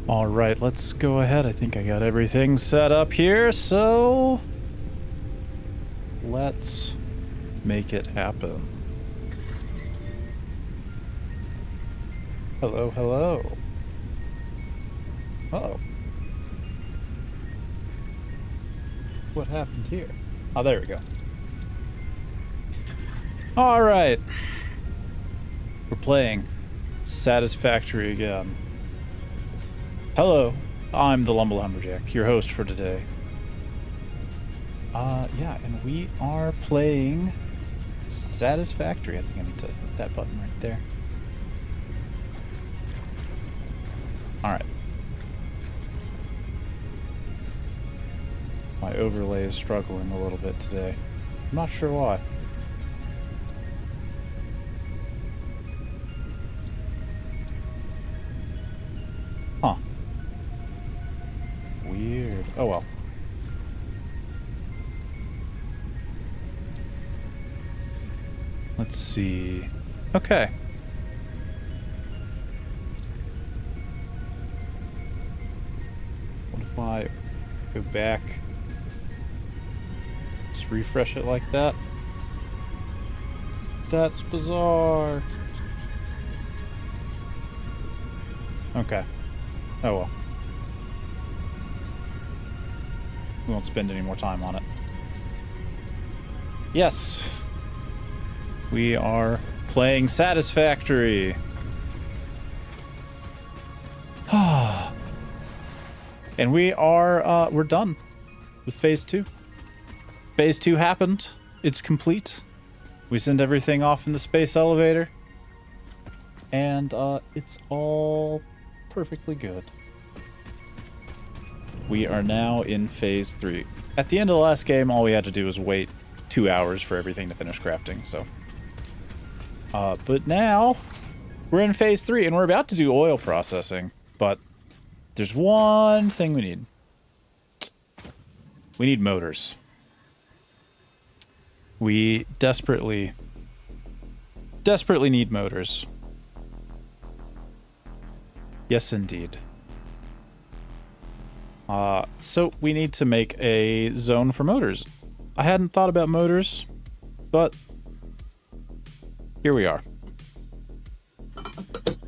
All right, let's go ahead. I think I got everything set up here, so let's make it happen. Hello, hello. Uh-oh. What happened here? Oh, there we go. All right. We're playing Satisfactory again. Hello, I'm the Lumble Lumberjack, your host for today. Yeah, and we are playing Satisfactory. I think I need to hit that button right there. Alright. My overlay is struggling a little bit today. I'm not sure why. Huh. Weird. Oh well. Let's see. Okay. What if I go back? Just refresh it like that? That's bizarre. Okay. Oh well. We won't spend any more time on it. Yes. We are playing Satisfactory. And we are, we're done with Phase 2. Phase 2 happened. It's complete. We send everything off in the space elevator. And, it's all perfectly good. We are now in Phase 3. At the end of the last game, all we had to do was wait 2 hours for everything to finish crafting, so... but now, we're in Phase 3, and we're about to do oil processing, but there's one thing we need. We need motors. We desperately need motors. Yes, indeed. So we need to make a zone for motors. I hadn't thought about motors, but here we are.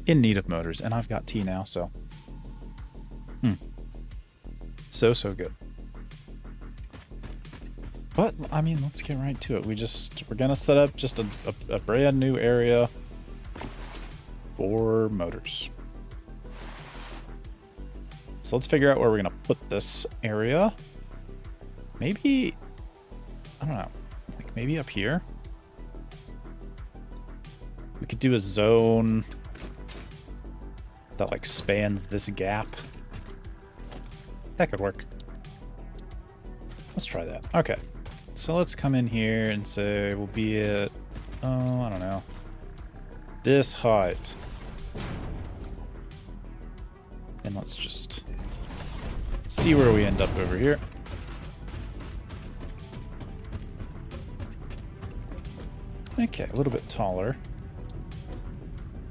In need of motors, and I've got tea now, so. So good. But, I mean, let's get right to it. We're gonna set up just a brand new area for motors. So let's figure out where we're gonna put this area. Maybe, I don't know, like maybe up here? We could do a zone that like spans this gap. That could work. Let's try that. Okay. So let's come in here and say we'll be at, oh, I don't know, this height. And let's just see where we end up over here. Okay, a little bit taller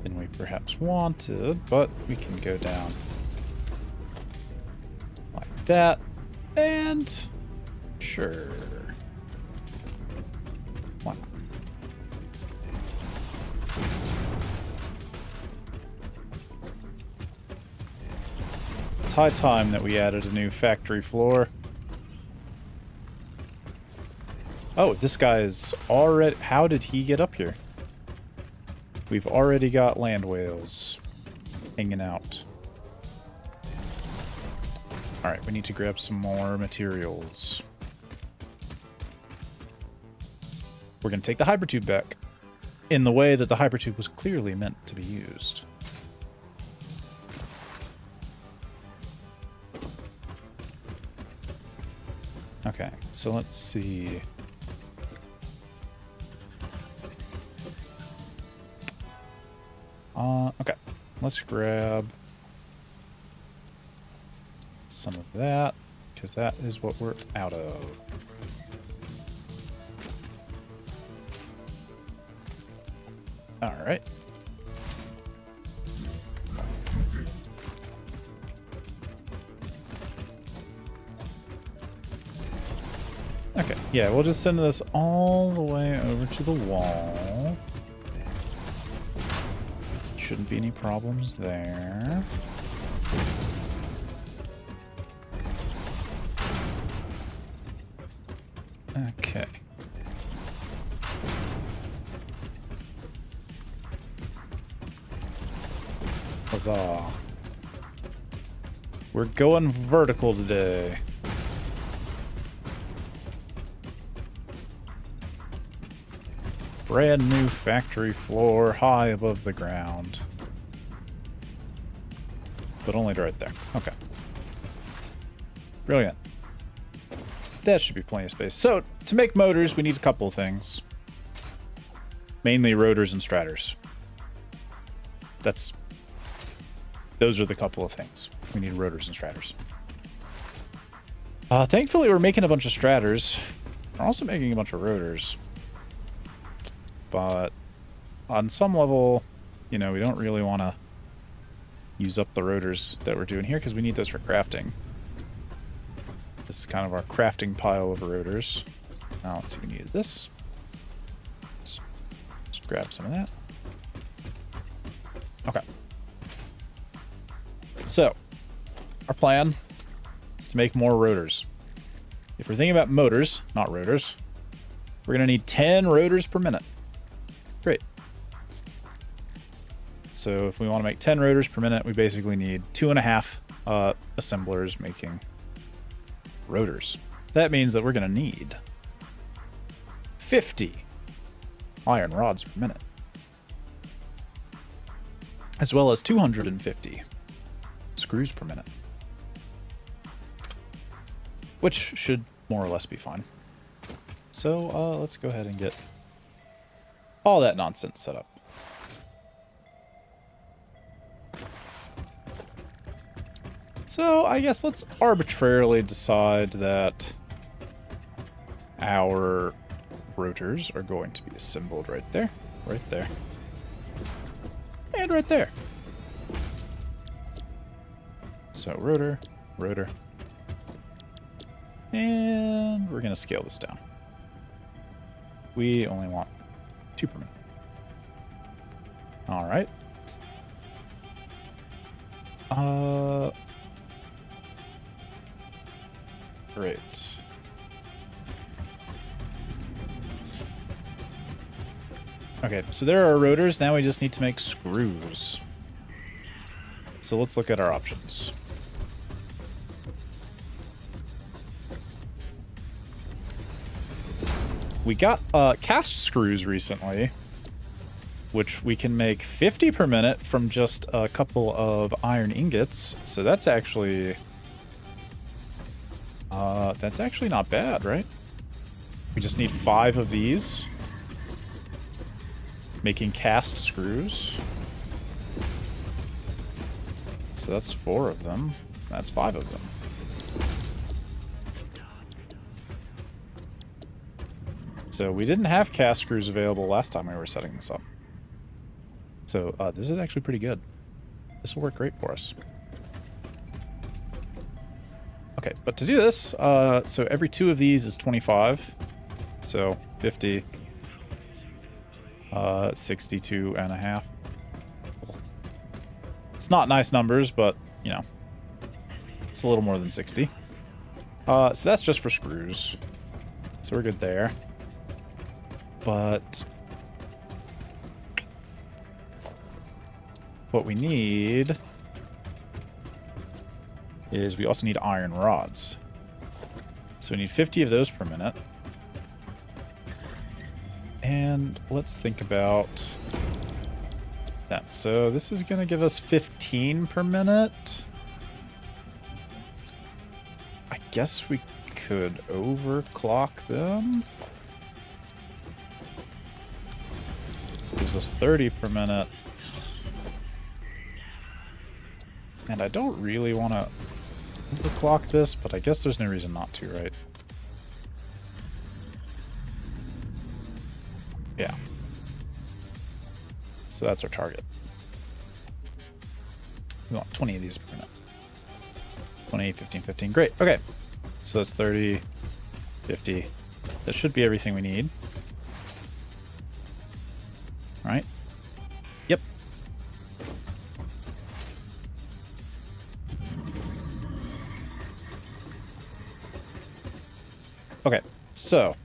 than we perhaps wanted, but we can go down like that, and sure. Why not? It's high time that we added a new factory floor. Oh, this guy is already... How did he get up here? We've already got land whales hanging out. Alright, we need to grab some more materials. We're going to take the hypertube back in the way that the hypertube was clearly meant to be used. Okay, so let's see. Okay, let's grab some of that, because that is what we're out of. All right. Okay, yeah, we'll just send this all the way over to the wall. Shouldn't be any problems there. Okay. Huzzah. We're going vertical today. Brand new factory floor, high above the ground. But only right there. Okay. Brilliant. That should be plenty of space. So, to make motors, we need a couple of things. Mainly rotors and strators. Those are the couple of things. We need rotors and strators. Thankfully, we're making a bunch of strators. We're also making a bunch of rotors. But on some level, you know, we don't really want to use up the rotors that we're doing here because we need those for crafting. This is kind of our crafting pile of rotors. Now, let's see, we needed this. Just grab some of that. Okay. So, our plan is to make more rotors. If we're thinking about motors, not rotors, we're going to need 10 rotors per minute. Great. So if we want to make 10 rotors per minute, we basically need 2.5 assemblers making rotors. That means that we're going to need 50 iron rods per minute, as well as 250 screws per minute, which should more or less be fine. So let's go ahead and get all that nonsense set up. So I guess let's arbitrarily decide that our rotors are going to be assembled right there, and right there. So rotor, rotor, and we're going to scale this down. We only want 2 per minute. All right. Great. Okay, so there are rotors. Now we just need to make screws. So let's look at our options. We got cast screws recently, which we can make 50 per minute from just a couple of iron ingots. So that's actually not bad, right? We just need 5 of these, making cast screws. So that's 4 of them. That's 5 of them. So we didn't have cast screws available last time we were setting this up. So this is actually pretty good. This will work great for us. Okay, but to do this, so every 2 of these is 25. So 50, 62 and a half. It's not nice numbers, but, you know, it's a little more than 60. So that's just for screws. So we're good there. But what we need is we also need iron rods. So we need 50 of those per minute. And let's think about that. So this is going to give us 15 per minute. I guess we could overclock them. This gives us 30 per minute. And I don't really want to overclock this, but I guess there's no reason not to, right? Yeah. So that's our target. We want 20 of these per minute. 20, 15, 15. Great. Okay. So that's 30, 50, That should be everything we need. All right. Yep. Okay, so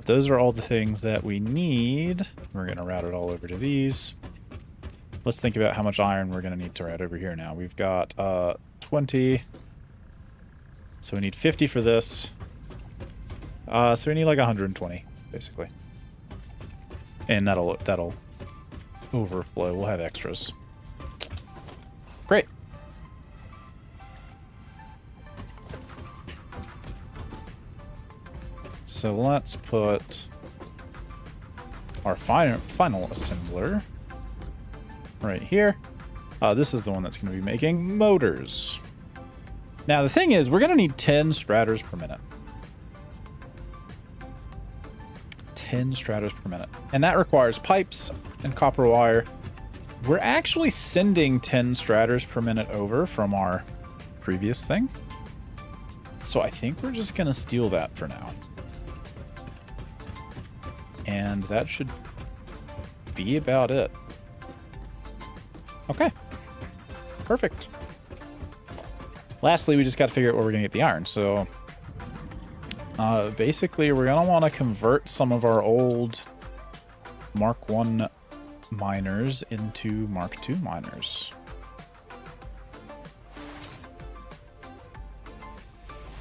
those are all the things that we need. We're going to route it all over to these. Let's think about how much iron we're going to need to route over here now. We've got 20. So we need 50 for this. So we need like 120, basically. And that'll overflow. We'll have extras. Great. So let's put our final assembler right here. This is the one that's going to be making motors. Now the thing is, we're going to need 10 straters per minute. 10 straters per minute. And that requires pipes and copper wire. We're actually sending 10 straters per minute over from our previous thing. So I think we're just going to steal that for now. And that should be about it. Okay. Perfect. Lastly, we just got to figure out where we're going to get the iron. So, basically, we're going to want to convert some of our old Mark 1 miners into Mark 2 miners.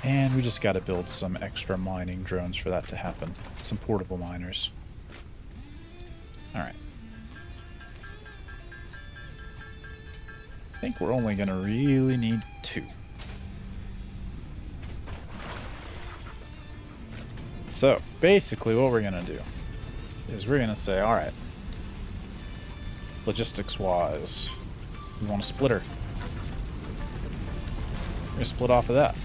And we just got to build some extra mining drones for that to happen. Some portable miners. Alright. I think we're only going to really need 2. So, basically what we're going to do is we're going to say, alright, logistics-wise, we want a splitter. We're going to split off of that.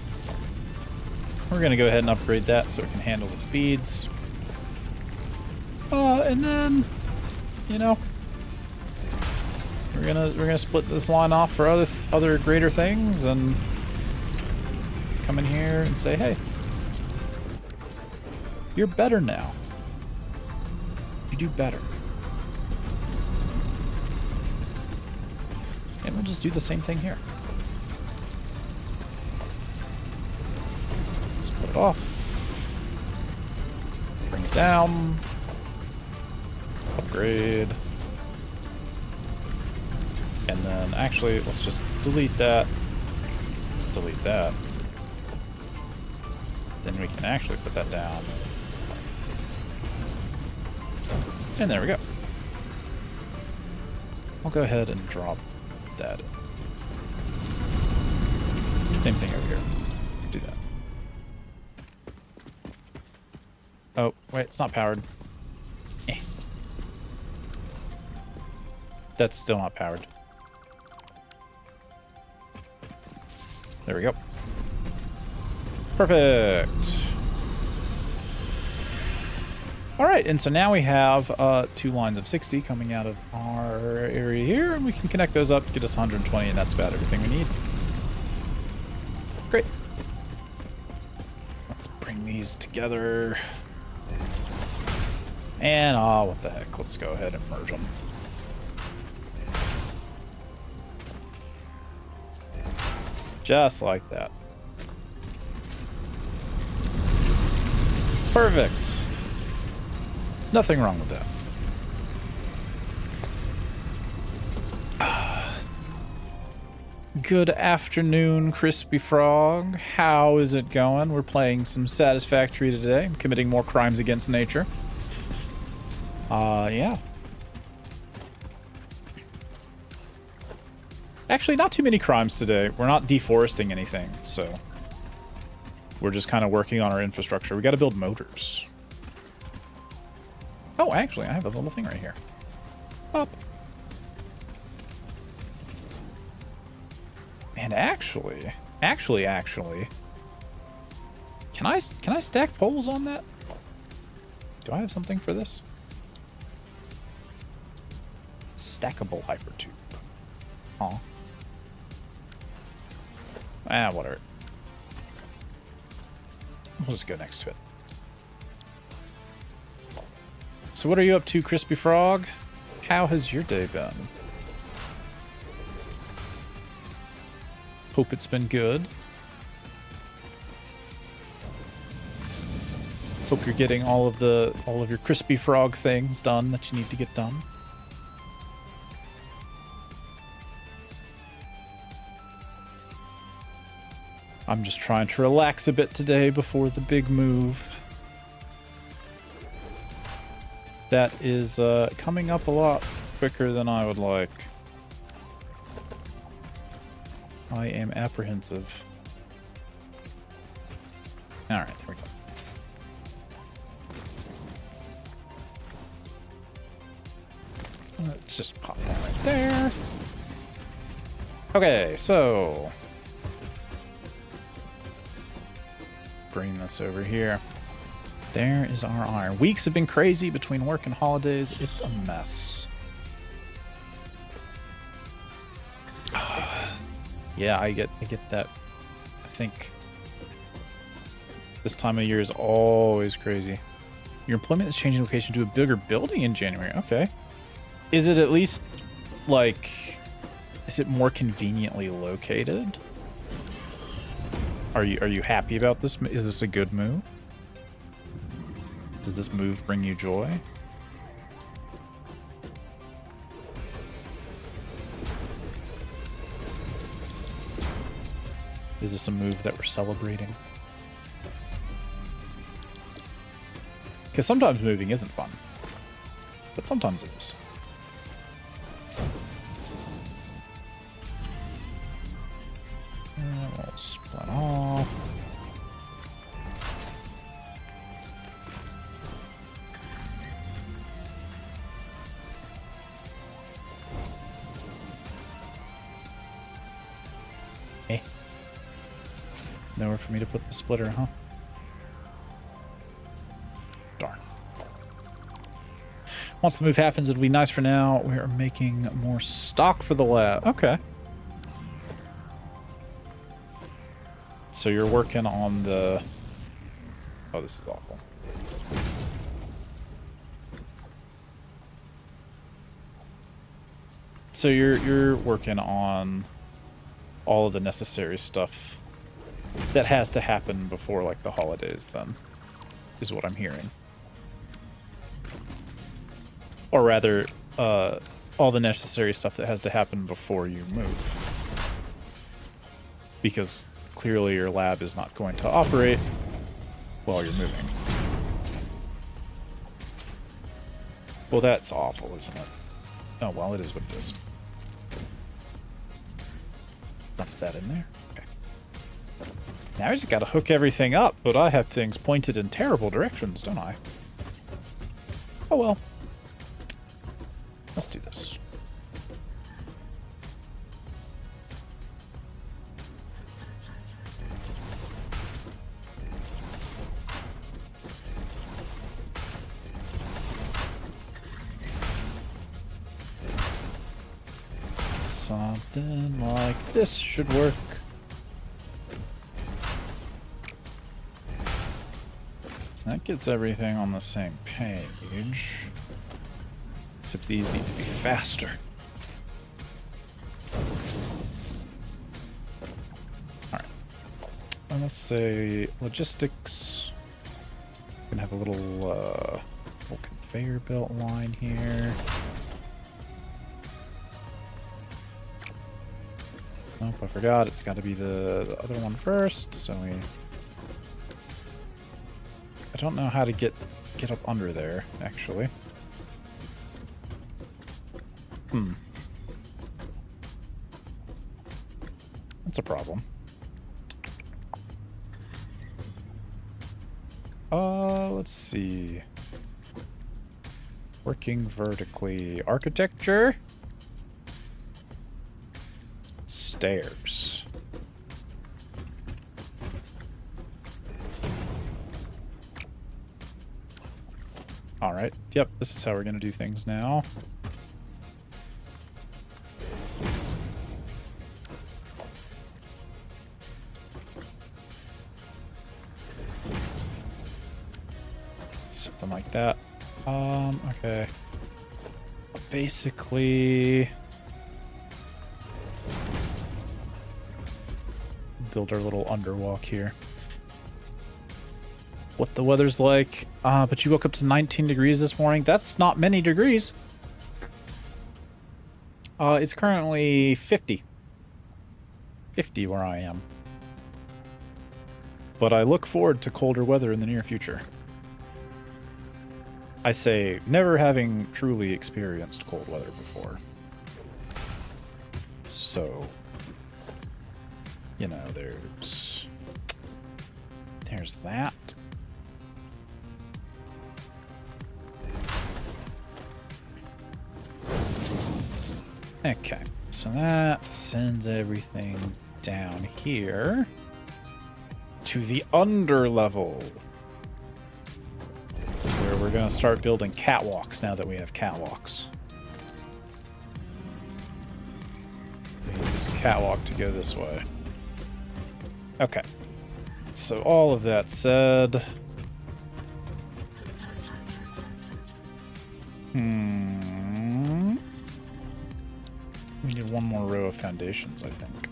We're going to go ahead and upgrade that so it can handle the speeds. And then, you know, we're gonna split this line off for other greater things and come in here and say, hey, you're better now. You do better. And we'll just do the same thing here. Split it off. Bring it down. Upgrade. And then, actually, let's just delete that. Delete that. Then we can actually put that down. And there we go. I'll go ahead and drop that. Same thing over here. Do that. Oh, wait, it's not powered. That's still not powered. There we go. Perfect. All right, and so now we have 2 lines of 60 coming out of our area here, and we can connect those up, get us 120, and that's about everything we need. Great. Let's bring these together. And, what the heck, let's go ahead and merge them. Just like that. Perfect. Nothing wrong with that. Good afternoon, Crispy Frog. How is it going? We're playing some Satisfactory today, committing more crimes against nature. Yeah. Actually, not too many crimes today. We're not deforesting anything, so we're just kind of working on our infrastructure. We got to build motors. Oh, actually, I have a little thing right here. Up. And actually, can I stack poles on that? Do I have something for this? Stackable hypertube. Aw. Whatever. We'll just go next to it. So what are you up to, Crispy Frog? How has your day been? Hope it's been good. Hope you're getting all of your Crispy Frog things done that you need to get done. I'm just trying to relax a bit today before the big move. That is coming up a lot quicker than I would like. I am apprehensive. Alright, here we go. Let's just pop that right there. Okay, so... bring this over here. There is our iron. Weeks have been crazy between work and holidays. It's a mess. Yeah, I get that. I think this time of year is always crazy. Your employment is changing location to a bigger building in January. Okay. Is it at least, like, is it more conveniently located? Are you happy about this? Is this a good move? Does this move bring you joy? Is this a move that we're celebrating? Because sometimes moving isn't fun, but sometimes it is. We'll split off. Eh. Nowhere for me to put the splitter, huh? Darn. Once the move happens, it'll be nice. For now, we are making more stock for the lab. Okay. So you're working on the... oh, this is awful. So you're working on all of the necessary stuff that has to happen before, like, the holidays, then, is what I'm hearing. Or rather, all the necessary stuff that has to happen before you move. Because clearly your lab is not going to operate while you're moving. Well, that's awful, isn't it? Oh, well, it is what it is. Dump that in there. Okay. Now I just gotta hook everything up, but I have things pointed in terrible directions, don't I? Oh, well. Let's do this. Something like this should work. So that gets everything on the same page. Except these need to be faster. Alright. And let's say logistics. We can have a little conveyor belt line here. Nope, I forgot. It's got to be the other one first. So we... I don't know how to get up under there, actually. That's a problem. Let's see. Working vertically. Architecture. Stairs. Alright. Yep, this is how we're going to do things now. Something like that. Okay. Basically, build our little underwalk here. What the weather's like. But you woke up to 19 degrees this morning. That's not many degrees. It's currently 50. 50 where I am. But I look forward to colder weather in the near future. I say, never having truly experienced cold weather before. So, you know, there's that. Okay, so that sends everything down here to the under level, where we're going to start building catwalks now that we have catwalks. We need this catwalk to go this way. Okay, so all of that said, we need one more row of foundations, I think.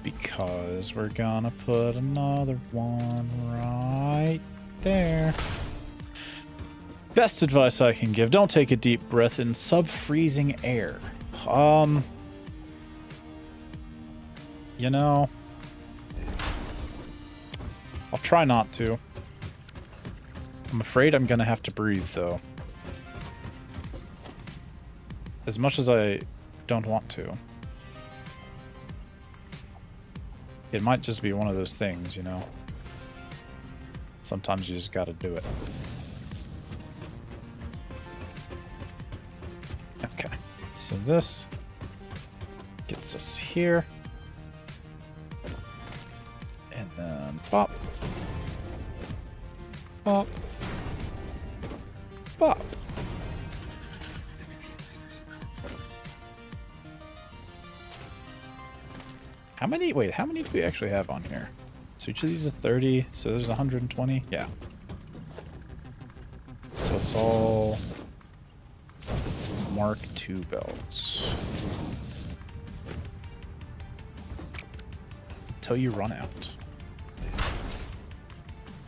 Because we're gonna put another one right there. Best advice I can give, don't take a deep breath in sub-freezing air. You know, I'll try not to. I'm afraid I'm gonna have to breathe, though. As much as I don't want to. It might just be one of those things, you know? Sometimes you just gotta do it. Okay, so this gets us here. And then pop. Pop. Pop. How many? Wait, how many do we actually have on here? So each of these is 30, so there's 120? Yeah. So it's all Mark II belts. Until you run out.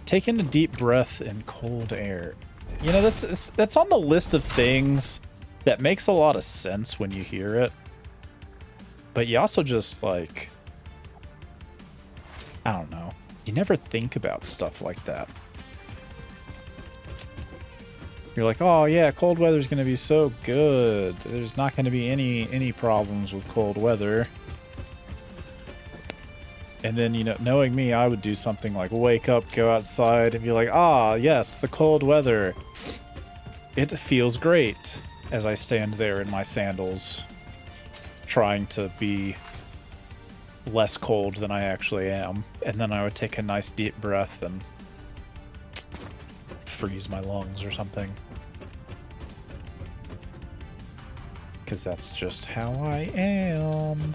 Take in a deep breath in cold air. You know, that's on the list of things that makes a lot of sense when you hear it. But you also just, like, I don't know. You never think about stuff like that. You're like, oh yeah, cold weather's gonna be so good. There's not gonna be any problems with cold weather. And then, you know, knowing me, I would do something like wake up, go outside, and be like, ah, yes, the cold weather. It feels great as I stand there in my sandals, trying to be less cold than I actually am. And then I would take a nice deep breath and freeze my lungs or something. Because that's just how I am.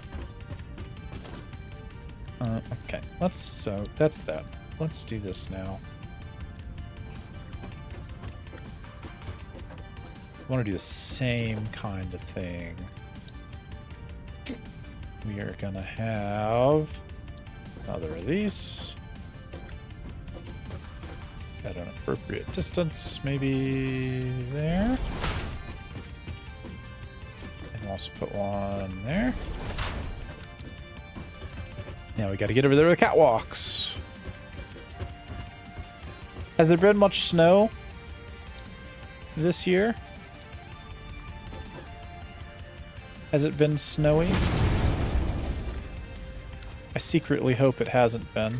Okay, so that's that. Let's do this now. I want to do the same kind of thing. We are gonna have another of these at an appropriate distance, maybe there. And we'll also put one there. Now we gotta get over there with the catwalks. Has there been much snow this year? Has it been snowy? I secretly hope it hasn't been.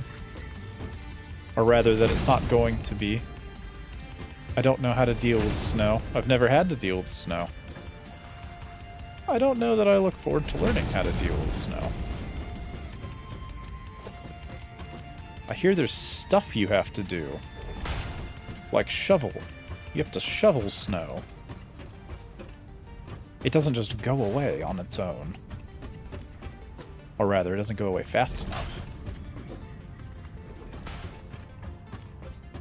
Or rather, that it's not going to be. I don't know how to deal with snow. I've never had to deal with snow. I don't know that I look forward to learning how to deal with snow. I hear there's stuff you have to do. Like shovel. You have to shovel snow. It doesn't just go away on its own. Or rather, it doesn't go away fast enough.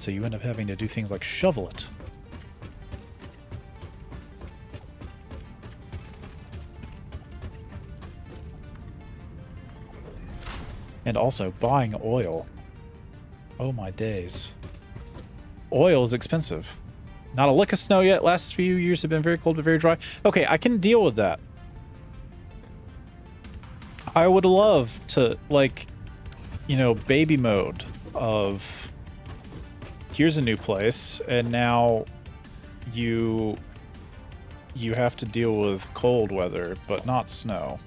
so you end up having to do things like shovel it. And also buying oil. Oh my days. Oil is expensive. Not a lick of snow yet. Last few years have been very cold but very dry. Okay, I can deal with that. I would love to, like, you know, baby mode of here's a new place, and now you have to deal with cold weather, but not snow.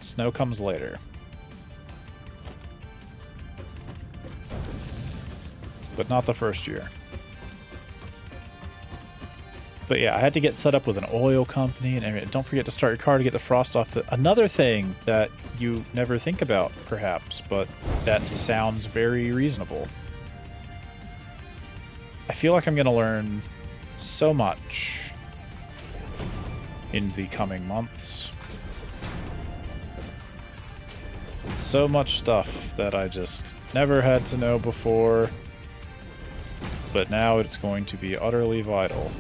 Snow comes later. But not the first year. But yeah, I had to get set up with an oil company, and don't forget to start your car to get the frost off. Another thing that you never think about, perhaps, but that sounds very reasonable. I feel like I'm going to learn so much in the coming months. So much stuff that I just never had to know before, but now it's going to be utterly vital.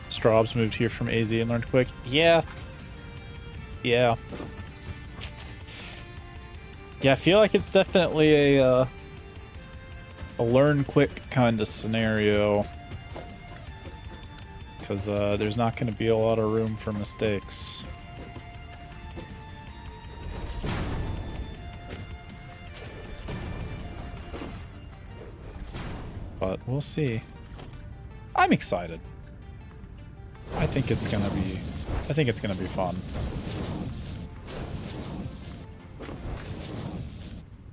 Straubs moved here from AZ and learned quick. Yeah. Yeah. Yeah, I feel like it's definitely a learn quick kind of scenario. Because there's not going to be a lot of room for mistakes. But we'll see. I'm excited. I think it's gonna be fun.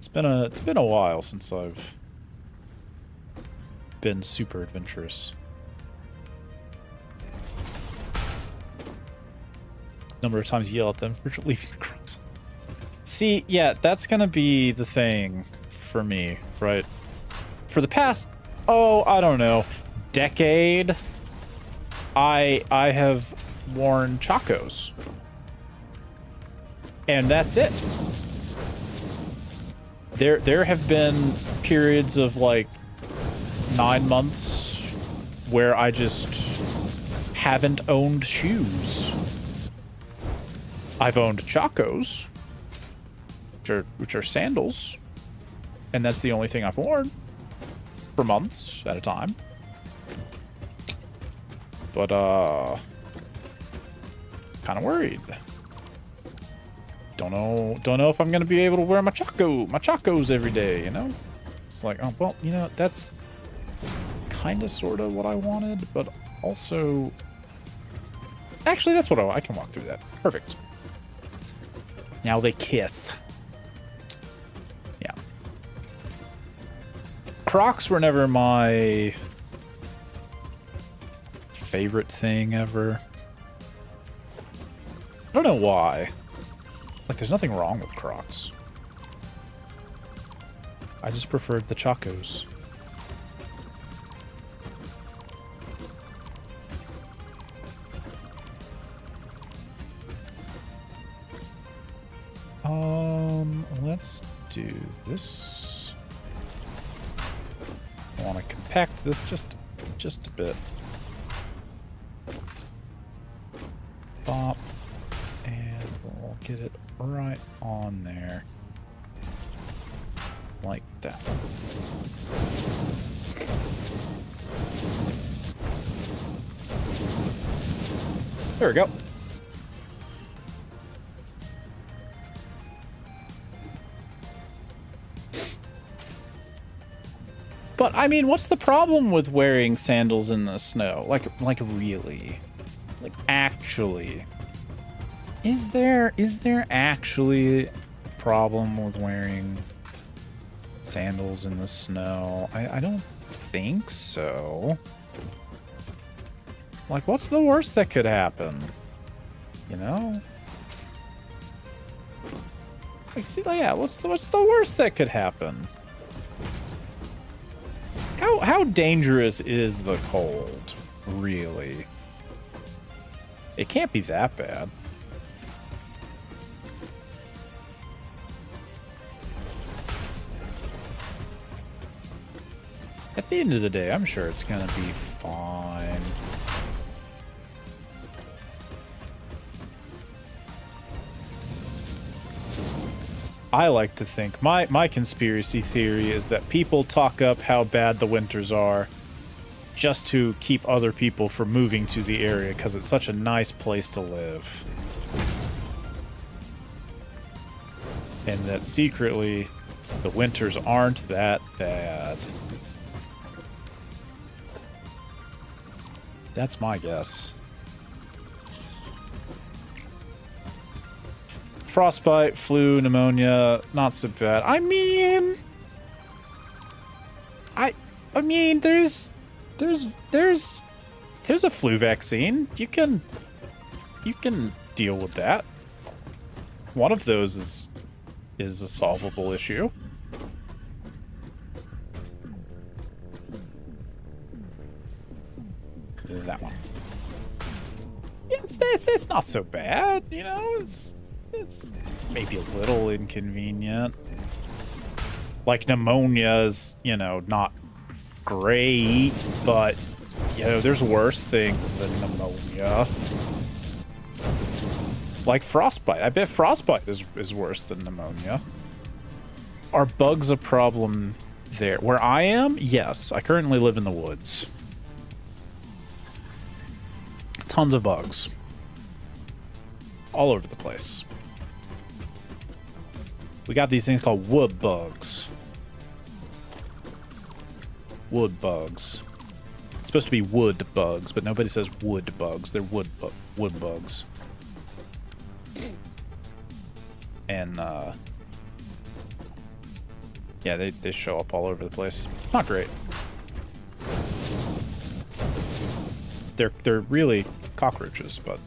It's been a while since I've been super adventurous. Number of times you yell at them for leaving the cross. See, yeah, that's gonna be the thing for me, right? For the past, I don't know, decade, I have worn Chacos. And that's it. There have been periods of like 9 months where I just haven't owned shoes. I've owned Chacos, which are sandals, and that's the only thing I've worn for months at a time. But kind of worried. Don't know if I'm gonna be able to wear my Chacos every day, you know? It's like, oh well, you know, that's kind of sort of what I wanted, but also actually that's what I can walk through that. Perfect. Now they kiss. Yeah. Crocs were never my favorite thing ever. I don't know why. Like, there's nothing wrong with Crocs. I just preferred the Chacos. Let's do this. I want to compact this just a bit. Bop. And we'll get it right on there. Like that. There we go. But I mean, what's the problem with wearing sandals in the snow? Like really? Like actually? Is there actually a problem with wearing sandals in the snow? I don't think so. Like, what's the worst that could happen? You know? Like, see, yeah, what's the worst that could happen? how dangerous is the cold, really? It can't be that bad. At the end of the day, I'm sure it's gonna be fine. I like to think, my conspiracy theory is that people talk up how bad the winters are just to keep other people from moving to the area because it's such a nice place to live. And that secretly, the winters aren't that bad. That's my guess. Frostbite, flu, pneumonia, not so bad. I mean, there's a flu vaccine. You can deal with that. One of those is a solvable issue. That one. Yeah, it's not so bad, you know. It's maybe a little inconvenient. Like pneumonia is, you know, not great, but you know, there's worse things than pneumonia. Like frostbite. I bet frostbite is worse than pneumonia. Are bugs a problem there? Where I am? Yes. I currently live in the woods. Tons of bugs. All over the place. We got these things called wood bugs. Wood bugs. It's supposed to be wood bugs, but nobody says wood bugs. They're wood bugs. And, yeah, they show up all over the place. It's not great. They're really cockroaches, but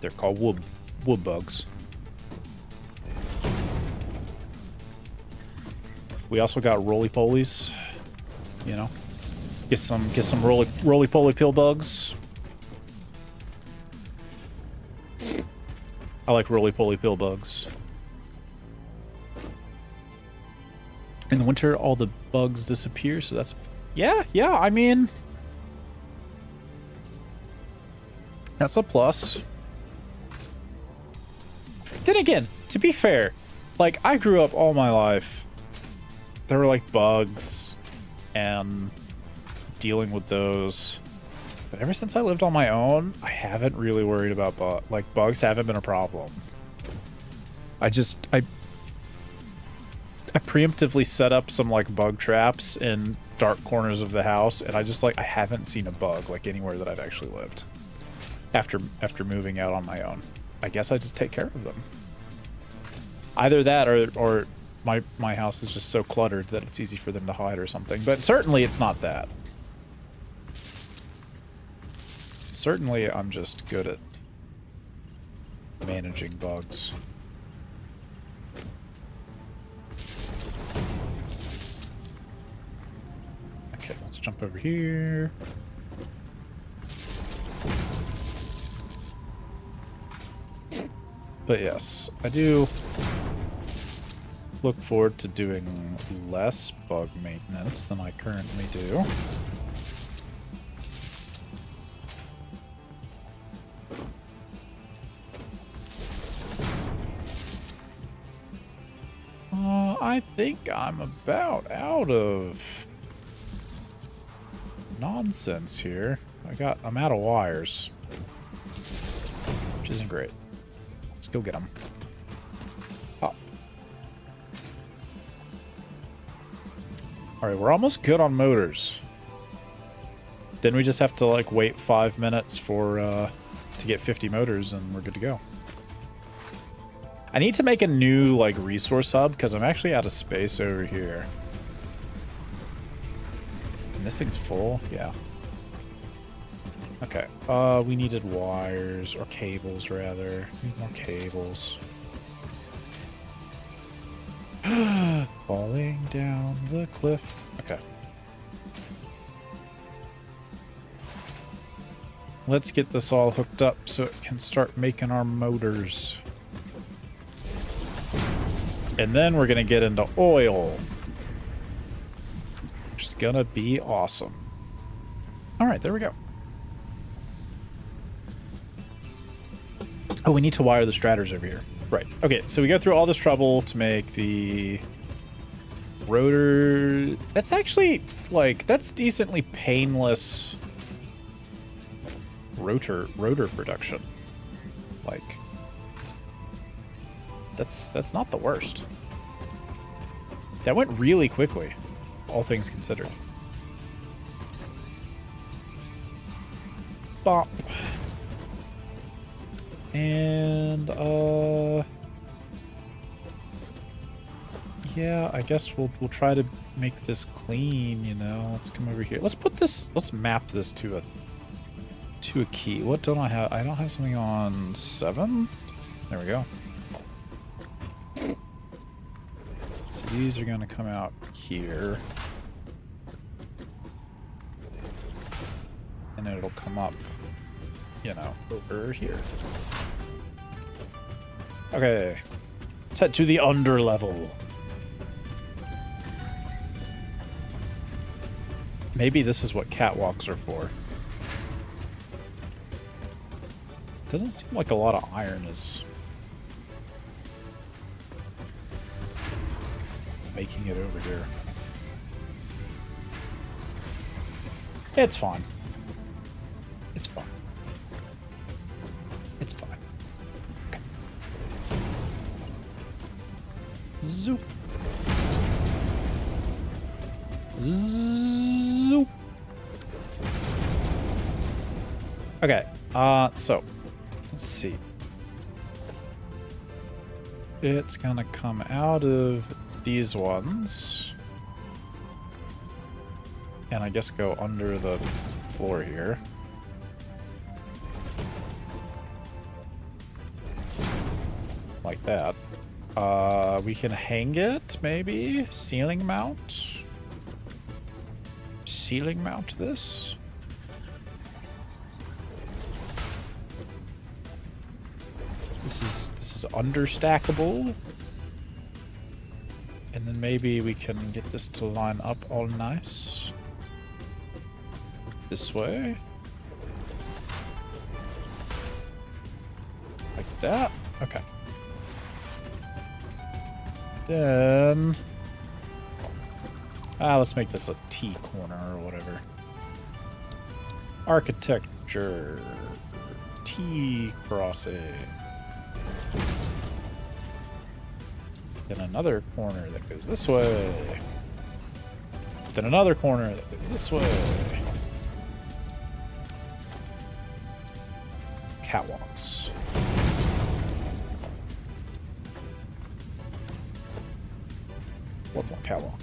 they're called wood bugs. We also got roly-polies, you know. Get some roly-poly pill bugs. I like roly-poly pill bugs. In the winter, all the bugs disappear, so that's... Yeah, I mean... That's a plus. Then again, to be fair, like, I grew up all my life... There were, like, bugs, and dealing with those. But ever since I lived on my own, I haven't really worried about bugs. Like, bugs haven't been a problem. I preemptively set up some, like, bug traps in dark corners of the house, and I haven't seen a bug, like, anywhere that I've actually lived. After moving out on my own. I guess I just take care of them. Either that, or my house is just so cluttered that it's easy for them to hide or something. But certainly it's not that. Certainly I'm just good at managing bugs. Okay, let's jump over here. But yes, I do look forward to doing less bug maintenance than I currently do. I think I'm about out of nonsense here. I'm out of wires, which isn't great. Let's go get them. Pop. Alright, we're almost good on motors. Then we just have to, like, wait 5 minutes for, to get 50 motors, and we're good to go. I need to make a new, like, resource hub, because I'm actually out of space over here. And this thing's full? Yeah. Okay. We needed wires, or cables, rather. Need more cables. Falling down the cliff. Okay. Let's get this all hooked up so it can start making our motors. And then we're going to get into oil, which is going to be awesome. All right, there we go. Oh, we need to wire the strators over here. Right. Okay, so we go through all this trouble to make the rotor. That's actually, like, that's decently painless rotor production. Like, that's not the worst. That went really quickly, all things considered. Bop. And yeah, I guess we'll try to make this clean, you know. Let's come over here. Let's map this to a key. What don't I have? I don't have something on 7? There we go. So these are going to come out here. And it'll come up, you know, over here. Okay. Let's head to the under level. Maybe this is what catwalks are for. Doesn't seem like a lot of iron is making it over here. It's fine. It's fine. It's fine. Okay. Zoop. Zoop. Okay, so let's see. It's gonna come out of these ones. And I guess go under the floor here. Like that. We can hang it, maybe? Ceiling mount? Ceiling mount this? This is understackable. And then maybe we can get this to line up all nice. This way. Like that. Okay. Then let's make this a T corner or whatever. Architecture. T crossing. Then another corner that goes this way. Then another corner that goes this way. Catwalks. One more catwalk.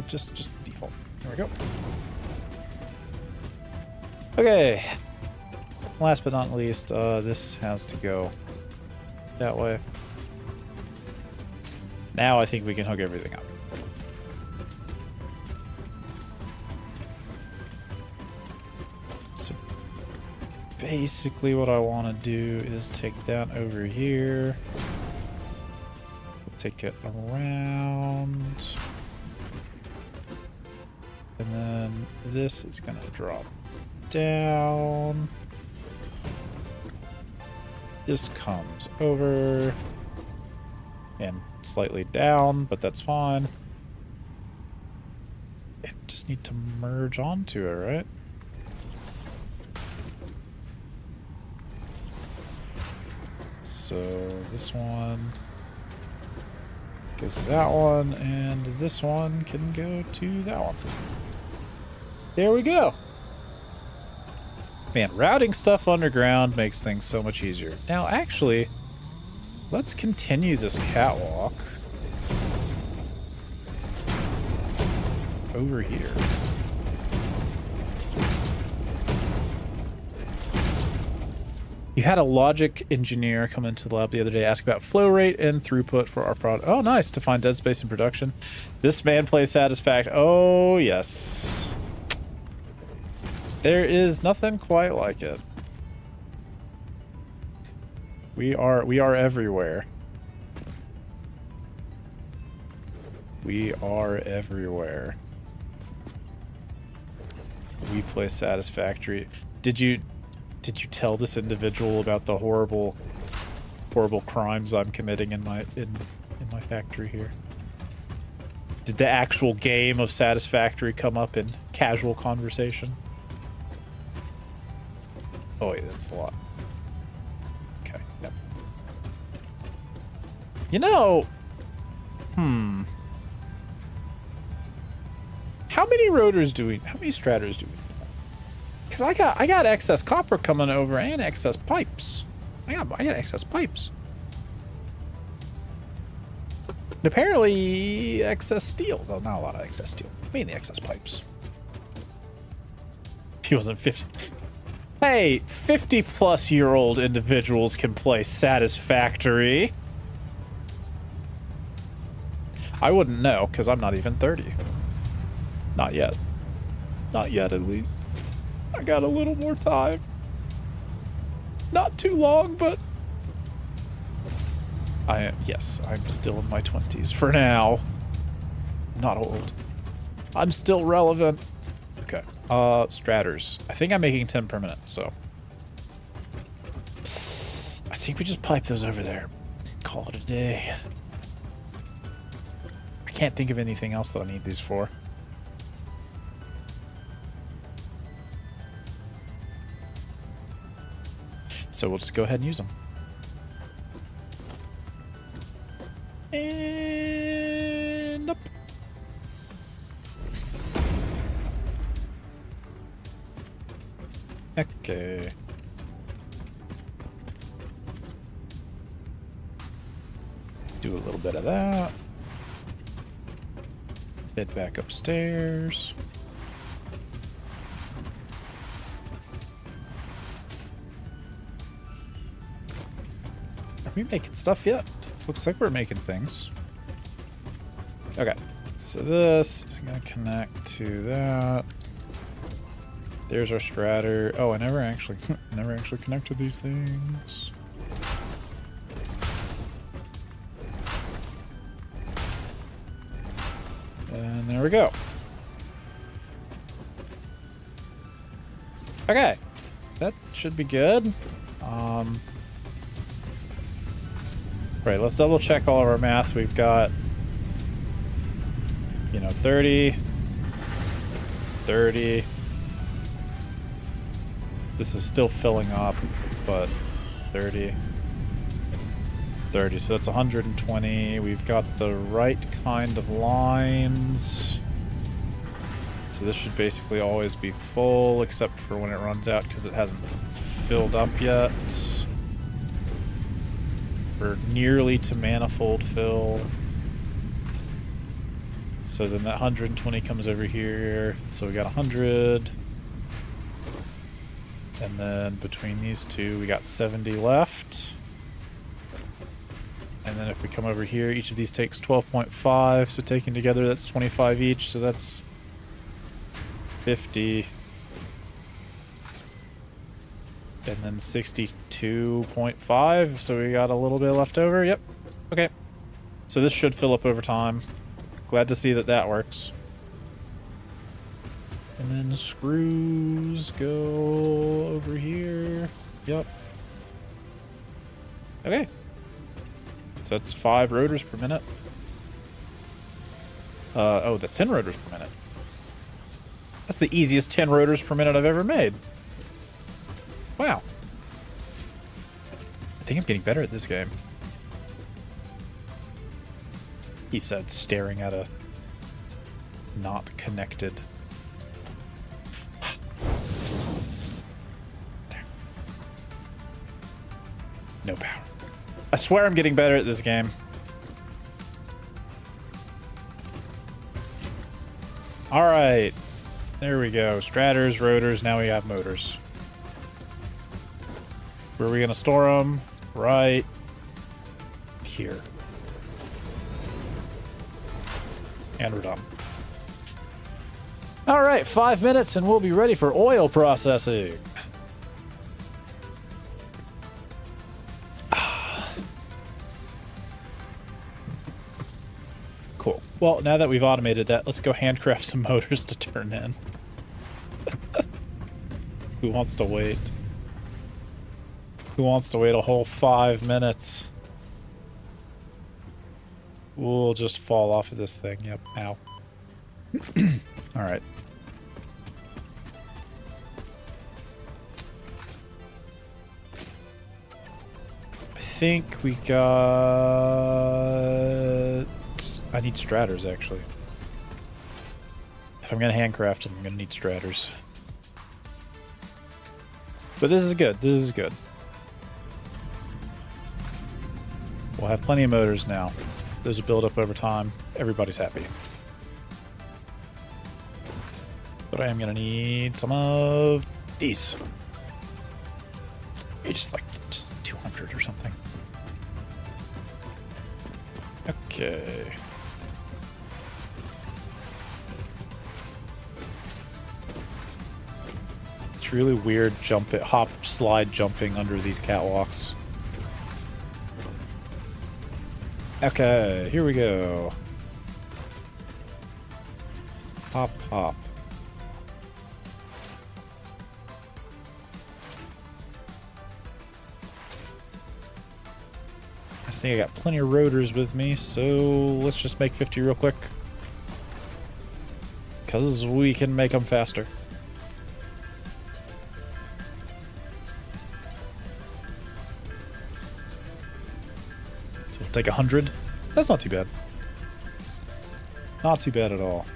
Just default. There we go. Okay. Last but not least, this has to go that way. Now I think we can hook everything up. So basically what I want to do is take that over here. Take it around. And then this is going to drop down. This comes over and slightly down, but that's fine. I just need to merge onto it, right? So this one goes to that one, and this one can go to that one. There we go. Man, routing stuff underground makes things so much easier. Now, actually, let's continue this catwalk over here. You had a logic engineer come into the lab the other day, ask about flow rate and throughput for our product. Oh, nice, to find dead space in production. This man plays Satisfactory. Oh, yes. There is nothing quite like it. We are everywhere. We are everywhere. We play Satisfactory. Did you tell this individual about the horrible crimes I'm committing in my factory here? Did the actual game of Satisfactory come up in casual conversation? Oh wait, that's a lot. Okay, yep. You know, how many rotors do we, how many strators do we need? Because I got excess copper coming over and excess pipes. I got excess pipes. And apparently excess steel. Well, not a lot of excess steel. Mainly excess pipes. He wasn't 50. Hey, 50-plus-year-old individuals can play Satisfactory. I wouldn't know, because I'm not even 30. Not yet. Not yet, at least. I got a little more time. Not too long, but... yes, I'm still in my 20s for now. Not old. I'm still relevant. Okay. Straters. I think I'm making 10 per minute, so... I think we just pipe those over there. Call it a day. I can't think of anything else that I need these for. So we'll just go ahead and use them. And up. Okay. Do a little bit of that. Head back upstairs. Are we making stuff yet? Looks like we're making things. Okay. So this is going to connect to that. There's our stratter. Oh, I never actually connected these things. And there we go. Okay. That should be good. Right, let's double check all of our math. We've got, 30, 30. This is still filling up, but 30, 30. So that's 120. We've got the right kind of lines. So this should basically always be full, except for when it runs out because it hasn't filled up yet. We're nearly to manifold fill. So then that 120 comes over here. So we got 100. And then between these two, we got 70 left. And then if we come over here, each of these takes 12.5. So taken together, that's 25 each. So that's 50. And then 62.5, so we got a little bit left over. Yep. Okay. So this should fill up over time. Glad to see that that works. And then the screws go over here. Yep. Okay. So that's 5 rotors per minute. Oh, that's 10 rotors per minute. That's the easiest 10 rotors per minute I've ever made. Wow. I think I'm getting better at this game. He said, staring at a not connected. There. No power. I swear I'm getting better at this game. Alright. There we go. Straters, rotors, now we have motors. Where are we going to store them? Right here. And we're done. All right, 5 minutes and we'll be ready for oil processing. Cool. Well, now that we've automated that, let's go handcraft some motors to turn in. Who wants to wait? Who wants to wait a whole 5 minutes? We'll just fall off of this thing. Yep. Ow. All right. I think we got... I need stratters, actually. If I'm going to handcraft them, I'm going to need stratters. But this is good. This is good. We'll have plenty of motors now. Those will build up over time. Everybody's happy. But I am going to need some of these. Maybe just 200 or something. Okay. It's really weird hop, slide jumping under these catwalks. Okay, here we go. Hop, hop. I think I got plenty of rotors with me, so let's just make 50 real quick. Because we can make them faster. Take 100. That's not too bad. Not too bad at all.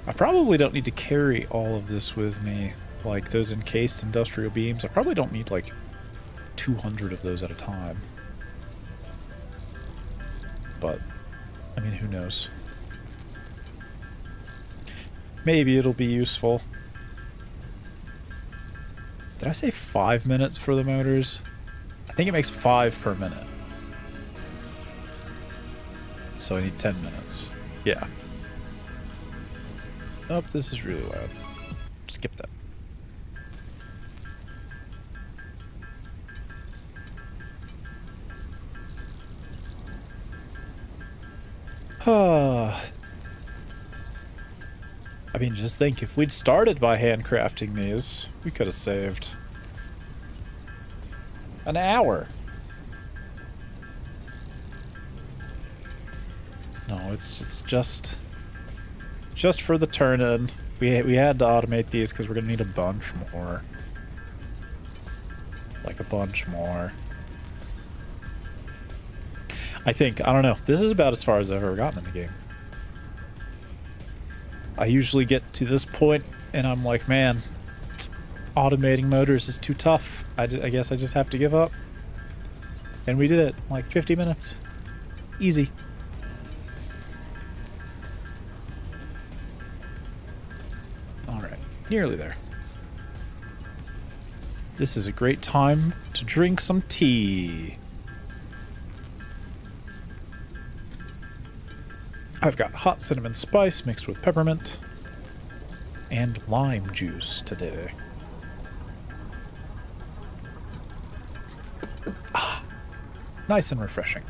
I probably don't need to carry all of this with me. Like those encased industrial beams. I probably don't need like 200 of those at a time. But, I mean, who knows? Maybe it'll be useful. Did I say 5 minutes for the motors? I think it makes 5 per minute. So I need 10 minutes. Yeah. Oh, this is really loud. Skip that. I mean, just think, if we'd started by handcrafting these, we could have saved an hour. No, it's just for the turn-in. We had to automate these because we're gonna need a bunch more. Like a bunch more. I don't know. This is about as far as I've ever gotten in the game. I usually get to this point and I'm like, man, automating motors is too tough. I guess I just have to give up. And we did it in like 50 minutes. Easy. Alright, nearly there. This is a great time to drink some tea. I've got hot cinnamon spice mixed with peppermint and lime juice today. Ah, nice and refreshing.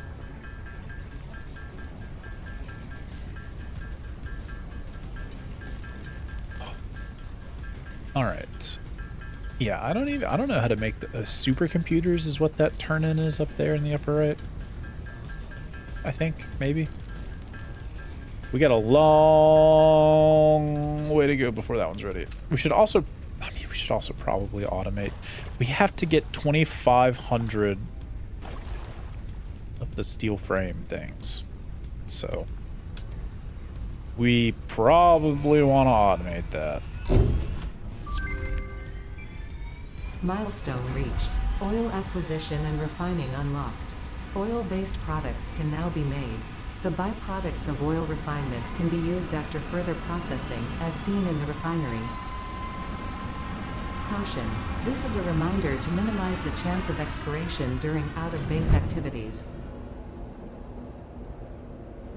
All right. Yeah, I don't know how to make the supercomputers is what that turn-in is up there in the upper right. I think, maybe. We got a long way to go before that one's ready. We should also probably automate. We have to get 2,500 of the steel frame things. So we probably want to automate that. Milestone reached. Oil acquisition and refining unlocked. Oil-based products can now be made. The byproducts of oil refinement can be used after further processing, as seen in the refinery. Caution. This is a reminder to minimize the chance of expiration during out-of-base activities.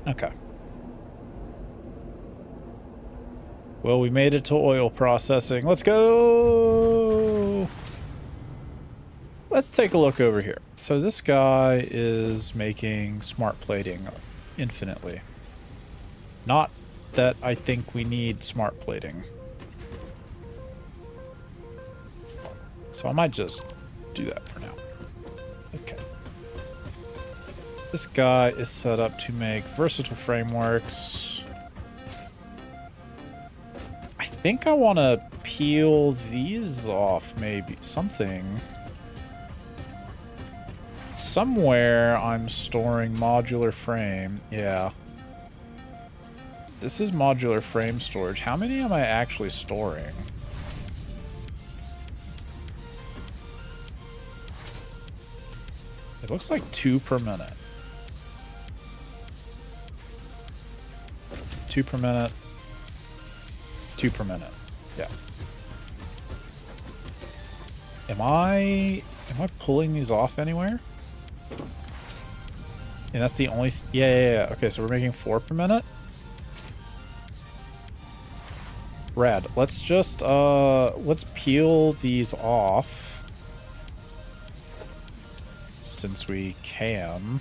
Okay. Well, we made it to oil processing. Let's go! Let's take a look over here. So this guy is making smart plating infinitely. Not that I think we need smart plating. So I might just do that for now. Okay. This guy is set up to make versatile frameworks. I think I want to peel these off, maybe. Something. Somewhere I'm storing modular frame. Yeah. This is modular frame storage. How many am I actually storing? It looks like 2 per minute. 2 per minute. 2 per minute. Yeah. Am I pulling these off anywhere? And that's the only... yeah. Okay, so we're making 4 per minute? Rad. Let's just, let's peel these off. Since we can.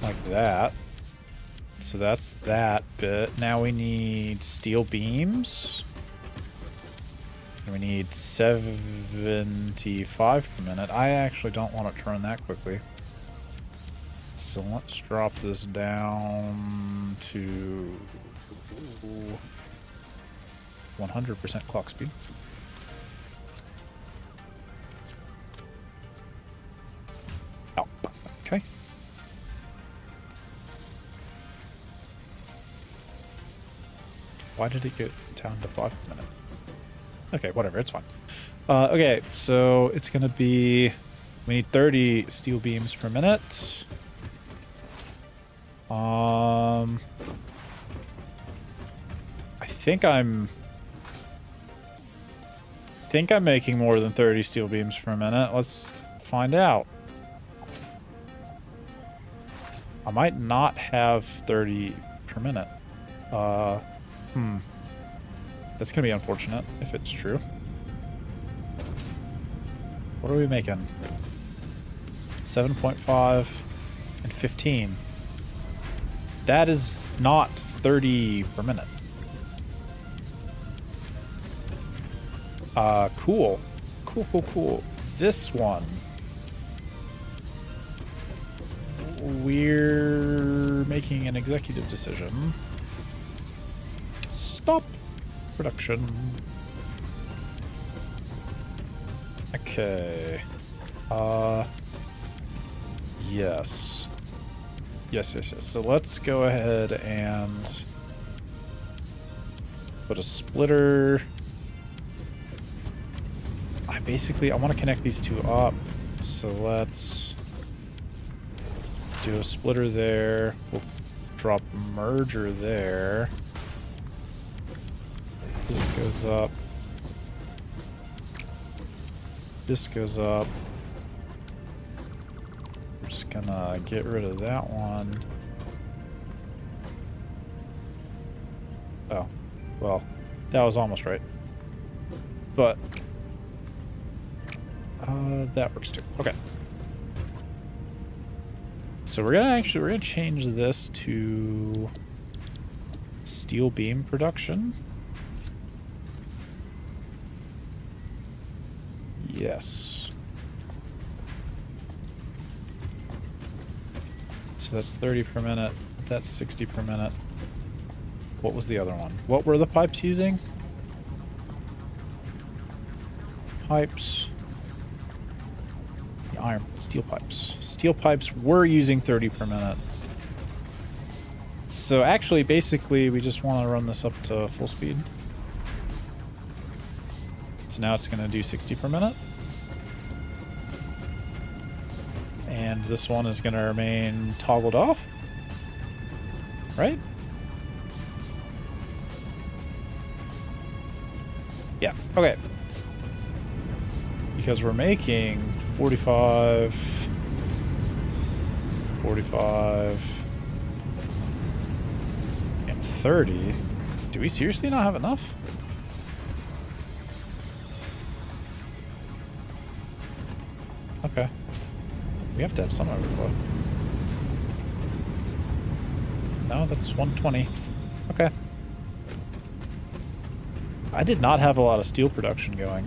Like that. So that's that bit. Now we need steel beams. And we need 75 per minute. I actually don't want to turn that quickly. So let's drop this down to 100% clock speed. Oh, okay. Why did it get down to 5 per minute? Okay, whatever, it's fine. Okay, so it's gonna be... we need 30 steel beams per minute. I think I'm making more than 30 steel beams per minute. Let's find out. I might not have 30 per minute. That's gonna be unfortunate if it's true. What are we making? 7.5 and 15. That is not 30 per minute. Cool. Cool. This one. We're making an executive decision. Stop production. Okay. Yes. Yes. So let's go ahead and put a splitter. I want to connect these two up. So let's do a splitter there. We'll drop merger there. This goes up. This goes up. We're just gonna get rid of that one. Oh, well, that was almost right. But that works too. Okay. So we're gonna change this to steel beam production. Yes. So that's 30 per minute. That's 60 per minute. What was the other one? What were the pipes using? Pipes. The iron, steel pipes. Steel pipes were using 30 per minute. So actually, basically, we just want to run this up to full speed. So now it's going to do 60 per minute. And this one is going to remain toggled off. Right? Yeah, okay. Because we're making 45, 45, and 30. Do we seriously not have enough? Okay. We have to have some overflow. No, that's 120. Okay. I did not have a lot of steel production going.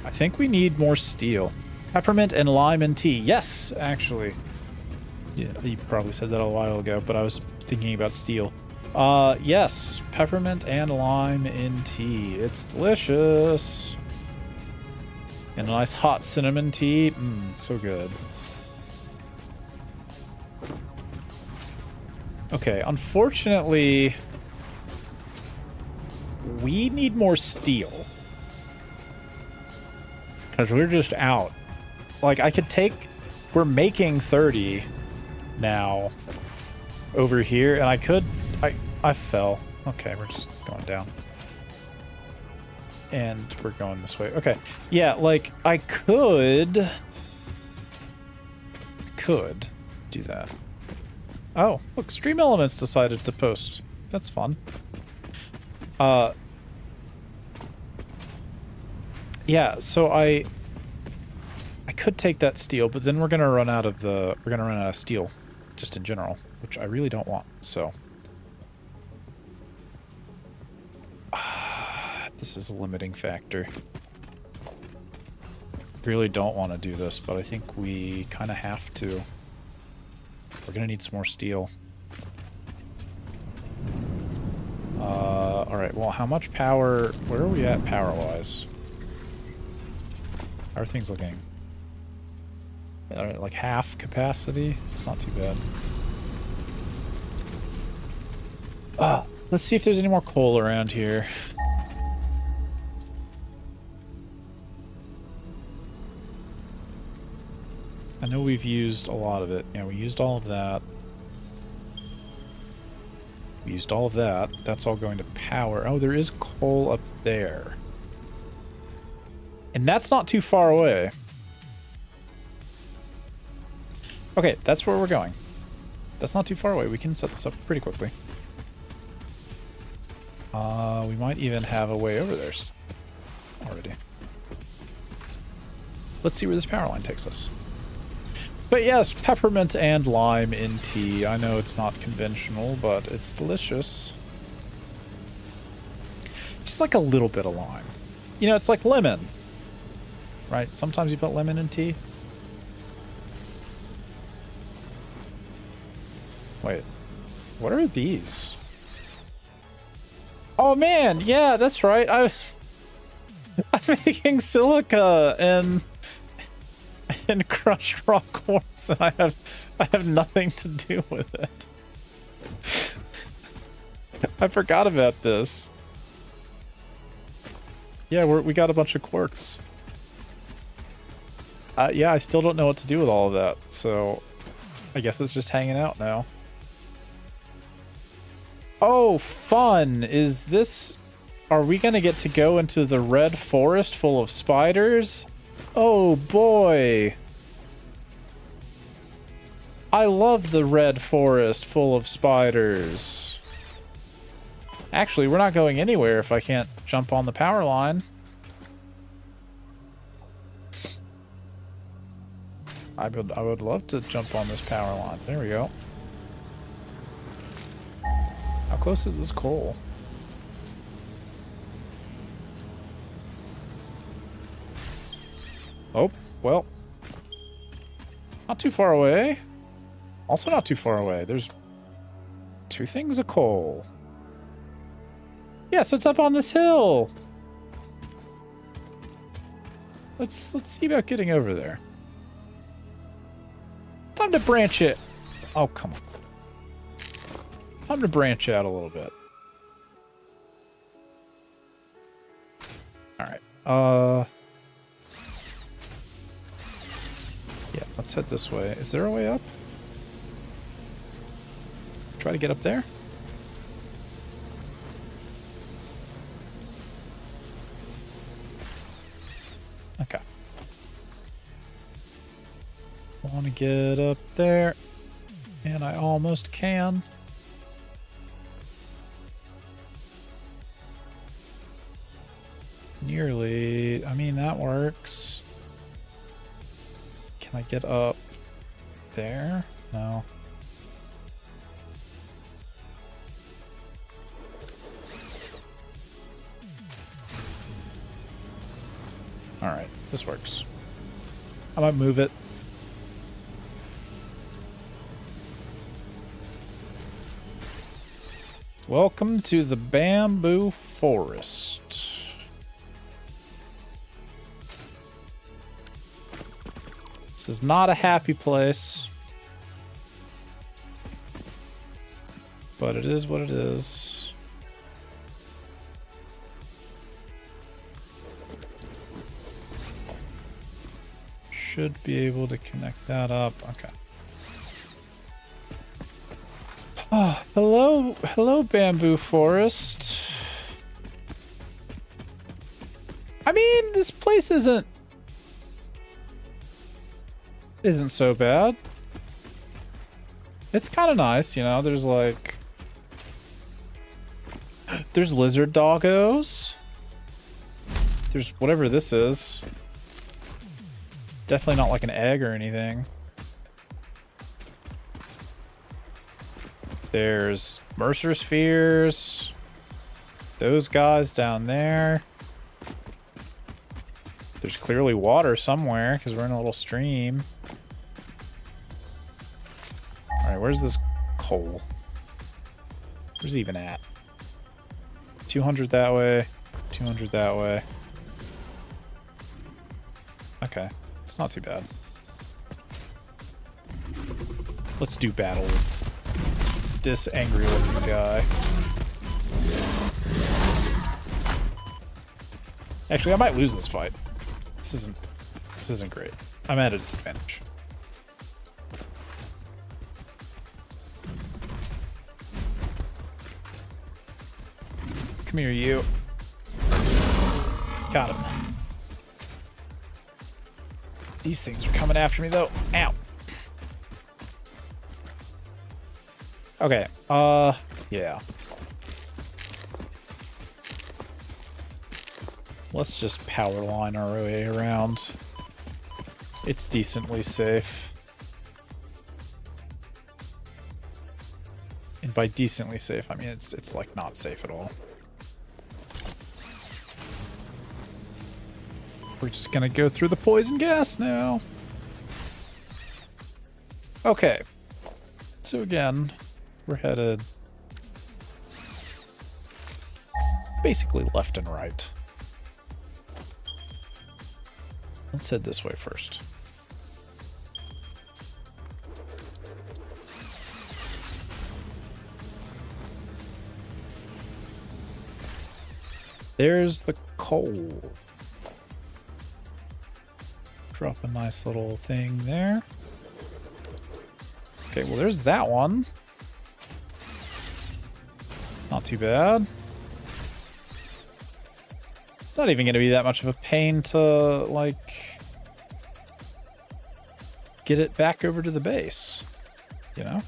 I think we need more steel. Peppermint and lime and tea. Yes, actually. Yeah, you probably said that a while ago, but I was thinking about steel. Yes. Peppermint and lime in tea. It's delicious. And a nice hot cinnamon tea. So good. Okay, unfortunately, we need more steel. Because we're just out. Like, I could take... We're making 30 now over here, and I could... I fell. Okay, we're just going down. And we're going this way. Okay. Yeah, like, I could do that. Oh, look, Stream Elements decided to post. That's fun. Yeah, so I could take that steel, but then we're gonna run out of steel, just in general, which I really don't want. So this is a limiting factor. Really don't want to do this, but I think we kind of have to. We're gonna need some more steel. Alright, well, how much power... Where are we at power-wise? How are things looking? Like half capacity? It's not too bad. Let's see if there's any more coal around here. I know we've used a lot of it. Yeah, we used all of that. We used all of that. That's all going to power. Oh, there is coal up there. And that's not too far away. Okay, that's where we're going. That's not too far away. We can set this up pretty quickly. We might even have a way over there already. Let's see where this power line takes us. But yes, peppermint and lime in tea. I know it's not conventional, but it's delicious. Just like a little bit of lime. You know, it's like lemon. Right? Sometimes you put lemon in tea. Wait. What are these? Oh man, yeah, that's right. I'm making silica and crushed rock quartz, and I have nothing to do with it. I forgot about this. Yeah, we got a bunch of quartz. Yeah, I still don't know what to do with all of that, so I guess it's just hanging out now. Oh, fun! Is this... Are we gonna get to go into the red forest full of spiders? Oh boy! I love the red forest full of spiders. Actually, we're not going anywhere if I can't jump on the power line. I would love to jump on this power line. There we go. How close is this coal? Oh, well. Not too far away. Also not too far away. There's 2 things of coal. Yeah, so it's up on this hill. Let's see about getting over there. Time to branch it. Oh, come on. Time to branch out a little bit. Alright. Yeah, let's head this way. Is there a way up? Try to get up there? want to get up there, and I almost can. Nearly. I mean, that works. Can I get up there? No. Alright, this works. I might move it. Welcome to the bamboo forest. This is not a happy place. But it is what it is. Should be able to connect that up. Okay. Oh, hello, bamboo forest. I mean, this place isn't so bad. It's kind of nice, you know. There's like, there's lizard doggos. There's whatever this is. Definitely not like an egg or anything. There's Mercer spheres. Those guys down there. There's clearly water somewhere because we're in a little stream. Alright, where's this coal? Where's it even at? 200 that way. 200 that way. Okay. It's not too bad. Let's do battle with this angry looking guy. Actually, I might lose this fight. This isn't great. I'm at a disadvantage. Come here, you. Got him. These things are coming after me, though. Ow. Okay. Yeah. Let's just power line our way around. It's decently safe. And by decently safe, I mean it's like not safe at all. We're just gonna go through the poison gas now. Okay. So again, we're headed basically left and right. Let's head this way first. There's the coal. Drop a nice little thing there. Okay, well there's that one. It's not too bad. It's not even going to be that much of a pain to, like, get it back over to the base, you know?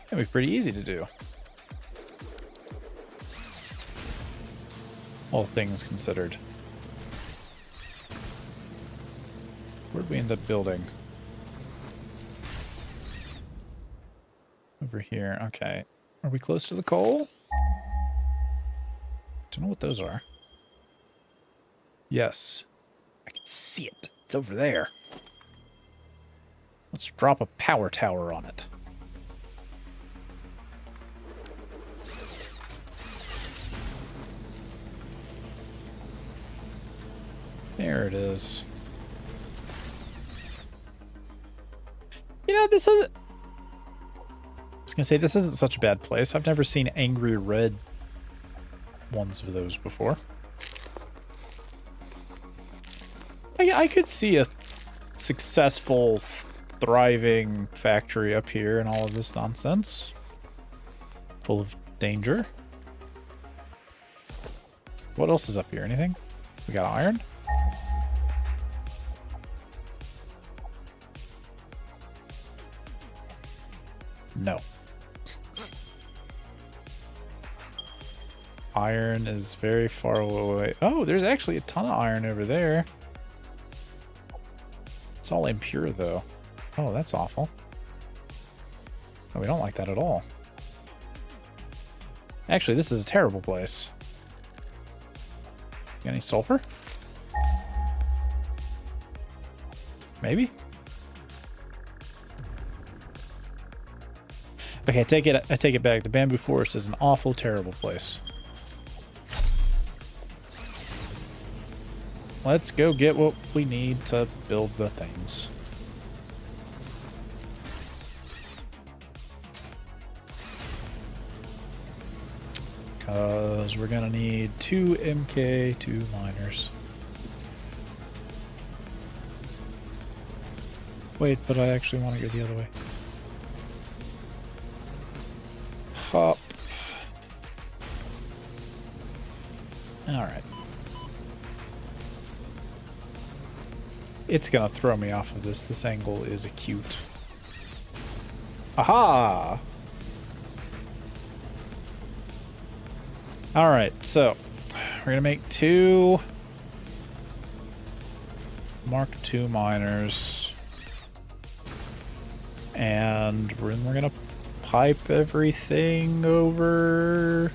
It'll be pretty easy to do. All things considered. Where'd we end up building? Over here, okay. Are we close to the coal? Don't know what those are. Yes. I can see it. It's over there. Let's drop a power tower on it. There it is. You know, this isn't... I was gonna say, this isn't such a bad place. I've never seen angry red ones of those before. I could see a successful, thriving factory up here and all of this nonsense. Full of danger. What else is up here? Anything? We got iron? No. Iron is very far away. Oh, there's actually a ton of iron over there. It's all impure, though. Oh, that's awful. Oh, we don't like that at all. Actually, this is a terrible place. Got any sulfur? Maybe? Okay, I take it back. The bamboo forest is an awful, terrible place. Let's go get what we need to build the things. Because we're going to need 2 MK, 2 miners. Wait, but I actually want to go the other way. Hop. Alright. It's gonna throw me off of this. This angle is acute. Aha! Alright, so we're gonna make 2 Mark II miners. And we're gonna pipe everything over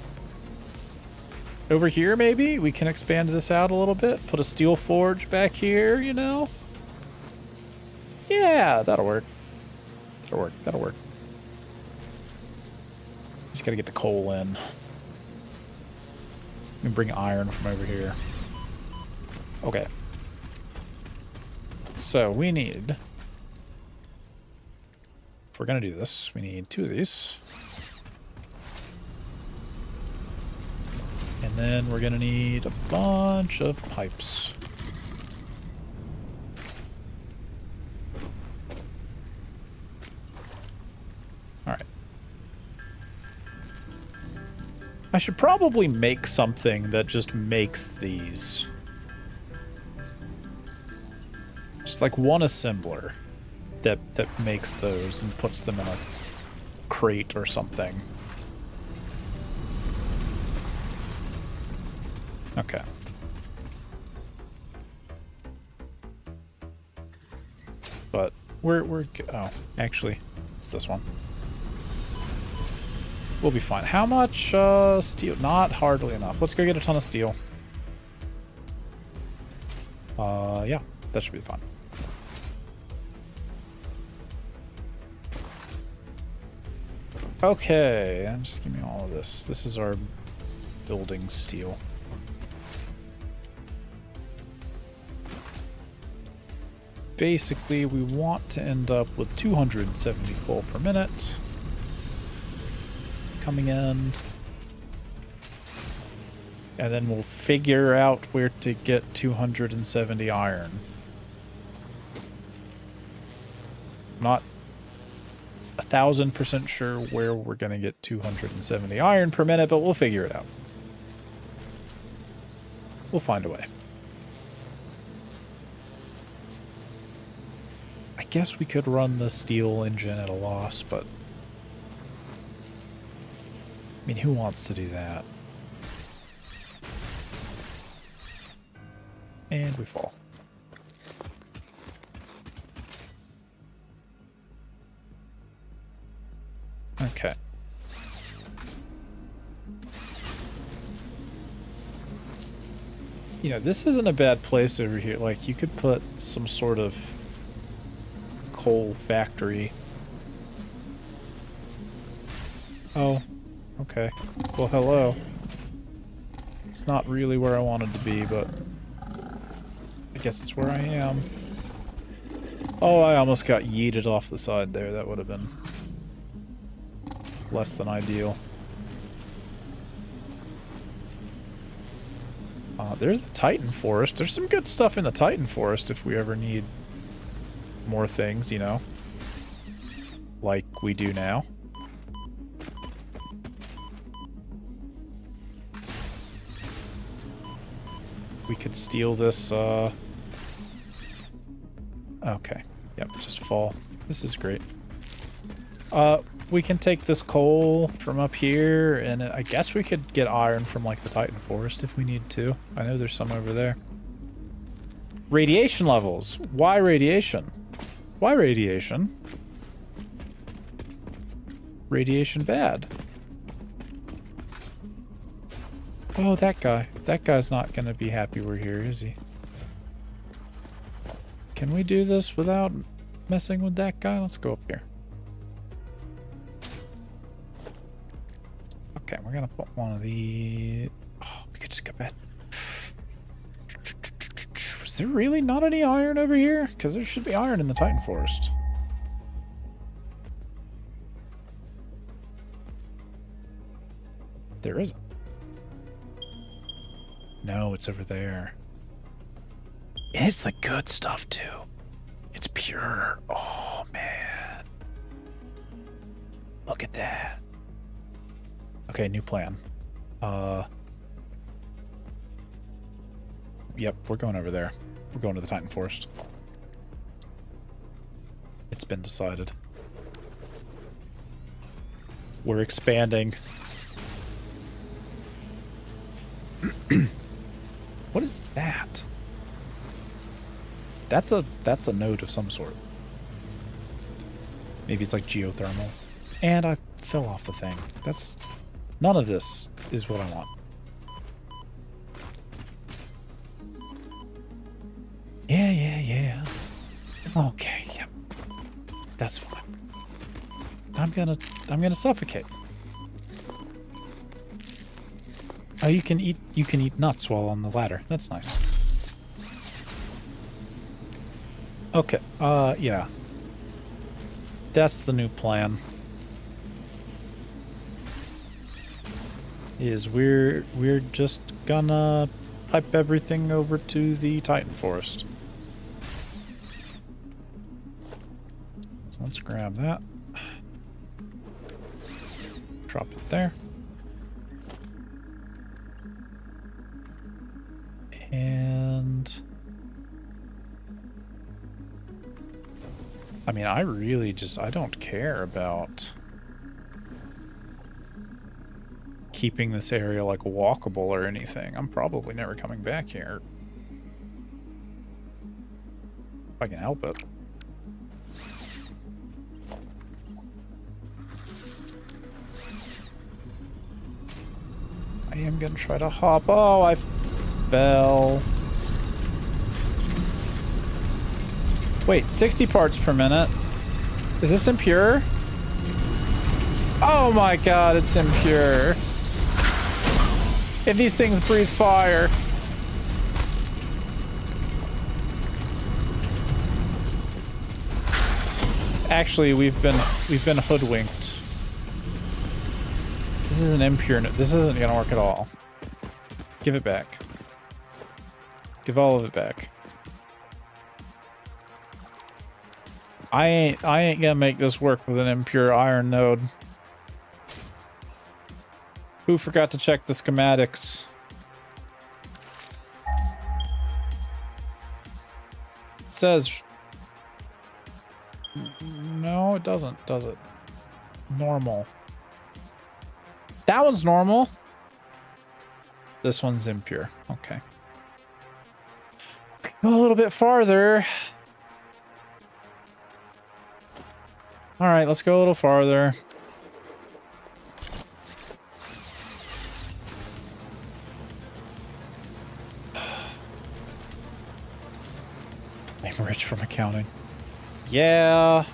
here, maybe? We can expand this out a little bit. Put a steel forge back here, you know? Yeah, that'll work. That'll work. That'll work. Just gotta get the coal in. We can bring iron from over here. Okay. So we need... If we're gonna do this, we need 2 of these. And then we're gonna need a bunch of pipes. Alright. I should probably make something that just makes these. Just like one assembler that makes those and puts them in a crate or something. Okay. But oh, actually, it's this one. We'll be fine. How much steel? Not hardly enough. Let's go get a ton of steel. Yeah, that should be fine. Okay, and just give me all of this. This is our building steel. Basically, we want to end up with 270 coal per minute coming in. And then we'll figure out where to get 270 iron. Not 1000% sure where we're going to get 270 iron per minute, but we'll figure it out. We'll find a way. I guess we could run the steel engine at a loss, but... I mean, who wants to do that? And we fall. Okay. You know, this isn't a bad place over here. Like, you could put some sort of coal factory. Oh, okay. Well, hello. It's not really where I wanted to be, but I guess it's where I am. Oh, I almost got yeeted off the side there. That would have been less than ideal. There's the Titan Forest. There's some good stuff in the Titan Forest if we ever need more things, you know. Like we do now. We could steal this, okay. Yep, just fall. This is great. we can take this coal from up here, and I guess we could get iron from, like, the Titan Forest if we need to. I know there's some over there. Radiation levels. Why radiation? Why radiation? Radiation bad. Oh, that guy. That guy's not gonna be happy we're here, is he? Can we do this without messing with that guy? Let's go up here. Okay, we're gonna put one of the... Oh, we could just go back. Is there really not any iron over here? Because there should be iron in the Titan Forest. There isn't. No, it's over there. And it's the good stuff, too. It's pure. Oh, man. Look at that. Okay, new plan. Yep, we're going over there. We're going to the Titan Forest. It's been decided. We're expanding. What is that? That's a node of some sort. Maybe it's like geothermal. And I fell off the thing. That's... None of this is what I want. Yeah. Okay, yep. That's fine. I'm gonna suffocate. Oh, you can eat nuts while on the ladder. That's nice. Okay, yeah. That's the new plan. Is we're just gonna pipe everything over to the Titan Forest. So let's grab that. Drop it there. And I mean, I don't care about keeping this area like walkable or anything. I'm probably never coming back here. If I can help it. I am gonna try to hop. Oh, I fell. Wait, 60 parts per minute. Is this impure? Oh my god, it's impure. And these things breathe fire. Actually, we've been hoodwinked. This is an impure. This isn't gonna work at all. Give it back. Give all of it back. I ain't gonna make this work with an impure iron node. Who forgot to check the schematics? It says... No, it doesn't, does it? Normal. That one's normal. This one's impure. Okay. Go a little bit farther. Alright, let's go a little farther. I'm rich from accounting. Yeah.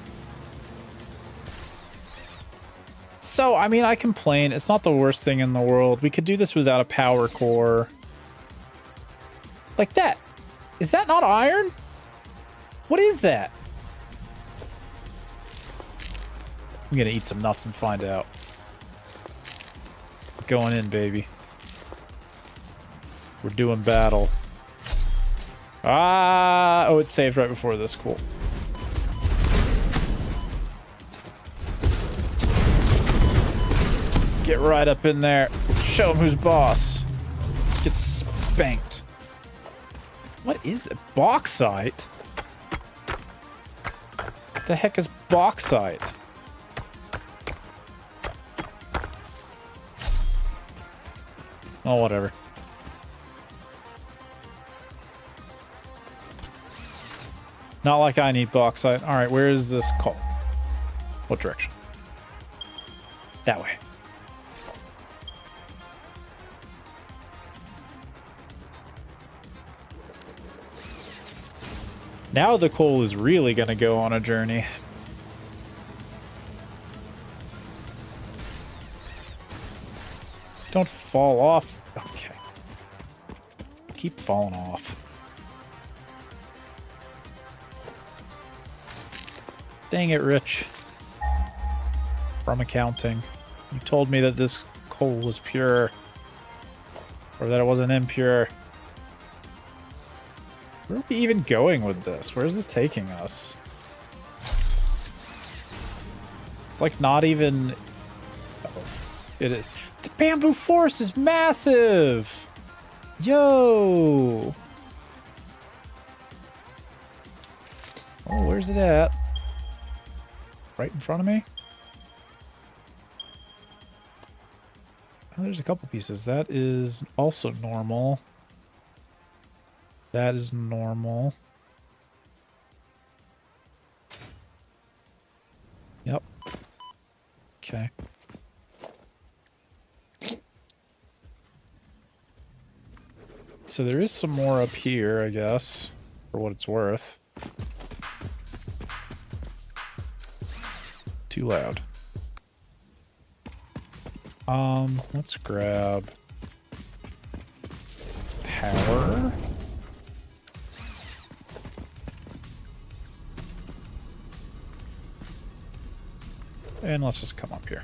So, I mean, I complain. It's not the worst thing in the world. We could do this without a power core. Like that. Is that not iron? What is that? I'm gonna eat some nuts and find out. Going in, baby. We're doing battle. Ah! Oh, it saved right before this. Cool. Get right up in there. Show him who's boss. Get spanked. What is it? Bauxite? What the heck is bauxite? Oh, whatever. Not like I need bauxite. All right, where is this coal? What direction? That way. Now the coal is really going to go on a journey. Don't fall off. Okay. Keep falling off. Dang it, Rich. From accounting. You told me that this coal was pure. Or that it wasn't impure. Where are we even going with this? Where is this taking us? It's like not even... Uh-oh. It is... The bamboo forest is massive! Yo! Oh, where's it at? Right in front of me? Oh, there's a couple pieces. That is also normal. That is normal. Yep. Okay. So there is some more up here, I guess, for what it's worth. Too loud. Let's grab power. And let's just come up here.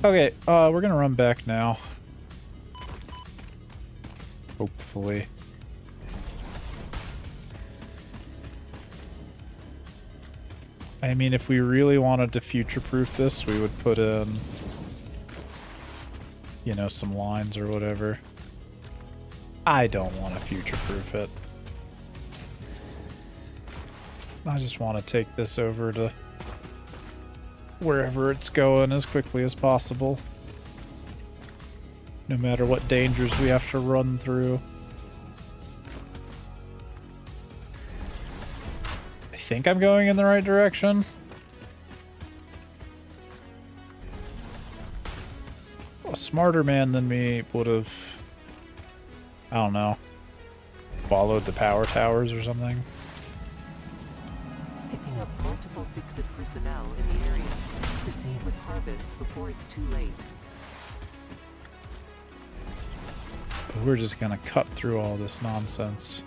Okay, we're gonna run back now. Hopefully. I mean, if we really wanted to future-proof this, we would put in, you know, some lines or whatever. I don't want to future-proof it. I just want to take this over to wherever it's going as quickly as possible. No matter what dangers we have to run through. I think I'm going in the right direction. A smarter man than me would have, I don't know, followed the power towers or something. Picking up multiple fix-it personnel in the area. Proceed with harvest before it's too late. But we're just gonna cut through all this nonsense.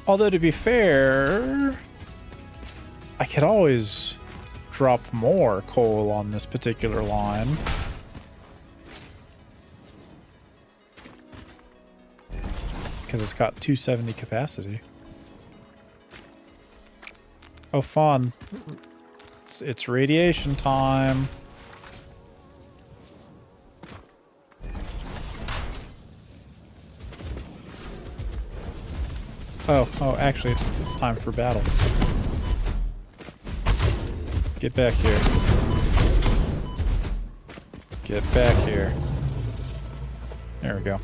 Although, to be fair, I could always drop more coal on this particular line. Because it's got 270 capacity. Oh, fun. It's radiation time. Oh, actually, it's time for battle. Get back here. Get back here. There we go.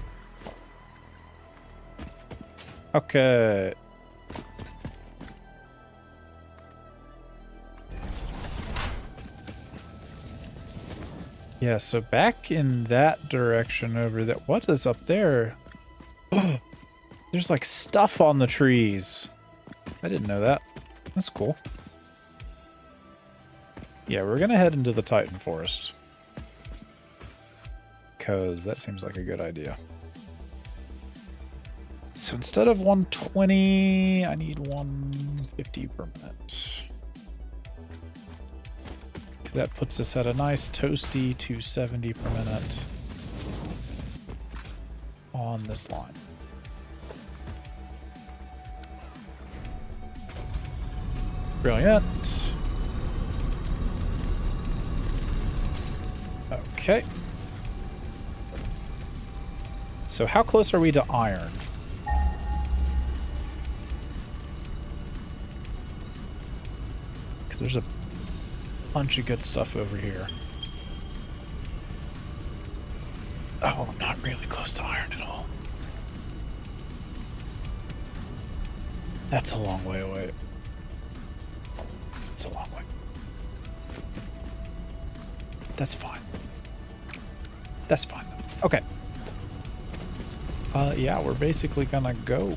Okay. Yeah, so back in that direction over there. What is up there? There's like stuff on the trees. I didn't know that. That's cool. Yeah, we're gonna head into the Titan Forest. Because that seems like a good idea. So instead of 120, I need 150 per minute. That puts us at a nice toasty 270 per minute on this line. Brilliant. Okay. So how close are we to iron? Because there's a bunch of good stuff over here. Oh, I'm not really close to iron at all. That's a long way away. It's a long way. That's fine. That's fine. Okay. Yeah, we're basically gonna go.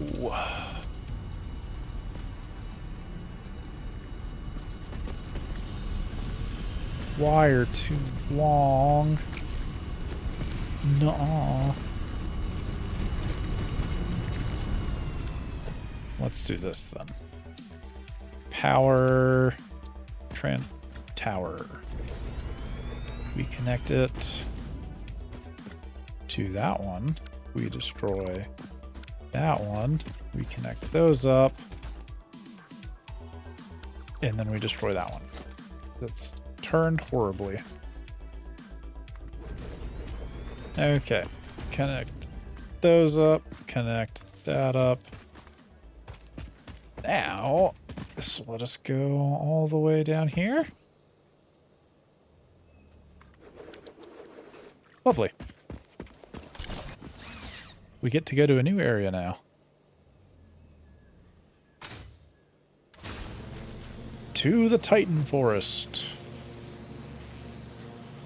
Wire too long. Nuh-uh. Let's do this then. Power tower. We connect it to that one. We destroy that one. We connect those up. And then we destroy that one. That's turned horribly. Okay. Connect those up. Connect that up. Now, this will let us go all the way down here. Lovely. We get to go to a new area now. To the Titan Forest.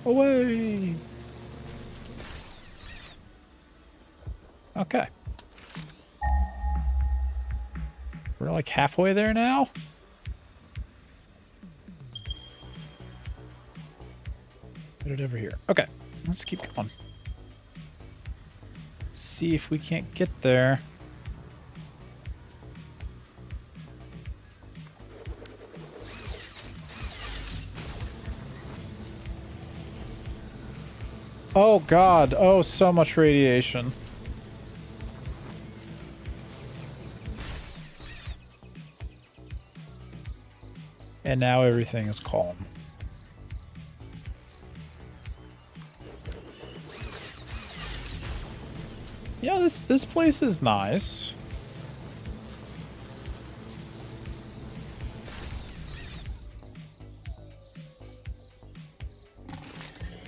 Away! Okay. We're like halfway there now? Put it over here. Okay, let's keep going. See if we can't get there. Oh God, oh, so much radiation. And now everything is calm. Yeah, this place is nice.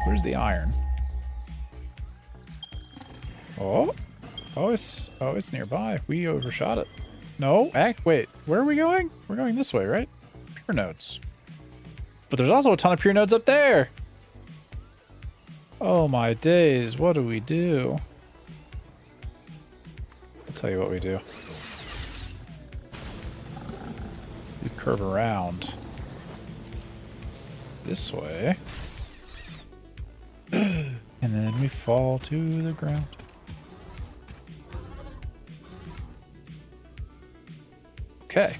Where's the iron? Oh, it's nearby. We overshot it. No, wait, where are we going? We're going this way, right? Pure nodes. But there's also a ton of pure nodes up there. Oh my days, what do we do? I'll tell you what we do. We curve around this way. And then we fall to the ground. Okay.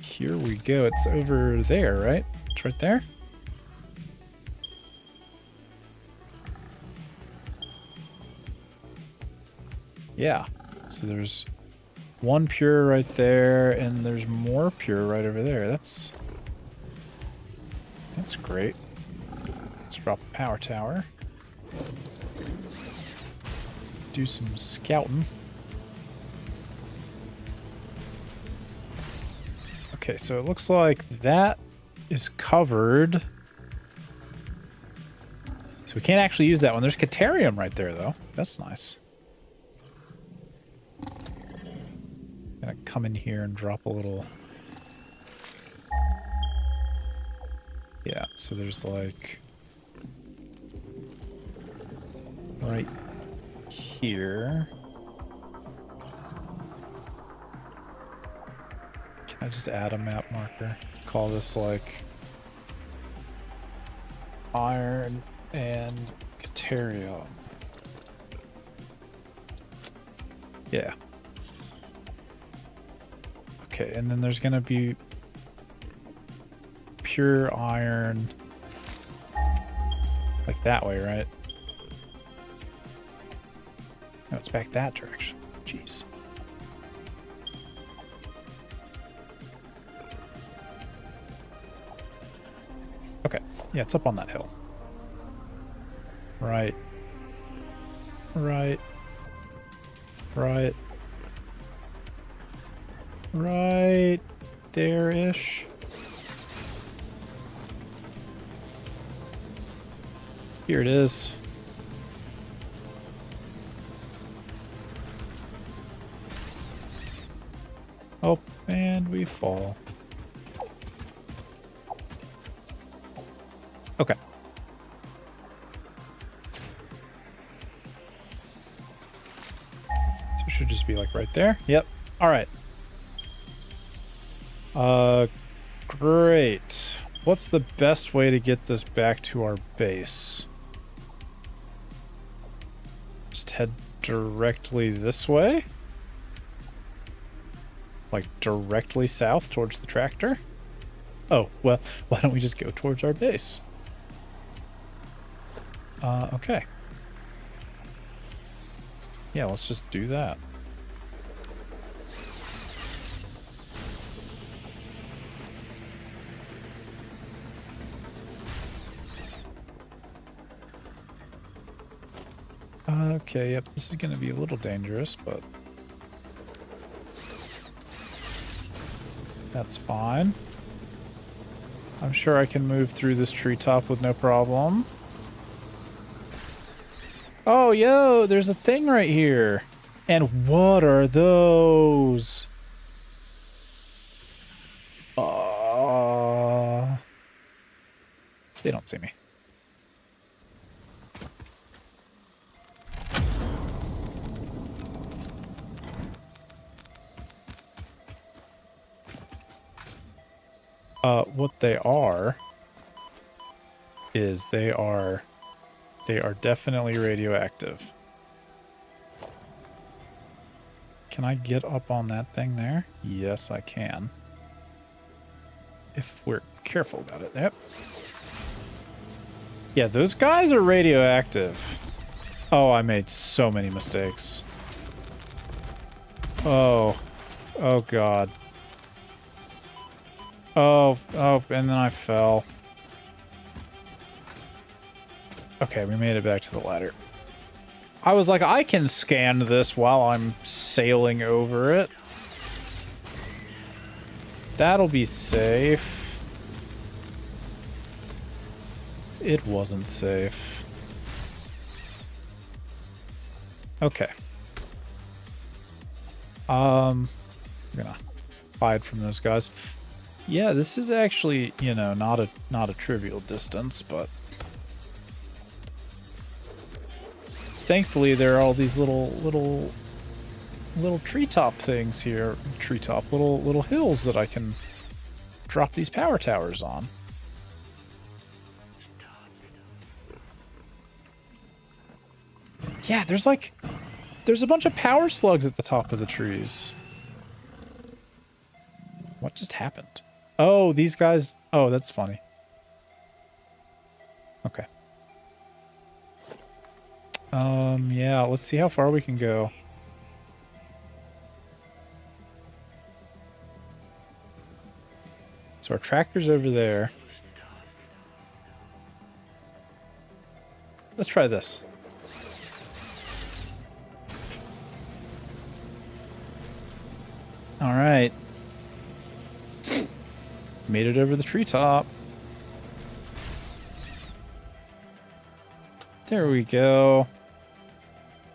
Here we go. It's over there, right? It's right there. Yeah. So there's one pure right there, and there's more pure right over there. That's great. Let's drop the power tower. Do some scouting. Okay, so it looks like that is covered. So we can't actually use that one. There's Caterium right there, though. That's nice. Gonna come in here and drop a little. Yeah, so there's like right here. Can I just add a map marker? Call this like iron and Caterium. Yeah. Okay, and then there's gonna be pure iron like that way, right? No, it's back that direction. Jeez. Okay, yeah, it's up on that hill. Right Right. Right. Right there-ish. Here it is. Oh, and we fall. Okay. So it should just be like right there. Yep. All right. Great. What's the best way to get this back to our base? Just head directly this way? Like directly south towards the tractor? Oh, well, why don't we just go towards our base? Okay. Yeah, let's just do that. Okay, yep, this is going to be a little dangerous, but that's fine. I'm sure I can move through this treetop with no problem. Oh, yo, there's a thing right here. And what are those? They don't see me. What they are is they are definitely radioactive. Can I get up on that thing there? Yes, I can. If we're careful about it. Yep. Yeah, those guys are radioactive. Oh, I made so many mistakes. Oh. Oh, God. Oh, and then I fell. Okay, we made it back to the ladder. I was like, I can scan this while I'm sailing over it. That'll be safe. It wasn't safe. Okay. I'm gonna hide from those guys. Yeah, this is actually, you know, not a trivial distance, but thankfully there are all these little treetop things here. Little hills that I can drop these power towers on. Yeah, there's a bunch of power slugs at the top of the trees. What just happened? Oh, these guys. Oh, that's funny. Okay. Yeah, let's see how far we can go. So our tractor's over there. Let's try this. All right. Made it over the treetop. There we go.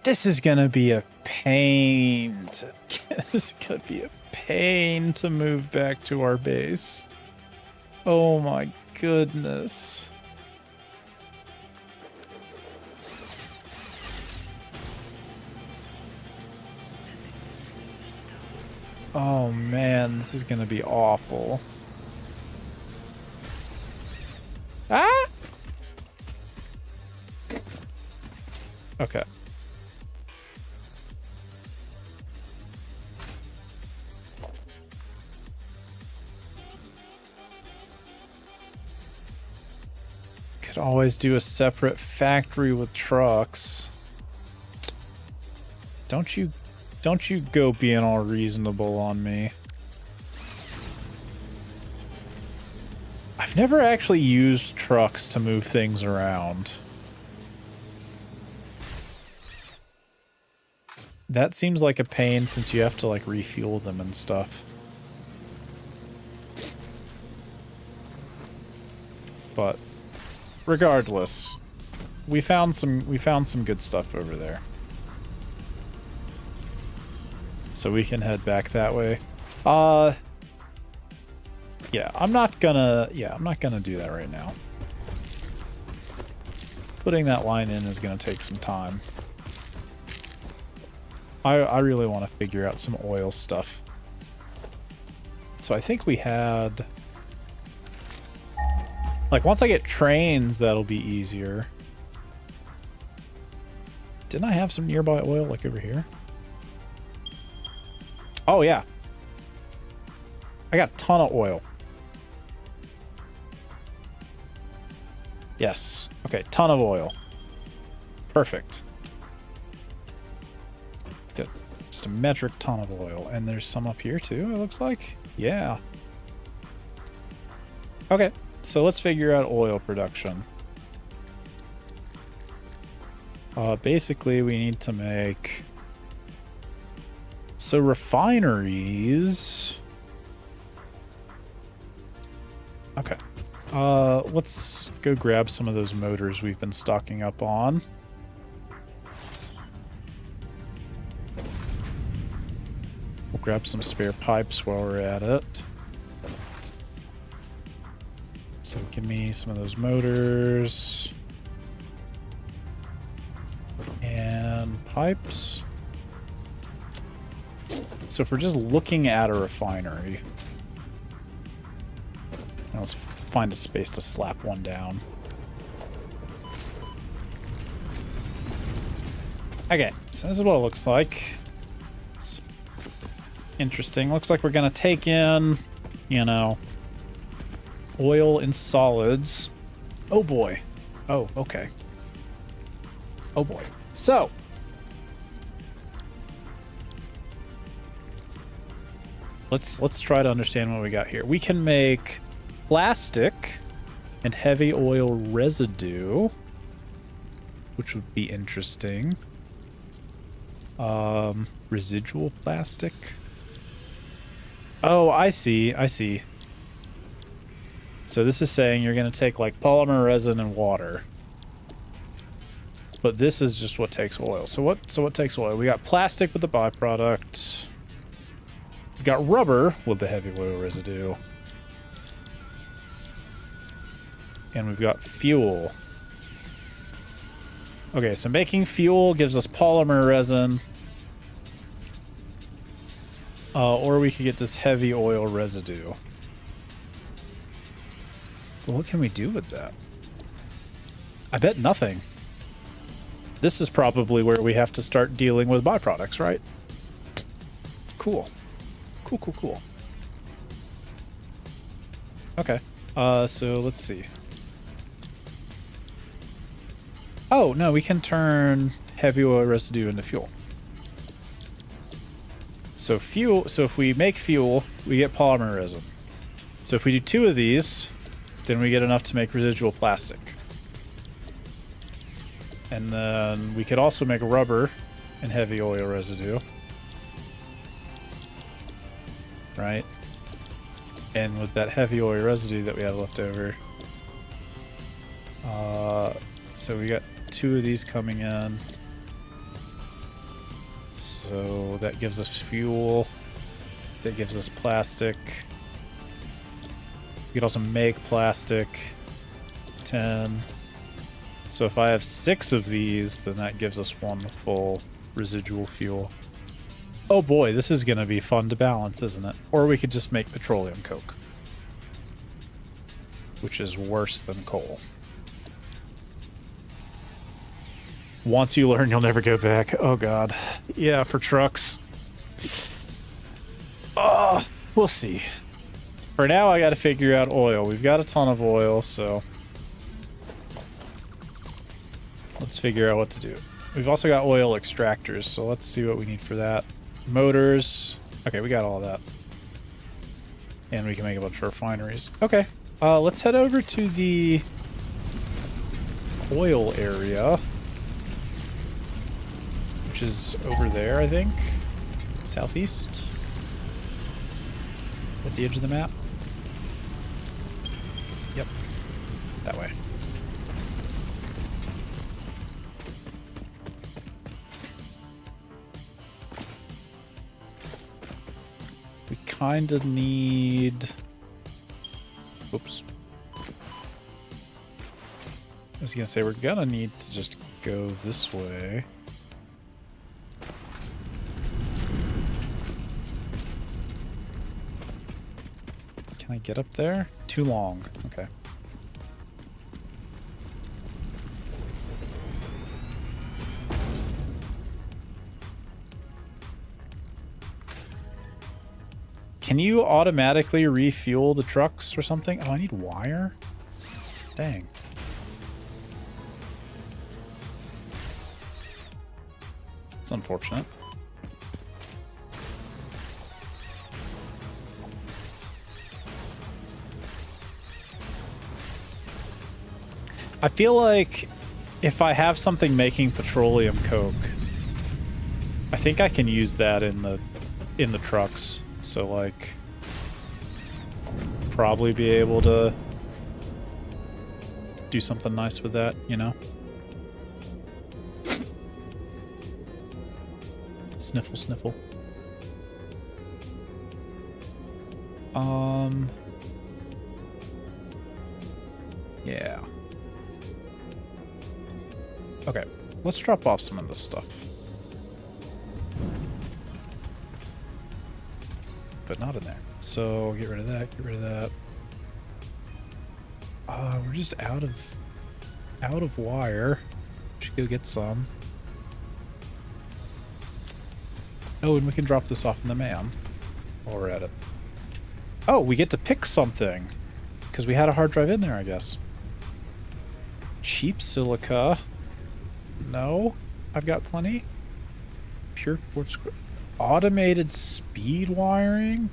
This is gonna be a pain to this is gonna be a pain to move back to our base. Oh my goodness. Oh man, this is gonna be awful. Ah! Okay. Could always do a separate factory with trucks. Don't you go being all reasonable on me. I've never actually used trucks to move things around. That seems like a pain since you have to like refuel them and stuff. But regardless, we found some good stuff over there. So we can head back that way. Yeah, I'm not gonna do that right now. Putting that line in is gonna take some time. I really want to figure out some oil stuff. So I think we had... Like, once I get trains, that'll be easier. Didn't I have some nearby oil, like over here? Oh, yeah. I got a ton of oil. Yes. Okay, ton of oil. Perfect. Good. Just a metric ton of oil. And there's some up here, too, it looks like. Yeah. Okay. So let's figure out oil production. Basically, we need to make... So refineries... Okay. Let's go grab some of those motors we've been stocking up on. We'll grab some spare pipes while we're at it. So give me some of those motors. And pipes. So if we're just looking at a refinery, let's find a space to slap one down. Okay, so this is what it looks like. It's interesting. Looks like we're gonna take in, you know, oil in solids. Oh boy. Oh, okay. Oh boy. So, let's try to understand what we got here. We can make plastic and heavy oil residue, which would be interesting. Residual plastic. Oh, I see. I see. So this is saying you're going to take like polymer resin and water. But this is just what takes oil. So what takes oil? We got plastic with the byproduct. We got rubber with the heavy oil residue. And we've got fuel. Okay, so making fuel gives us polymer resin. Or we could get this heavy oil residue. Well, what can we do with that? I bet nothing. This is probably where we have to start dealing with byproducts, right? Cool. Cool, cool, cool. Okay. So let's see. Oh, no, we can turn heavy oil residue into fuel. So fuel, so if we make fuel, we get polymer resin. So if we do 2 of these, then we get enough to make residual plastic. And then we could also make rubber and heavy oil residue. Right? And with that heavy oil residue that we have left over. So we got 2 of these coming in. So that gives us fuel. That gives us plastic. We could also make plastic. 10. So if I have 6 of these, then that gives us 1 full residual fuel. Oh boy, this is going to be fun to balance, isn't it? Or we could just make petroleum coke. Which is worse than coal. Once you learn, you'll never go back. Oh god. Yeah, for trucks. We'll see. For now, I gotta figure out oil. We've got a ton of oil, so... let's figure out what to do. We've also got oil extractors, so let's see what we need for that. Motors. Okay, we got all of that. And we can make a bunch of refineries. Okay, let's head over to the oil area. Which which is over there, I think. Southeast. At the edge of the map. Yep. That way. We kind of need... Oops. I was gonna say, we're gonna need to just go this way. Can I get up there? Too long. Okay. Can you automatically refuel the trucks or something? Oh, I need wire? Dang. It's unfortunate. I feel like if I have something making petroleum coke, I think I can use that in the trucks. So like probably be able to do something nice with that, you know? Sniffle, sniffle. Yeah. Okay, let's drop off some of this stuff. But not in there. So get rid of that, get rid of that. We're just out of wire. Should go get some. Oh, and we can drop this off in the MAM while we're at it. Oh, we get to pick something. Because we had a hard drive in there, I guess. Cheap silica. No, I've got plenty. Pure quartz. Automated speed wiring?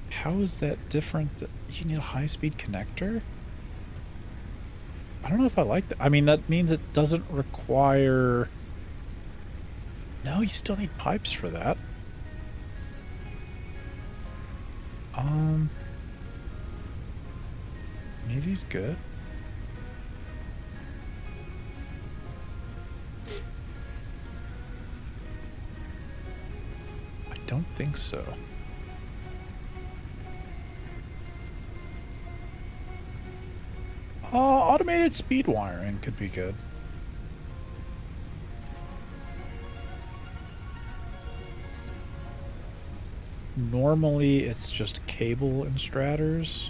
How is that different? You need a high-speed connector? I don't know if I like that. I mean, that means it doesn't require... No, you still need pipes for that. Any of these good? I don't think so. Automated speed wiring could be good. Normally, it's just cable instrators.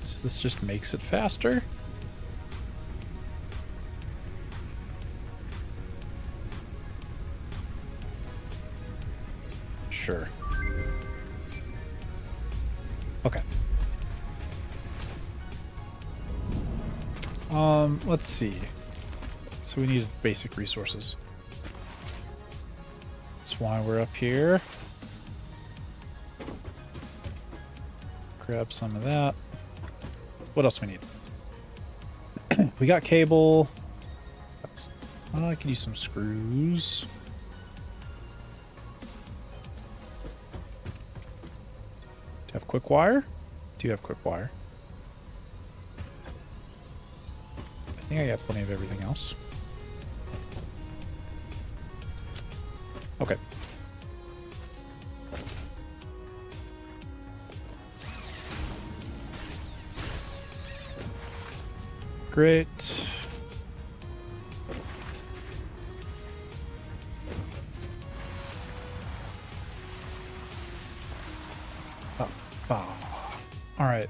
So this just makes it faster. Sure. Okay. Let's see. So we need basic resources. That's why we're up here. Grab some of that. What else we need? We got cable. I could use some screws. Do you have quick wire? Do you have quick wire? I think I got plenty of everything else. Okay. Great. All right.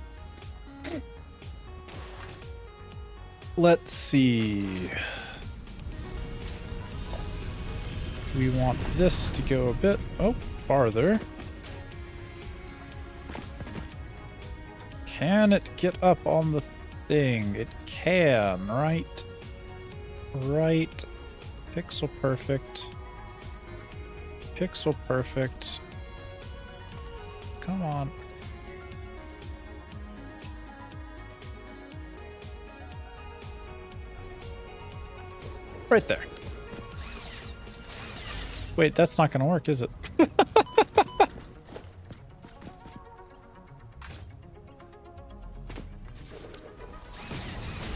Let's see. We want this to go a bit, farther. Can it get up on the thing? It can, right? Right. Pixel perfect. Pixel perfect. Come on. Right there. Wait, that's not going to work, is it? It's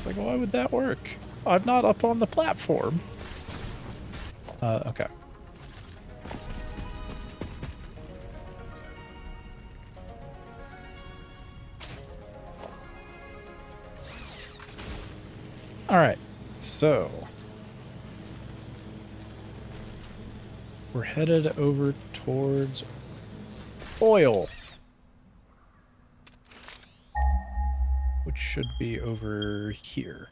like, why would that work? I'm not up on the platform. Okay. All right, so we're headed over towards oil, which should be over here.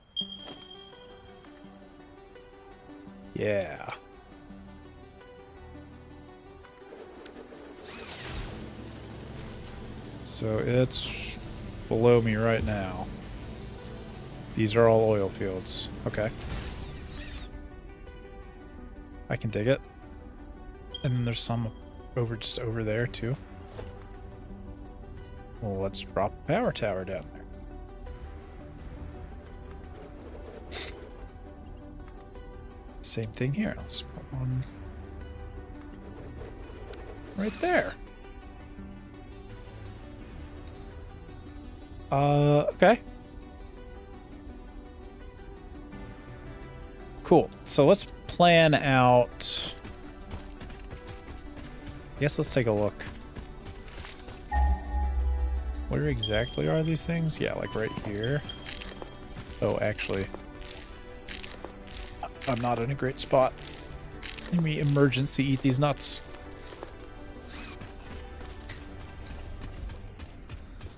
Yeah. So it's below me right now. These are all oil fields. Okay. I can dig it. And then there's some just over there too. Well, let's drop a power tower down there. Same thing here. Let's put one right there. Okay. Cool. So let's plan out. I guess let's take a look. Where exactly are these things? Yeah, like right here. Oh, actually, I'm not in a great spot. Let me emergency eat these nuts.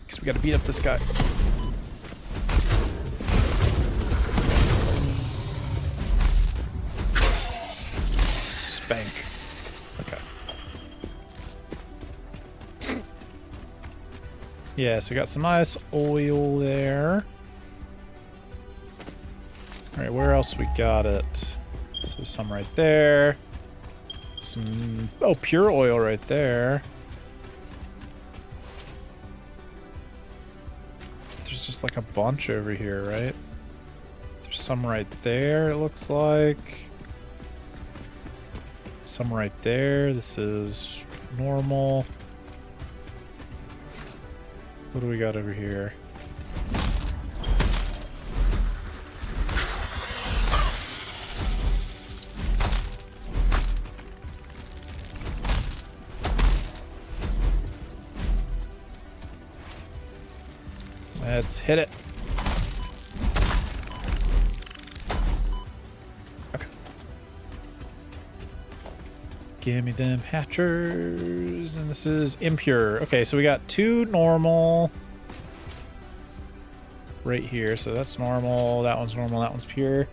Because we gotta beat up this guy. Spank. Okay. Yeah, so we got some nice oil there. Alright, where else we got it? So some right there. Some... Oh, pure oil right there. There's just like a bunch over here, right? There's some right there, it looks like. Some right there. This is normal. What do we got over here? Let's hit it. Okay. Give me them hatchers. And this is impure. Okay, so we got two normal right here. So that's normal. That one's normal. That one's pure.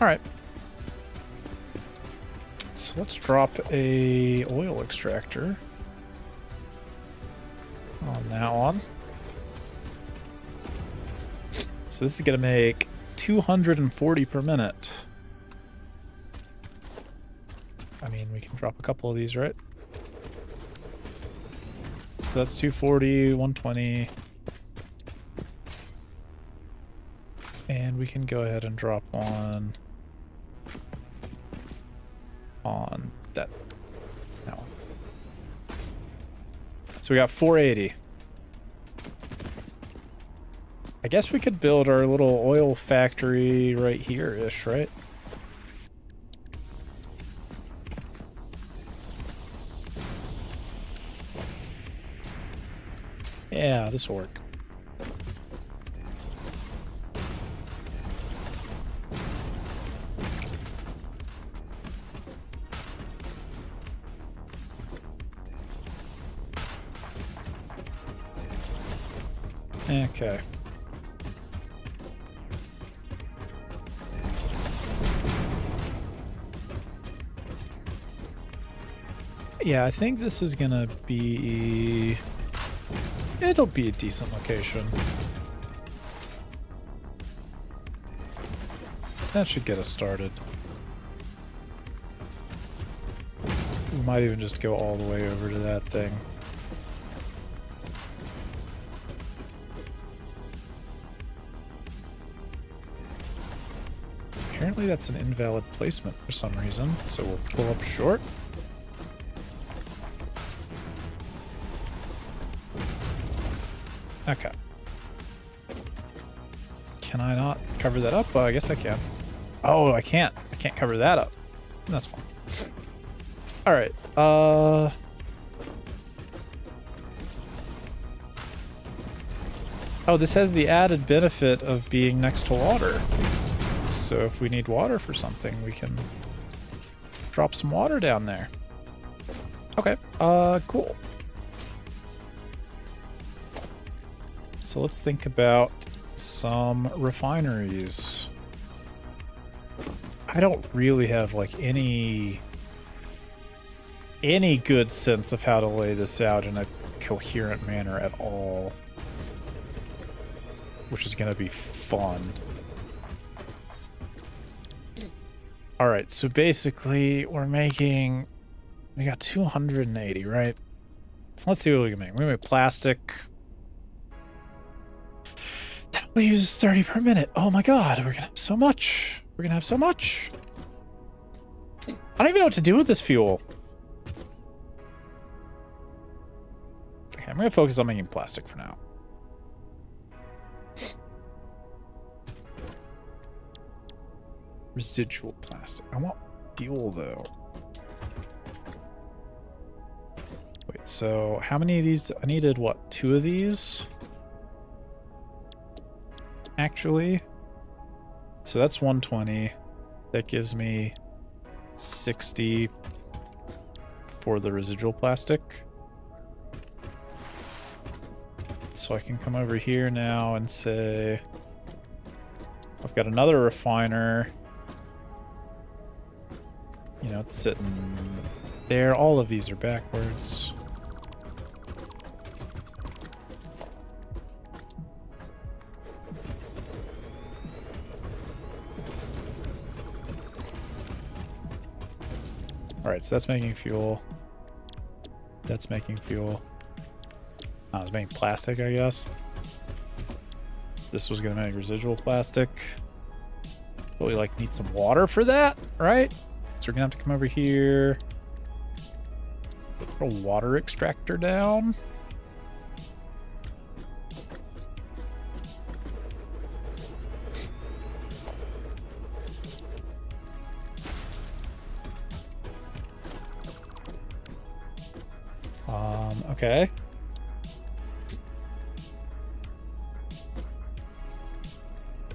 All right. So let's drop a oil extractor on that one. So this is going to make 240 per minute. I mean, we can drop a couple of these, right? So that's 240, 120. And we can go ahead and drop one on that one. So we got 480. I guess we could build our little oil factory right here-ish, right? Yeah, this will work. Okay. Yeah, I think this is gonna be... It'll be a decent location. That should get us started. We might even just go all the way over to that thing. apparently that's an invalid placement for some reason, so we'll pull up short. Okay. Can I not cover that up? Well, I guess I can. Oh, I can't. I can't cover that up. That's fine. All right. Oh, this has the added benefit of being next to water. So if we need water for something, we can drop some water down there. Okay. Cool. So let's think about some refineries. I don't really have like any good sense of how to lay this out in a coherent manner at all, which is going to be fun. All right, so basically we got 280, right? So let's see what we can make. We can make plastic. That only uses 30 per minute. Oh my god, we're gonna have so much. We're gonna have so much. I don't even know what to do with this fuel. Okay, I'm gonna focus on making plastic for now. Residual plastic. I want fuel though. Wait, so how many of these? I needed what? 2 of these? Actually. So that's 120. That gives me 60 for the residual plastic. So I can come over here now and say, I've got another refiner. You know, it's sitting there. All of these are backwards. Alright, so that's making fuel. That's making fuel. I was making plastic, I guess. This was gonna make residual plastic. But we like need some water for that, right? So we're gonna have to come over here. Put a water extractor down. Okay.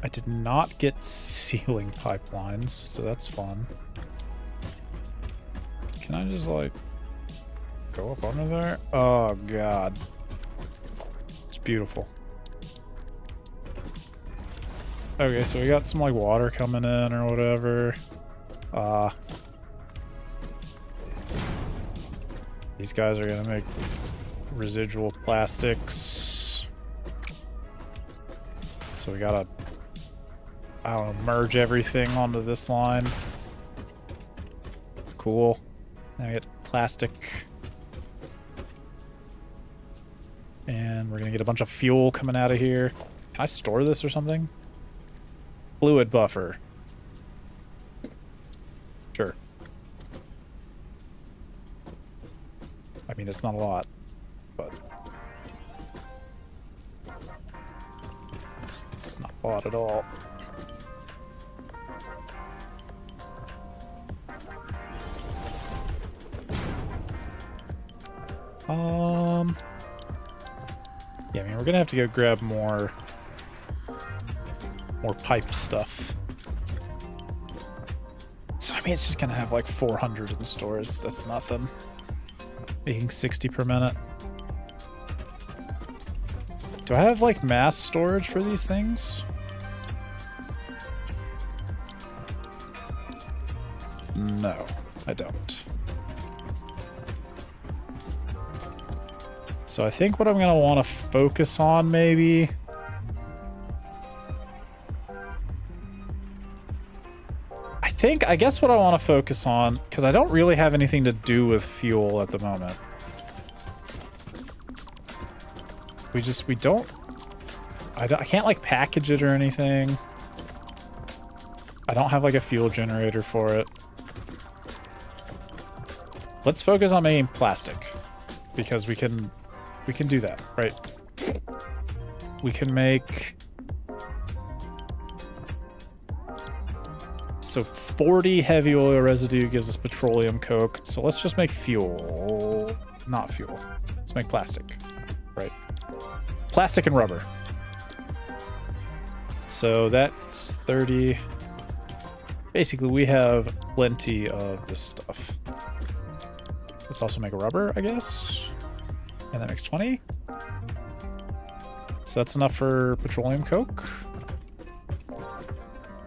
I did not get ceiling pipelines, so that's fun. Can I just, like, go up under there? Oh, God. It's beautiful. Okay, so we got some, like, water coming in or whatever. These guys are gonna make residual plastics. So we gotta, I don't know, merge everything onto this line. Cool. Now we get plastic. And we're gonna get a bunch of fuel coming out of here. Can I store this or something? Fluid buffer. Sure. I mean, it's not a lot, but it's not a lot at all. Yeah, I mean, we're gonna have to go grab more pipe stuff. So, I mean, it's just gonna have like 400 in stores. That's nothing. Making 60 per minute. Do I have like mass storage for these things? No, I don't. So I think what I'm gonna want to focus on maybe I guess what I want to focus on, because I don't really have anything to do with fuel at the moment. We don't... I can't, like, package it or anything. I don't have like a fuel generator for it. Let's focus on making plastic because we can do that, right? We can make so 40 heavy oil residue gives us petroleum coke. So let's just make fuel, not fuel. Let's make plastic, right? Plastic and rubber. So that's 30. Basically, we have plenty of this stuff. Let's also make a rubber, I guess. And that makes 20. So that's enough for petroleum coke.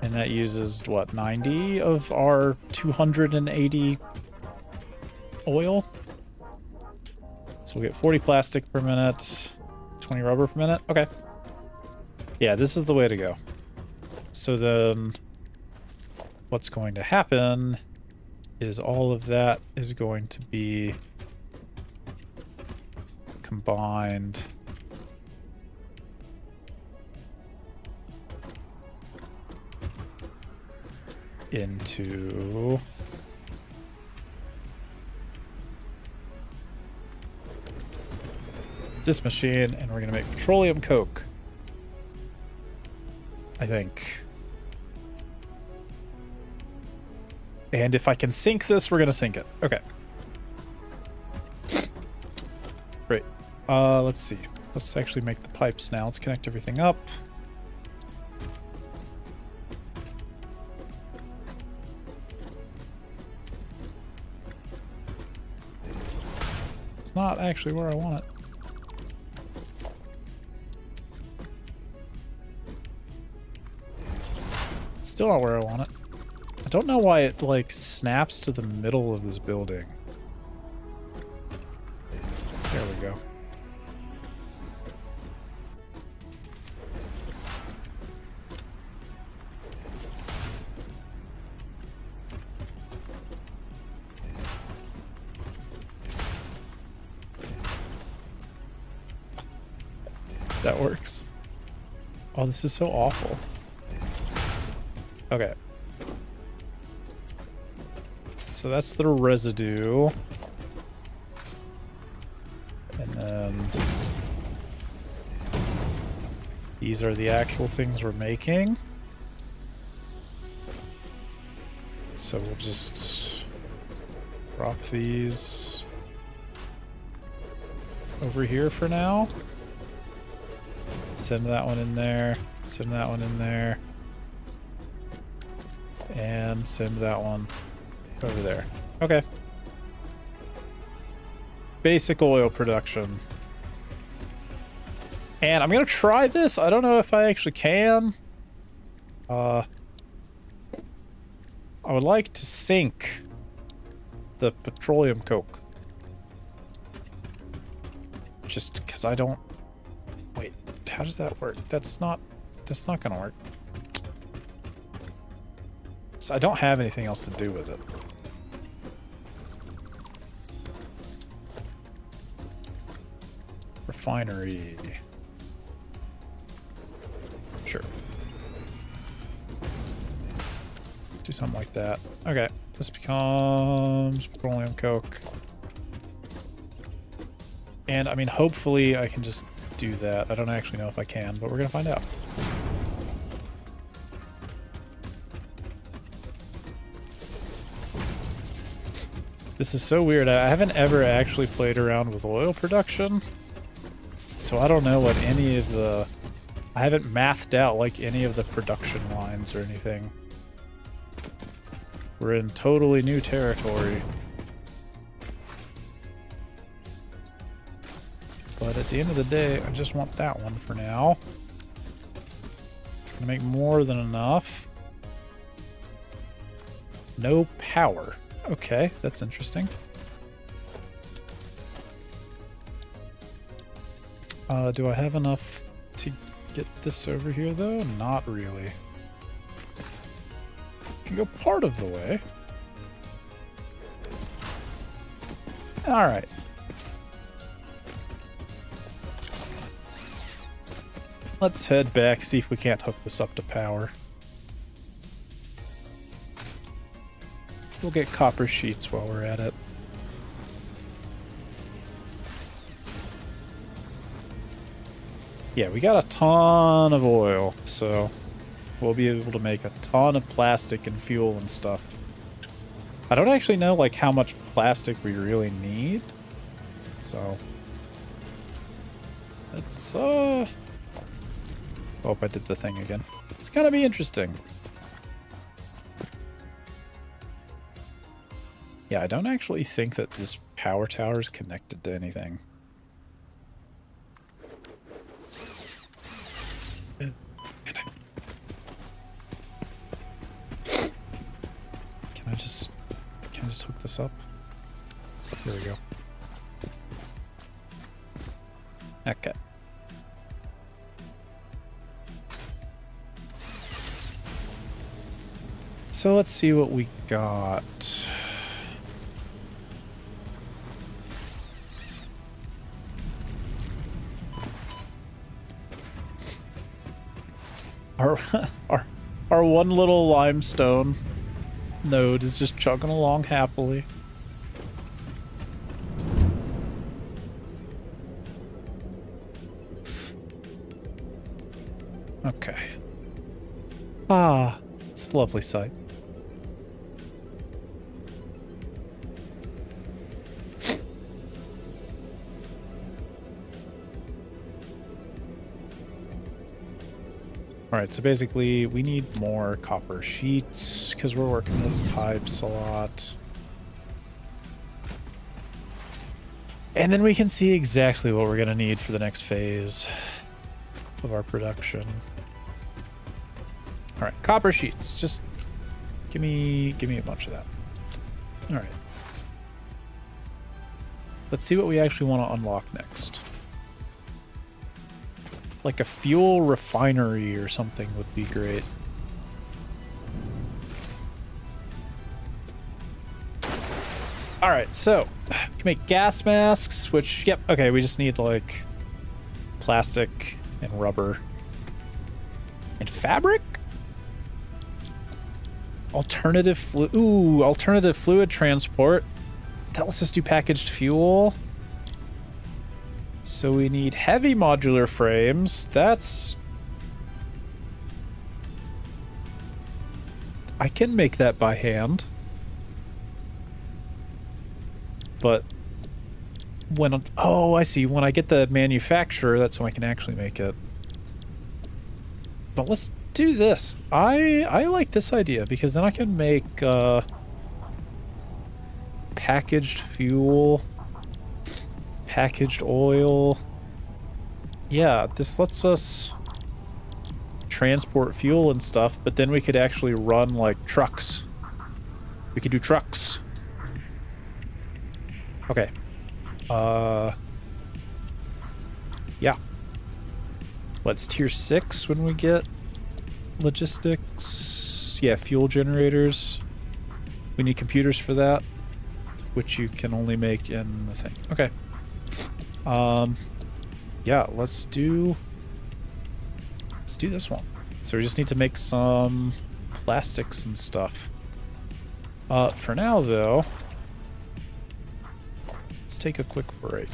And that uses, what, 90 of our 280 oil? So we'll get 40 plastic per minute, 20 rubber per minute. Okay. Yeah, this is the way to go. So then what's going to happen is all of that is going to be combined into this machine, and we're going to make petroleum coke, I think. And if I can sink this, we're going to sink it. Okay. Great. Let's see. Let's actually make the pipes now. Let's connect everything up. It's not actually where I want it. It's still not where I want it. I don't know why it, like, snaps to the middle of this building. There we go. That works. Oh, this is so awful. Okay. So that's the residue. And then these are the actual things we're making. So we'll just drop these over here for now. Send that one in there. Send that one in there. And send that one over there. Okay. Basic oil production. And I'm gonna try this. I don't know if I actually can. I would like to sink the petroleum coke. Just because I don't... Wait, how does that work? That's not gonna work. So I don't have anything else to do with it. Refinery. Sure. Do something like that. Okay, this becomes petroleum coke. And I mean, hopefully I can just do that. I don't actually know if I can, but we're gonna find out. This is so weird. I haven't ever actually played around with oil production, so I don't know what any of the... I haven't mathed out like any of the production lines or anything. We're in totally new territory. But at the end of the day, I just want that one for now. It's gonna make more than enough. No power. Okay, that's interesting. Do I have enough to get this over here, though? Not really. Can go part of the way. Alright. Let's head back, see if we can't hook this up to power. We'll get copper sheets while we're at it. Yeah, we got a ton of oil, so we'll be able to make a ton of plastic and fuel and stuff. I don't actually know, like, how much plastic we really need. So, let's, oh, I did the thing again. It's gonna be interesting. Yeah, I don't actually think that this power tower is connected to anything. Can I just hook this up? There we go. Okay. So let's see what we got. Our one little limestone node is just chugging along happily. Okay. Ah, it's a lovely sight. Alright, so basically we need more copper sheets because we're working with pipes a lot. And then we can see exactly what we're going to need for the next phase of our production. Alright, copper sheets. Just give me a bunch of that. Alright. Let's see what we actually want to unlock next. Like a fuel refinery or something would be great. Alright, so we can make gas masks, which, yep, okay, we just need like plastic and rubber and fabric? Alternative fluid transport. That lets us do packaged fuel. So we need heavy modular frames. That's... I can make that by hand. But when... Oh, I see. When I get the manufacturer, that's when I can actually make it. But let's do this. I like this idea because then I can make packaged fuel, packaged oil. Yeah, this lets us transport fuel and stuff, but then we could actually run like trucks. We could do trucks. Okay. Yeah. What's tier 6 when we get logistics? Yeah, fuel generators. We need computers for that, which you can only make in the thing. Okay. Yeah, let's do this one. So we just need to make some plastics and stuff. For now though, let's take a quick break.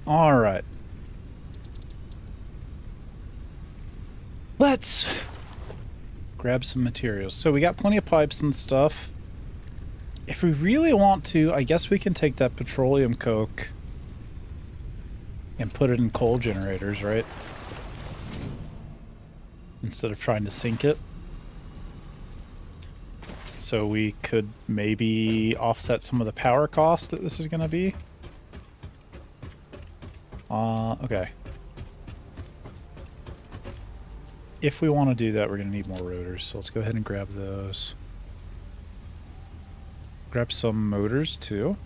All right. Let's grab some materials. So we got plenty of pipes and stuff. If we really want to, I guess we can take that petroleum coke and put it in coal generators, right? Instead of trying to sink it. So we could maybe offset some of the power cost that this is going to be. Okay. If we want to do that, we're going to need more rotors. So let's go ahead and grab those. Grab some motors too.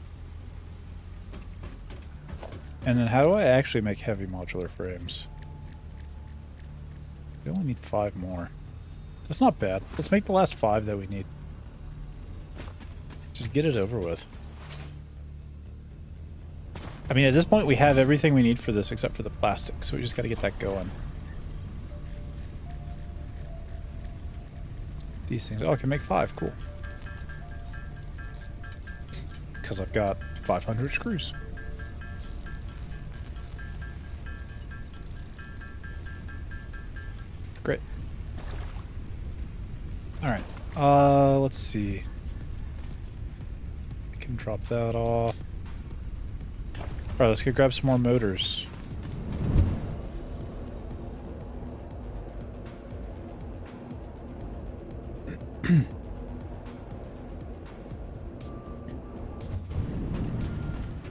And then how do I actually make heavy modular frames? We only need 5 more. That's not bad. Let's make the last 5 that we need. Just get it over with. I mean, at this point, we have everything we need for this except for the plastic, so we just got to get that going. These things... Oh, I can make 5. Cool. Because I've got 500 screws. Great. Alright. Let's see. I can drop that off. Alright, let's go grab some more motors.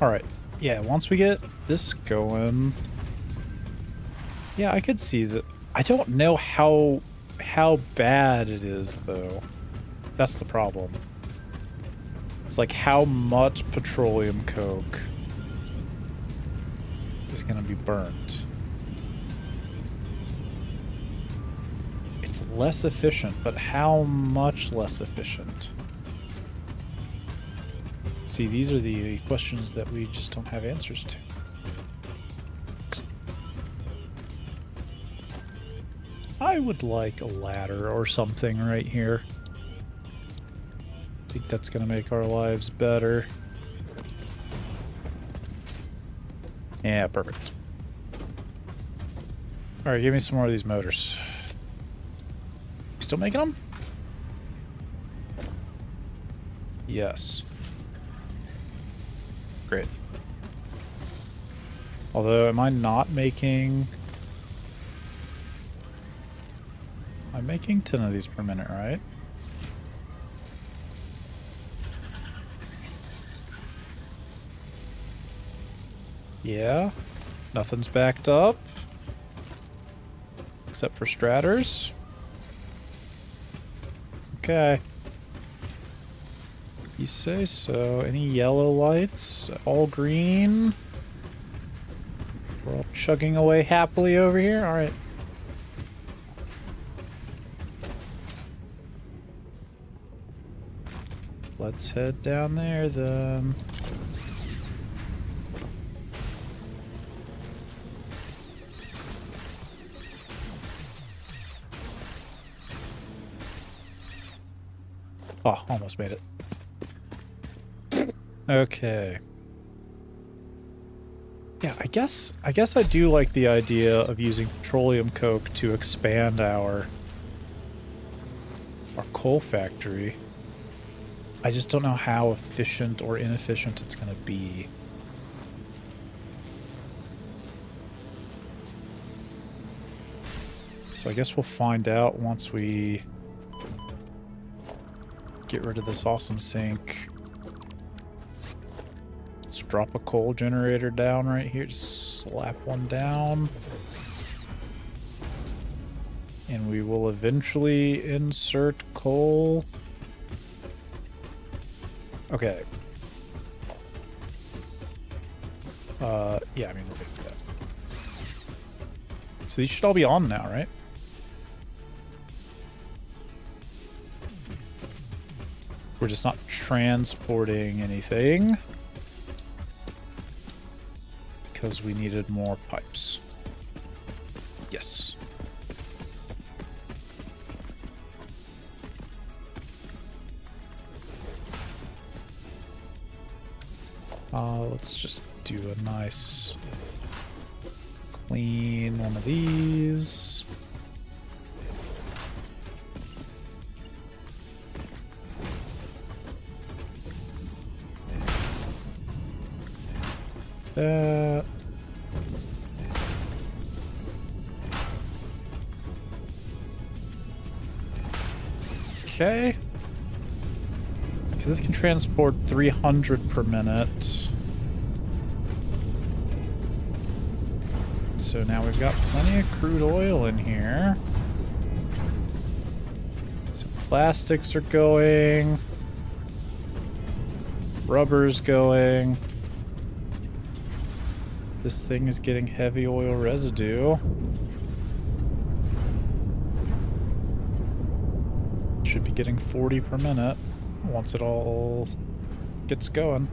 Alright. Yeah, once we get this going... Yeah, I could see that. I don't know how bad it is, though. That's the problem. It's like how much petroleum coke is going to be burnt. It's less efficient, but how much less efficient? See, these are the questions that we just don't have answers to. I would like a ladder or something right here. I think that's going to make our lives better. Yeah, perfect. Alright, give me some more of these motors. Still making them? Yes. Great. Although, am I not making... I'm making 10 of these per minute, right? Yeah. Nothing's backed up. Except for Stratters. Okay. You say so. Any yellow lights? All green? We're all chugging away happily over here? Alright. Let's head down there then. Oh, almost made it. Okay. Yeah, I guess I do like the idea of using petroleum coke to expand our coal factory. I just don't know how efficient or inefficient it's going to be. So I guess we'll find out once we get rid of this awesome sink. Let's drop a coal generator down right here. Just slap one down. And we will eventually insert coal. Okay. Yeah, I mean, we'll get to that. So these should all be on now, right? We're just not transporting anything because we needed more pipes. Yes. Let's just do a nice Clean one of these. That. Okay. Because it can transport 300 per minute. So now we've got plenty of crude oil in here. So plastics are going. Rubber's going. This thing is getting heavy oil residue. Should be getting 40 per minute once it all gets going.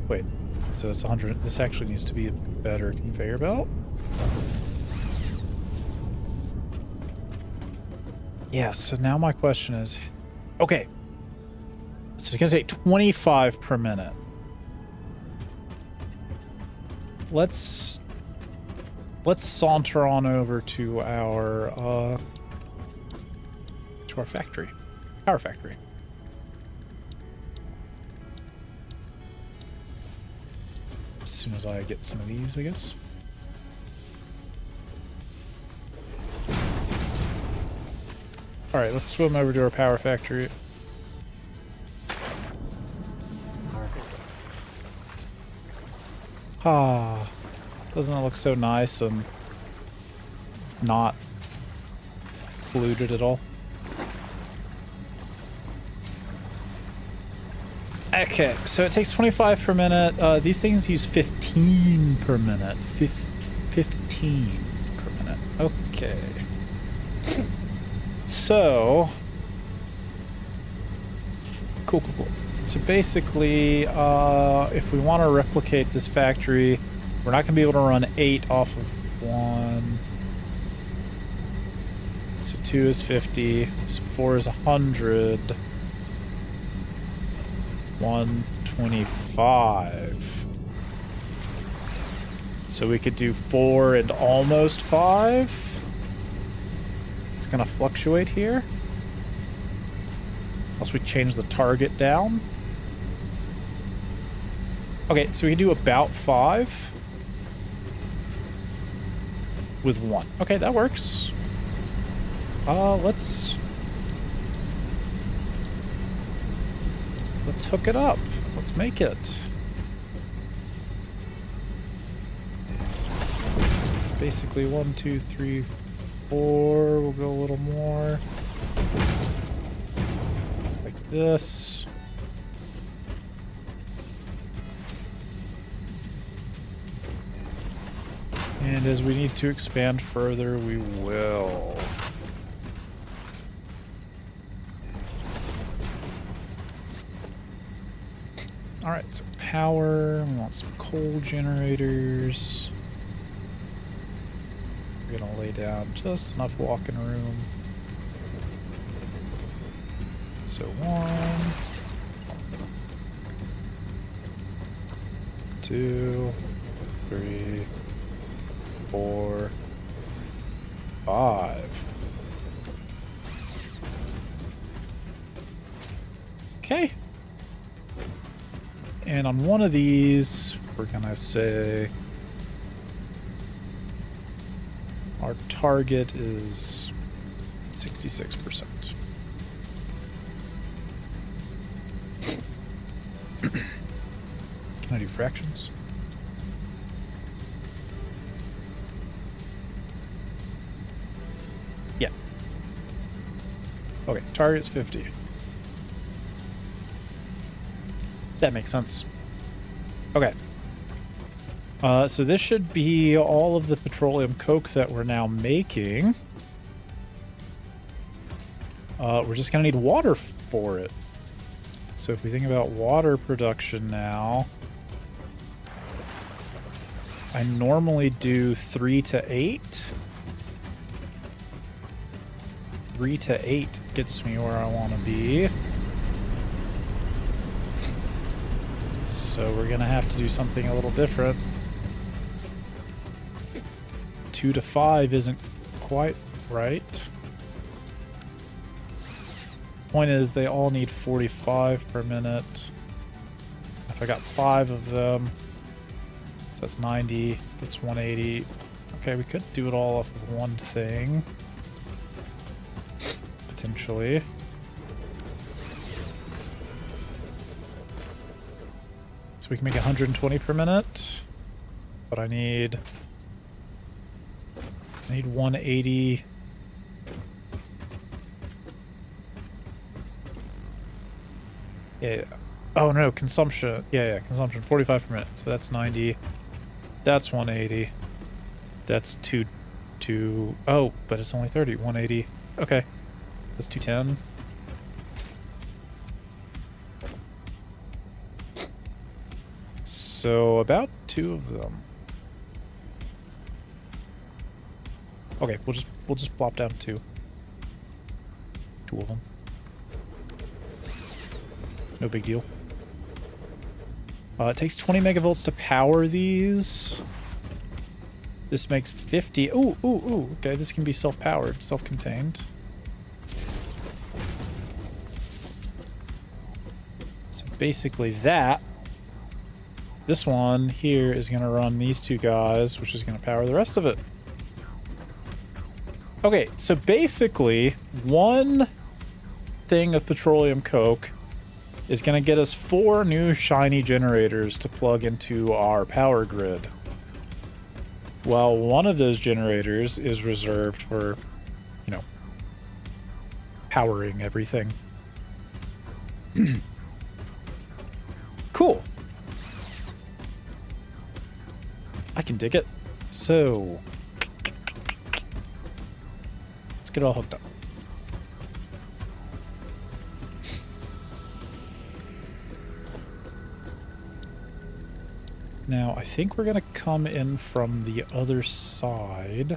Wait, so that's 100. This actually needs to be a better conveyor belt. Yeah, so now my question is, okay, so it's gonna take 25 per minute. Let's saunter on over to our factory, power factory. As soon as I get some of these, I guess. All right, let's swim over to our power factory. Harvest. Ah, doesn't it look so nice and not polluted at all? Okay, so it takes 25 per minute. These things use 15 per minute. 15 per minute. Okay. So, cool. So basically, if we want to replicate this factory, we're not going to be able to run 8 off of 1. So 2 is 50. So 4 is 100. 125. So we could do 4 and almost 5. It's gonna fluctuate here. Unless we change the target down. Okay, so we can do about 5 with 1. Okay, that works. Let's hook it up. Let's make it. Basically 1, 2, 3, 4. We'll go a little more. Like this. And as we need to expand further, we will. Alright, so power, we want some coal generators. We're gonna lay down just enough walking room. So 1, 2, 3, 4, 5. Okay. And on one of these, we're gonna say our target is 66%. Can I do fractions? Yeah. Okay, target's 50. That makes sense. Okay. So this should be all of the petroleum coke that we're now making. We're just gonna need water for it. So if we think about water production now, I normally do 3 to 8. 3 to 8 gets me where I want to be. So So we're gonna have to do something a little different. 2 to 5 isn't quite right. Point is, they all need 45 per minute. If I got 5 of them, so that's 90, that's 180. Okay, we could do it all off of one thing. Potentially. So we can make 120 per minute. But I need 180. Yeah. Oh no, consumption. Yeah, consumption 45 per minute. So that's 90. That's 180. That's 2. Oh, but it's only 30. 180. Okay. That's 210. So about 2 of them. Okay, we'll just plop down 2. 2 of them. No big deal. It takes 20 megavolts to power these. This makes 50. Ooh. Okay, this can be self-powered, self-contained. So basically that. This one here is going to run these 2 guys, which is going to power the rest of it. Okay, so basically, one thing of petroleum coke is going to get us 4 new shiny generators to plug into our power grid. Well, one of those generators is reserved for, you know, powering everything. Cool. I can dig it. So, let's get it all hooked up. Now, I think we're going to come in from the other side.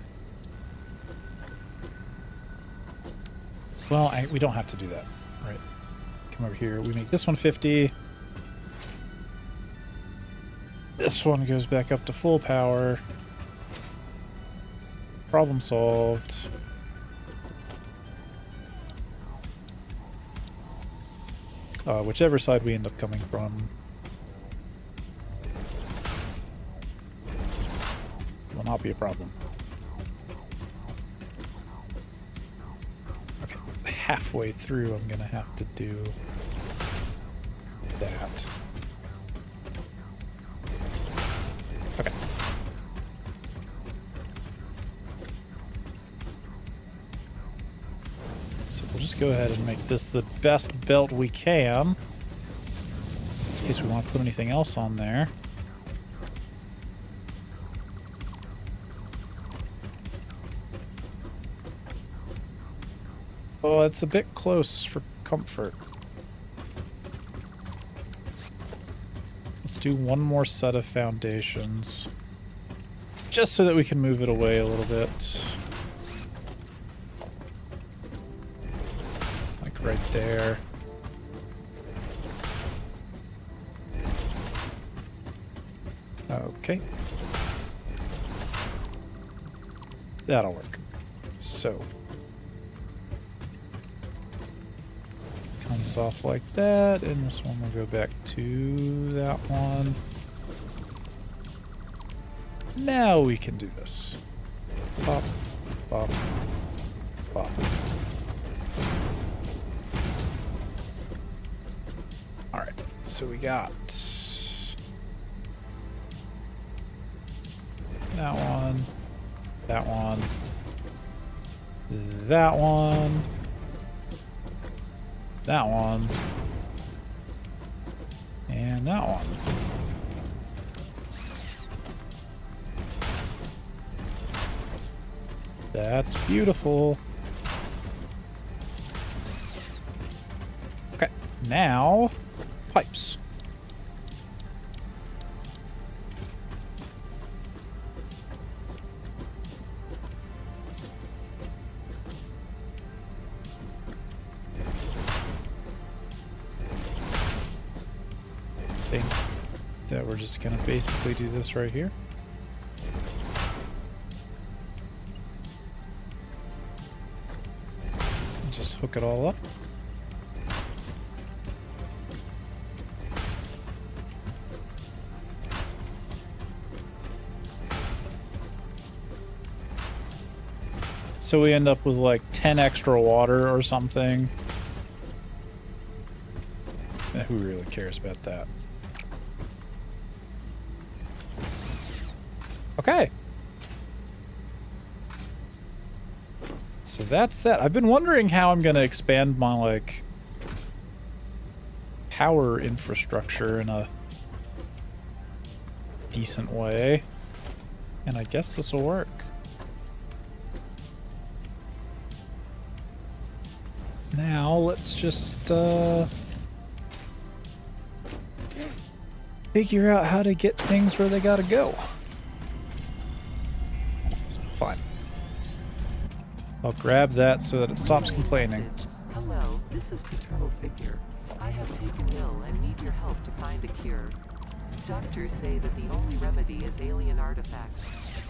Well, we don't have to do that, right? Come over here. We make this one 50. This one goes back up to full power. Problem solved. Whichever side we end up coming from will not be a problem. Okay, halfway through I'm gonna have to do that. Okay. So we'll just go ahead and make this the best belt we can, in case we want to put anything else on there. Oh, it's a bit close for comfort. Let's do one more set of foundations, just so that we can move it away a little bit. Like right there. Okay. That'll work. So. Comes off like that, and this one will go back to that one. Now we can do this. Pop, pop, pop. Alright, so we got that one, that one, that one, that one, and that one. That's beautiful. Okay, now pipes. that we're just gonna basically do this right here. And just hook it all up. So we end up with like 10 extra water or something. Who really cares about that? Okay. So that's that. I've been wondering how I'm going to expand my, like, power infrastructure in a decent way. And I guess this will work. Now, let's just, figure out how to get things where they gotta go. Fine. I'll grab that so that it stops complaining. Message. Hello, this is Control Figure. I have taken ill and need your help to find a cure. Doctors say that the only remedy is alien artifacts.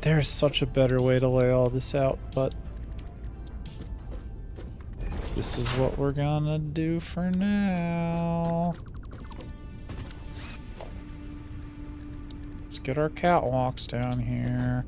There's such a better way to lay all this out, but this is what we're gonna do for now. Let's get our catwalks down here.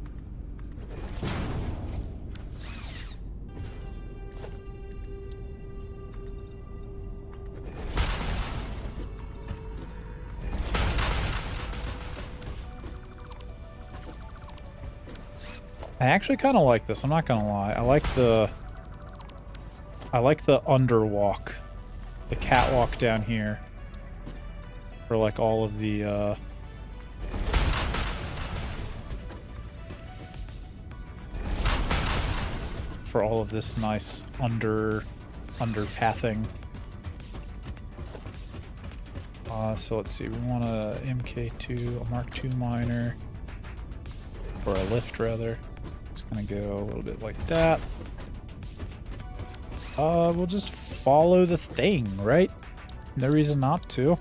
I actually kind of like this, I'm not gonna lie. I like the underwalk, the catwalk down here for like all of the for all of this nice underpathing. So let's see, we want a MK2, a Mark II miner, or a lift rather. It's gonna go a little bit like that. We'll just follow the thing, right? No reason not to.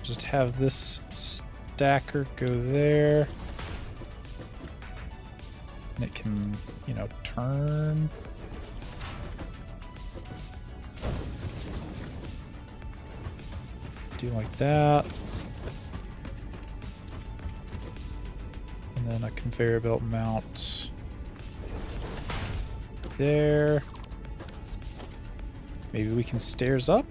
Just have this stacker go there. And it can, you know, turn. Do like that. And then a conveyor belt mount there. Maybe we can stairs up.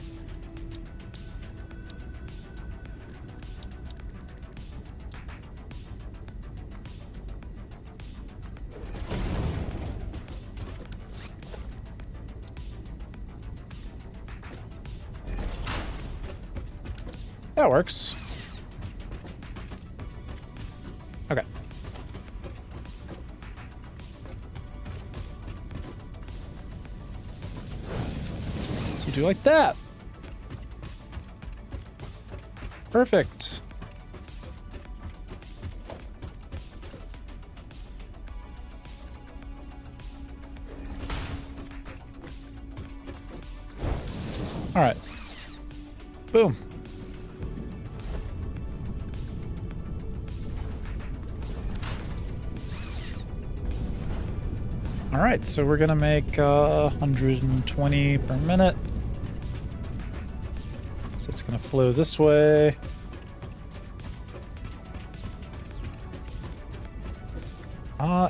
That works. Okay. So do like that. Perfect. All right. Boom. All right, so we're gonna make 120 per minute. So it's gonna flow this way.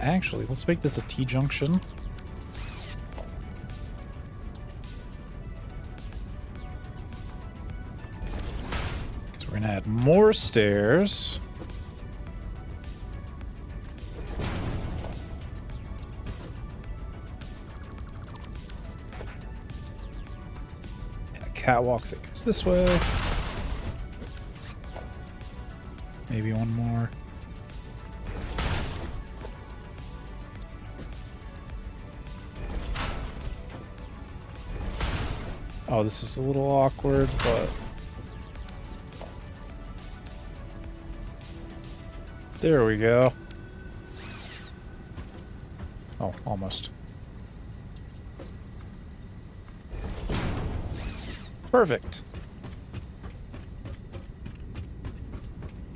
Actually, let's make this a T-junction. Because we're gonna add more stairs. Catwalk that goes this way. Maybe one more. Oh, this is a little awkward, but there we go. Oh, almost. Perfect.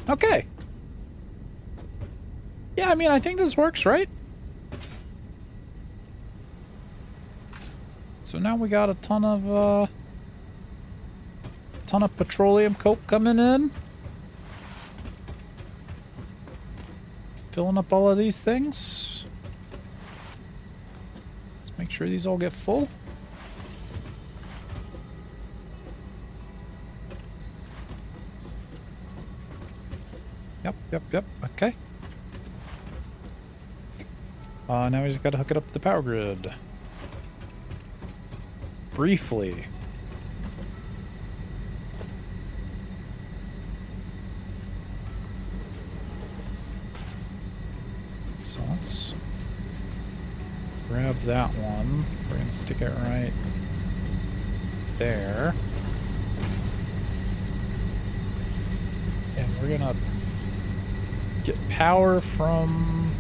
Okay. Yeah, I mean, I think this works, right? So now we got a ton of petroleum coke coming in. Filling up all of these things. Let's make sure these all get full. Yep. Okay. Now we just gotta hook it up to the power grid. Briefly. So let's grab that one. We're gonna stick it right there. And we're gonna get power from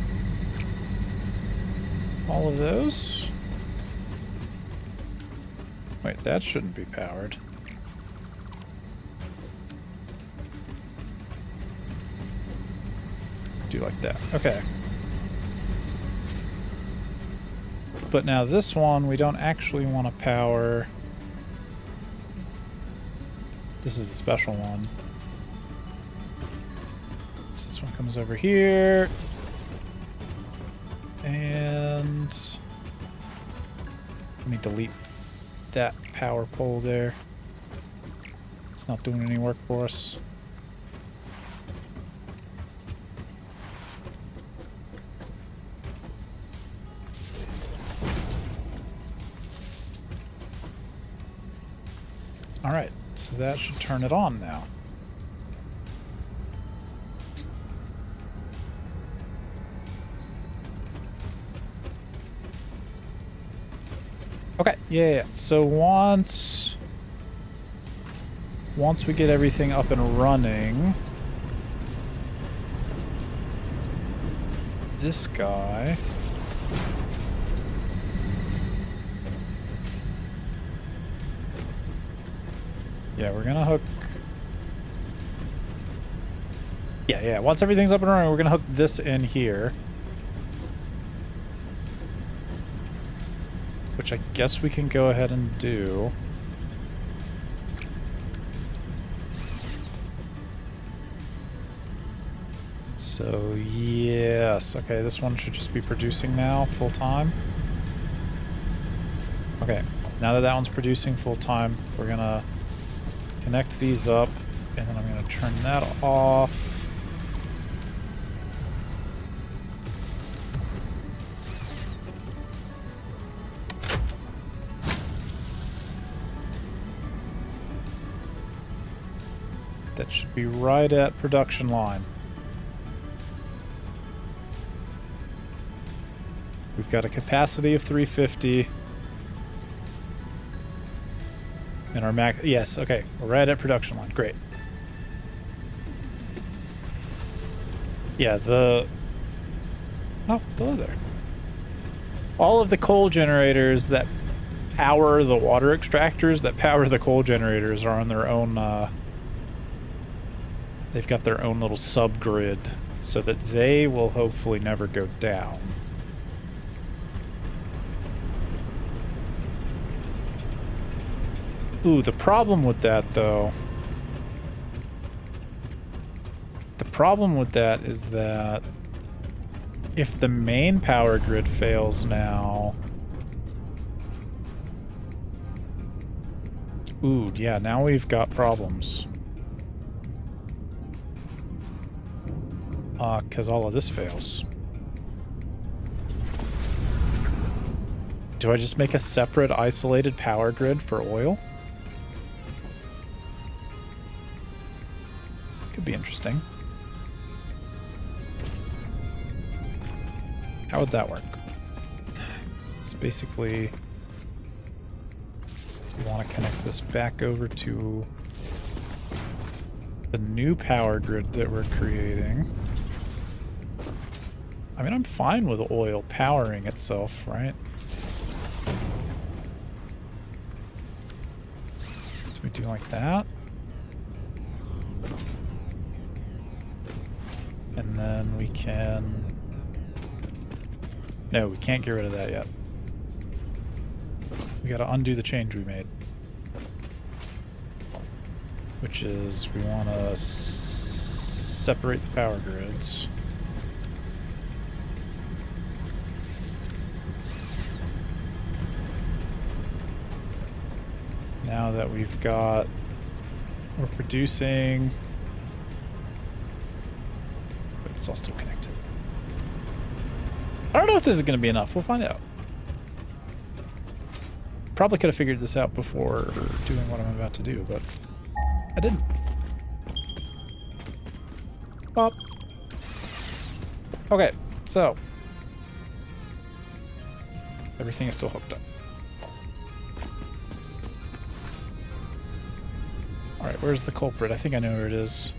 all of those. Wait, that shouldn't be powered. Do like that. Okay. But now this one, we don't actually want to power. This is the special one. So this one comes over here. And let me delete that power pole there. It's not doing any work for us. All right, so that should turn it on now. Okay, yeah. So once we get everything up and running, this guy. Yeah, we're gonna hook. Yeah. Once everything's up and running, we're gonna hook this in here. Which I guess we can go ahead and do. So, yes. Okay, this one should just be producing now, full time. Okay, now that that one's producing full time, we're gonna connect these up, and then I'm gonna turn that off. That should be right at production line. We've got a capacity of 350. And our max... Yes, okay. We're right at production line. Great. Yeah, the... Oh, hello there. All of the coal generators that power the water extractors, that power the coal generators, are on their own... They've got their own little subgrid so that they will hopefully never go down. Ooh, the problem with that, though... The problem with that is that if the main power grid fails now... Ooh, yeah, now we've got problems. Because all of this fails. Do I just make a separate isolated power grid for oil? Could be interesting. How would that work? So basically, we want to connect this back over to the new power grid that we're creating. I mean, I'm fine with oil powering itself, right? So we do like that. And then we can... No, we can't get rid of that yet. We gotta undo the change we made. Which is, we want to separate the power grids. Now that we've got... We're producing... But it's all still connected. I don't know if this is going to be enough. We'll find out. Probably could have figured this out before doing what I'm about to do, but I didn't. Pop. Okay, so everything is still hooked up. Alright, where's the culprit? I think I know where it is.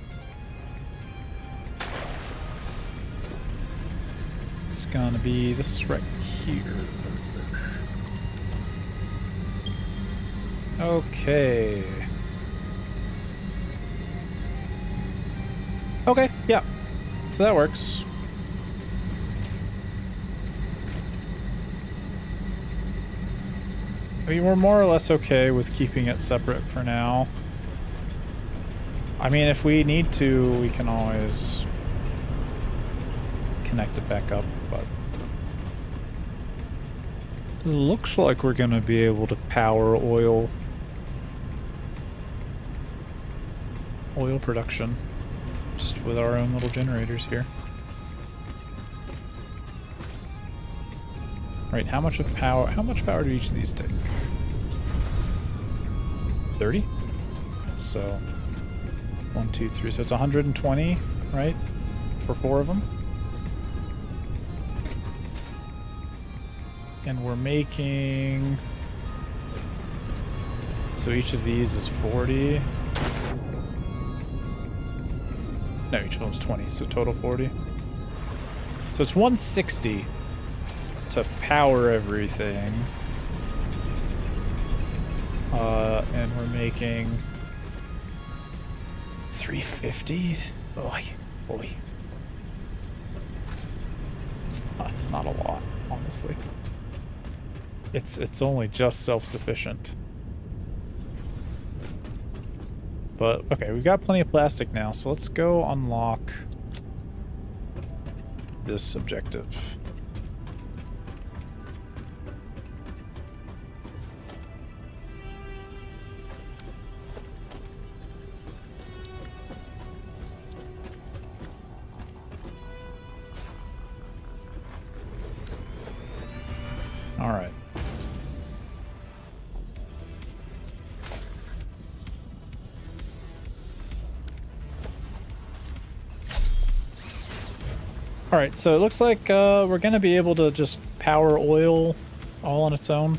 It's gonna be this right here. Okay. Okay, yeah. So that works. I mean, we're more or less okay with keeping it separate for now. I mean, if we need to, we can always connect it back up, but it looks like we're going to be able to power oil production just with our own little generators here. Right, how much power do each of these take? 30? So 1, 2, 3, so it's 120, right? For 4 of them. And we're making... So each of these is 40. No, each of them's 20, so total 40. So it's 160 to power everything. And we're making 350. Boy. It's not a lot, honestly. It's only just self-sufficient. But okay, we've got plenty of plastic now, so let's go unlock this objective. All right. Alright, so it looks like we're going to be able to just power oil all on its own.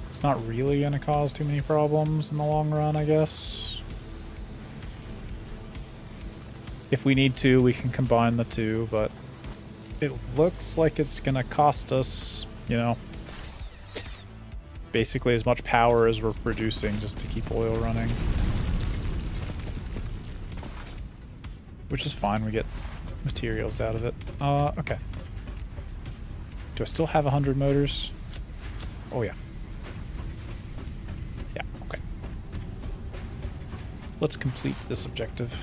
It's not really going to cause too many problems in the long run, I guess. If we need to, we can combine the two, but it looks like it's going to cost us, you know, basically as much power as we're producing just to keep oil running. Which is fine, we get materials out of it. Okay. Do I still have 100 motors? Oh, yeah. Yeah, okay. Let's complete this objective.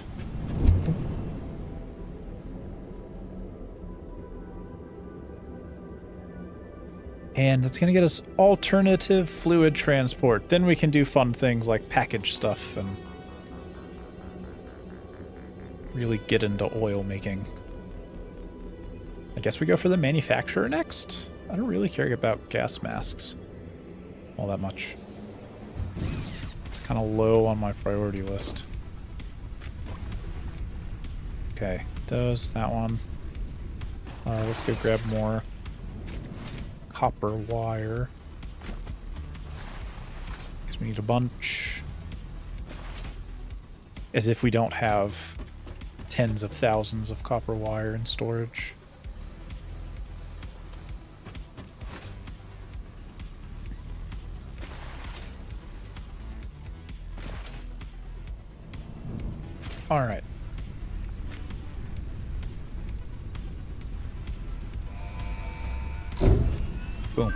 And it's going to get us alternative fluid transport. Then we can do fun things like package stuff and really get into oil making. I guess we go for the manufacturer next. I don't really care about gas masks all that much. It's kind of low on my priority list. Okay, that one. Let's go grab more copper wire. Because we need a bunch. As if we don't have tens of thousands of copper wire in storage. All right. Boom.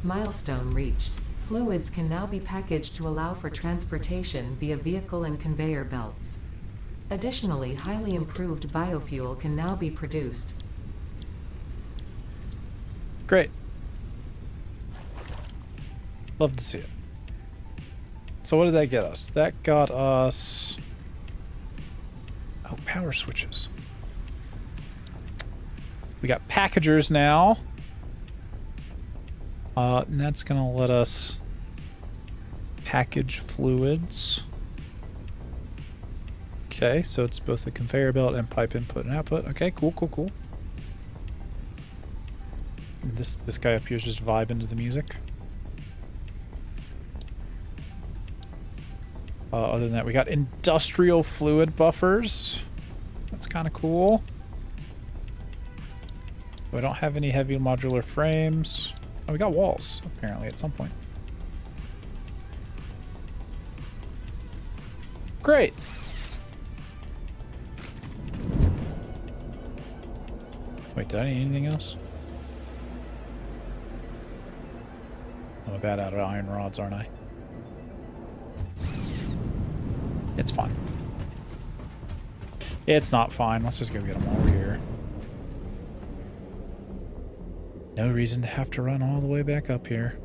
Milestone reached. Fluids can now be packaged to allow for transportation via vehicle and conveyor belts. Additionally, highly improved biofuel can now be produced. Great. Love to see it. So what did that get us? That got us... Oh, power switches. We got packagers now. And that's going to let us package fluids. Okay, so it's both a conveyor belt and pipe input and output. Okay, cool, cool, cool. And this guy up here is just vibing to the music. Other than that, we got industrial fluid buffers. That's kind of cool. We don't have any heavy modular frames. Oh, we got walls, apparently, at some point. Great. Wait, did I need anything else? I'm about out of iron rods, aren't I? It's fine. It's not fine. Let's just go get them over here. No reason to have to run all the way back up here.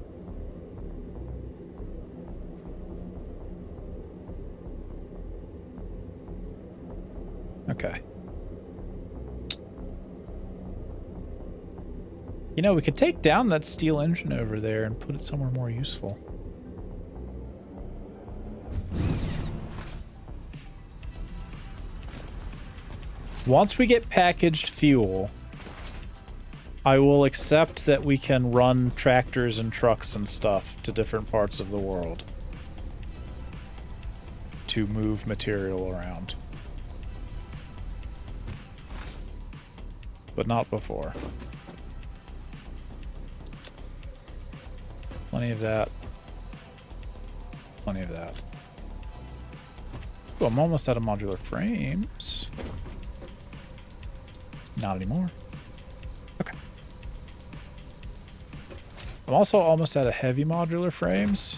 Okay. You know, we could take down that steel engine over there and put it somewhere more useful. Once we get packaged fuel, I will accept that we can run tractors and trucks and stuff to different parts of the world to move material around. But not before. Plenty of that. Plenty of that. Ooh, I'm almost out of modular frames. Not anymore. Okay. I'm also almost out of heavy modular frames.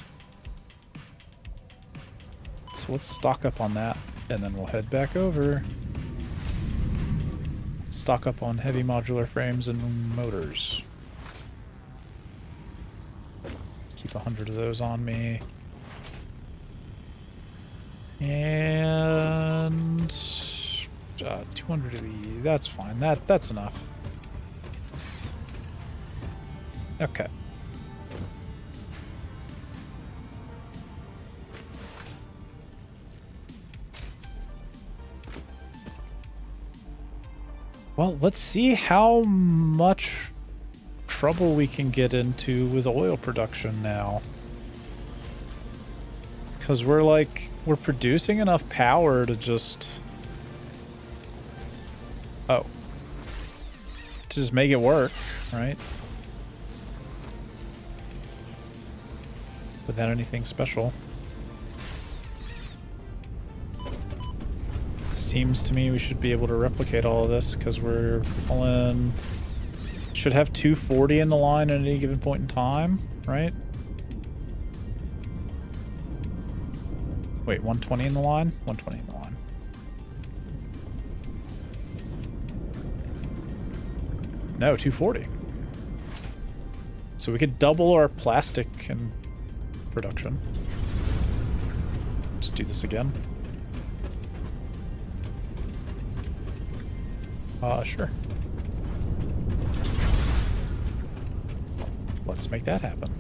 So let's stock up on that, and then we'll head back over. Stock up on heavy modular frames and motors. Keep 100 of those on me. And 200 of these. That's fine. That's enough. Okay. Well, let's see how much trouble we can get into with oil production now. Because we're producing enough power to just... Oh. To just make it work, right? Without anything special. Seems to me we should be able to replicate all of this because we're pulling... Should have 240 in the line at any given point in time, right? Wait, 120 in the line? 120 in the line. No, 240. So we could double our plastic and production. Let's do this again. Sure. Let's make that happen.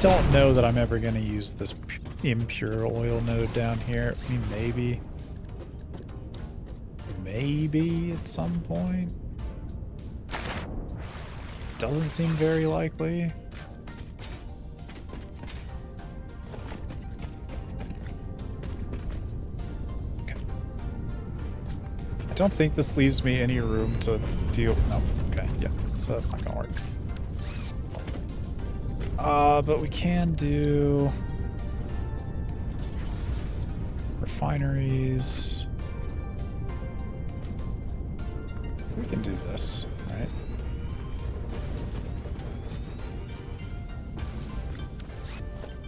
Don't know that I'm ever going to use this impure oil node down here. I mean, maybe. Maybe at some point. Doesn't seem very likely. don't think this leaves me any room to deal. No, okay, yeah, so that's not gonna work. But we can do refineries. We can do this, right?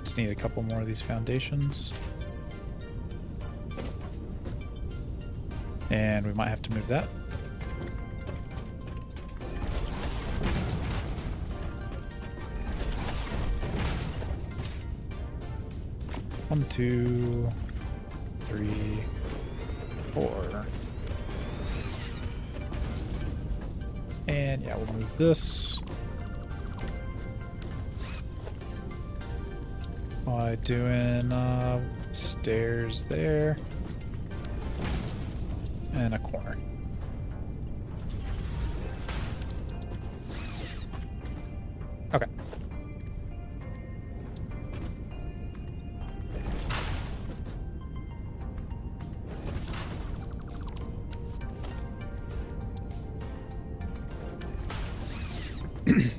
Just need a couple more of these foundations. And we might have to move that. One, two, three, four. And yeah, we'll move this by doing stairs there and a corner. Okay.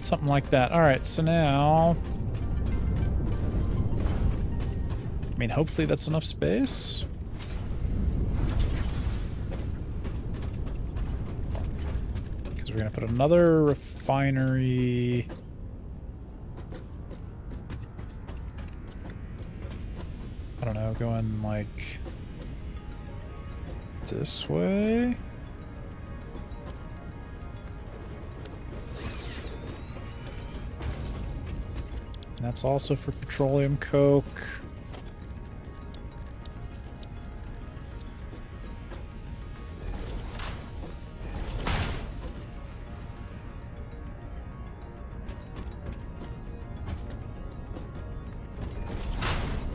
Something like that. All right, so now, I mean, hopefully that's enough space. Because we're gonna put another refinery. I don't know, going like this way. And that's also for petroleum coke.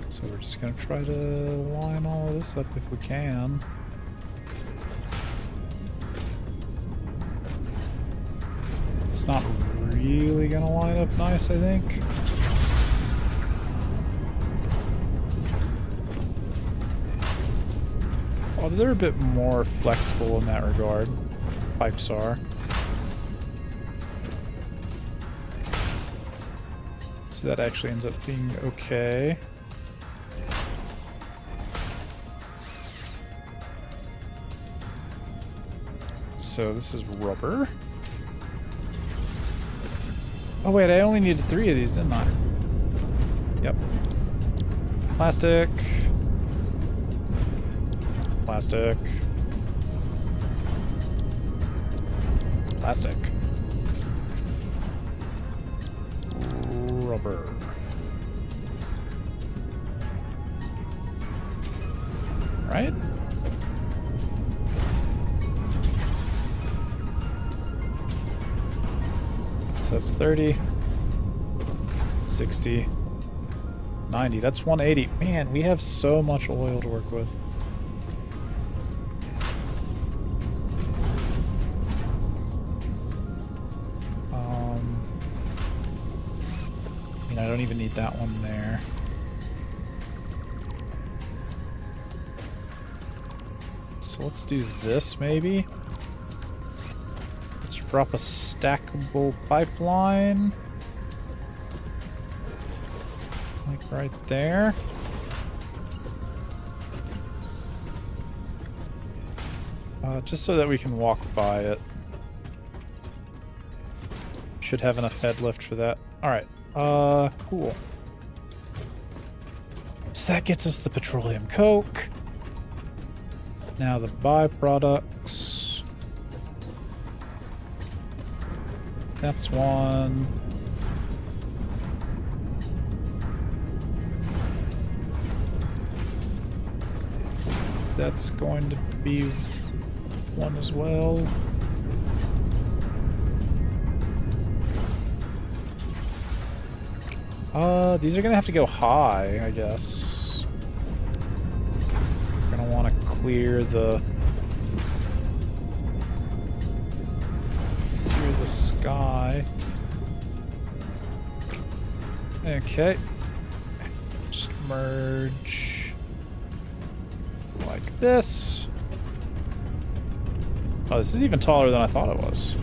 So we're just gonna try to line all of this up if we can. It's not really gonna line up nice, I think. Oh, they're a bit more flexible in that regard. Pipes are. So that actually ends up being okay. So this is rubber. Oh wait, I only needed 3 of these, didn't I? Yep. Plastic. Plastic. Plastic. Rubber. Right? So that's 30, 60, 90. That's 180. Man, we have so much oil to work with. I don't even need that one there. So let's do this maybe. Let's drop a stackable pipeline. Like right there. Just so that we can walk by it. Should have enough head lift for that. Alright. Cool. So that gets us the petroleum coke. Now the byproducts. That's one. That's going to be one as well. These are gonna have to go high, I guess. We're gonna want to clear the sky. Okay. Just merge like this. Oh, this is even taller than I thought it was.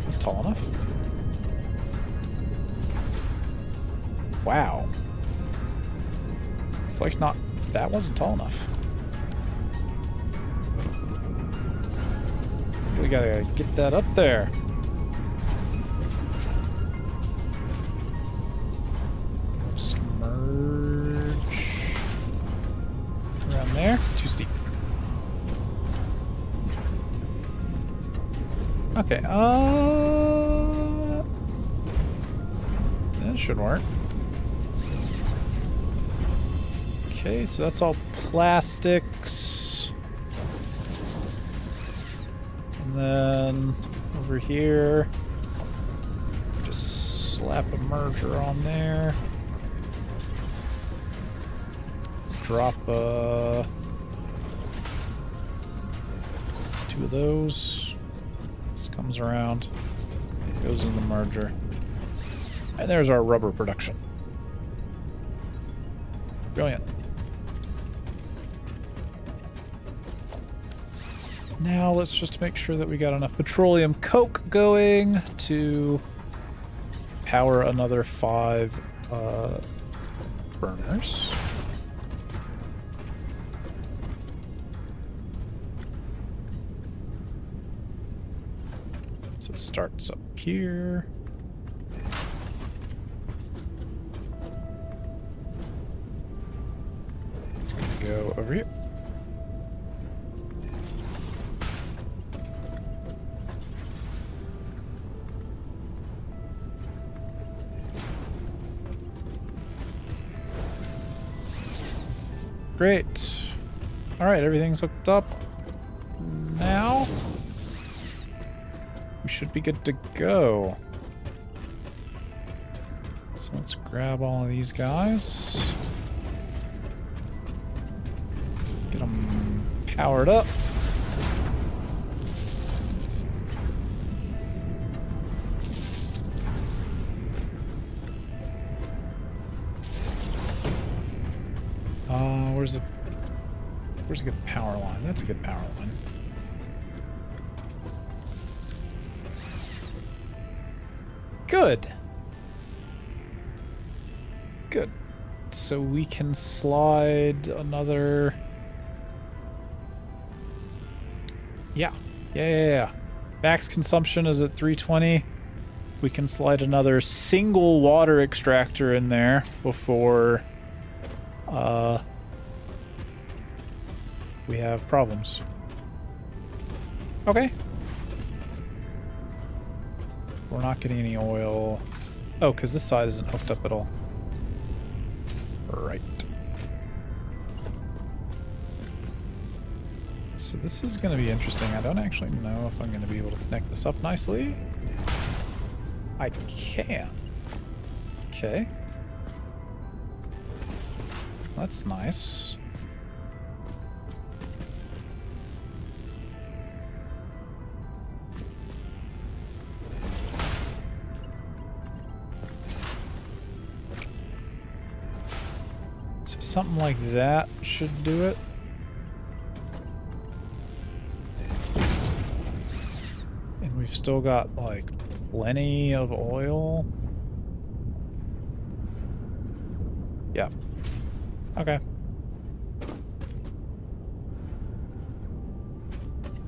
Is it tall enough? Wow. It's like not... That wasn't tall enough. We gotta get that up there. Just merge around there. Too steep. Okay, that should work. Okay, so that's all plastics. And then over here, just slap a merger on there. Drop two of those. This comes around, goes in the merger. And there's our rubber production. Brilliant. Now let's just make sure that we got enough petroleum coke going to power another 5 burners. So it starts up here. It's gonna go over here. Great. Alright, everything's hooked up. Now we should be good to go. So let's grab all of these guys. Get them powered up. Where's a good power line? That's a good power line. Good. Good. So we can slide another... Yeah. Max consumption is at 320. We can slide another single water extractor in there before... we have problems. Okay. We're not getting any oil. Oh, because this side isn't hooked up at all. Right. So this is going to be interesting. I don't actually know if I'm going to be able to connect this up nicely. I can. Okay. That's nice. So something like that should do it. And we've still got like plenty of oil. Yeah. Okay.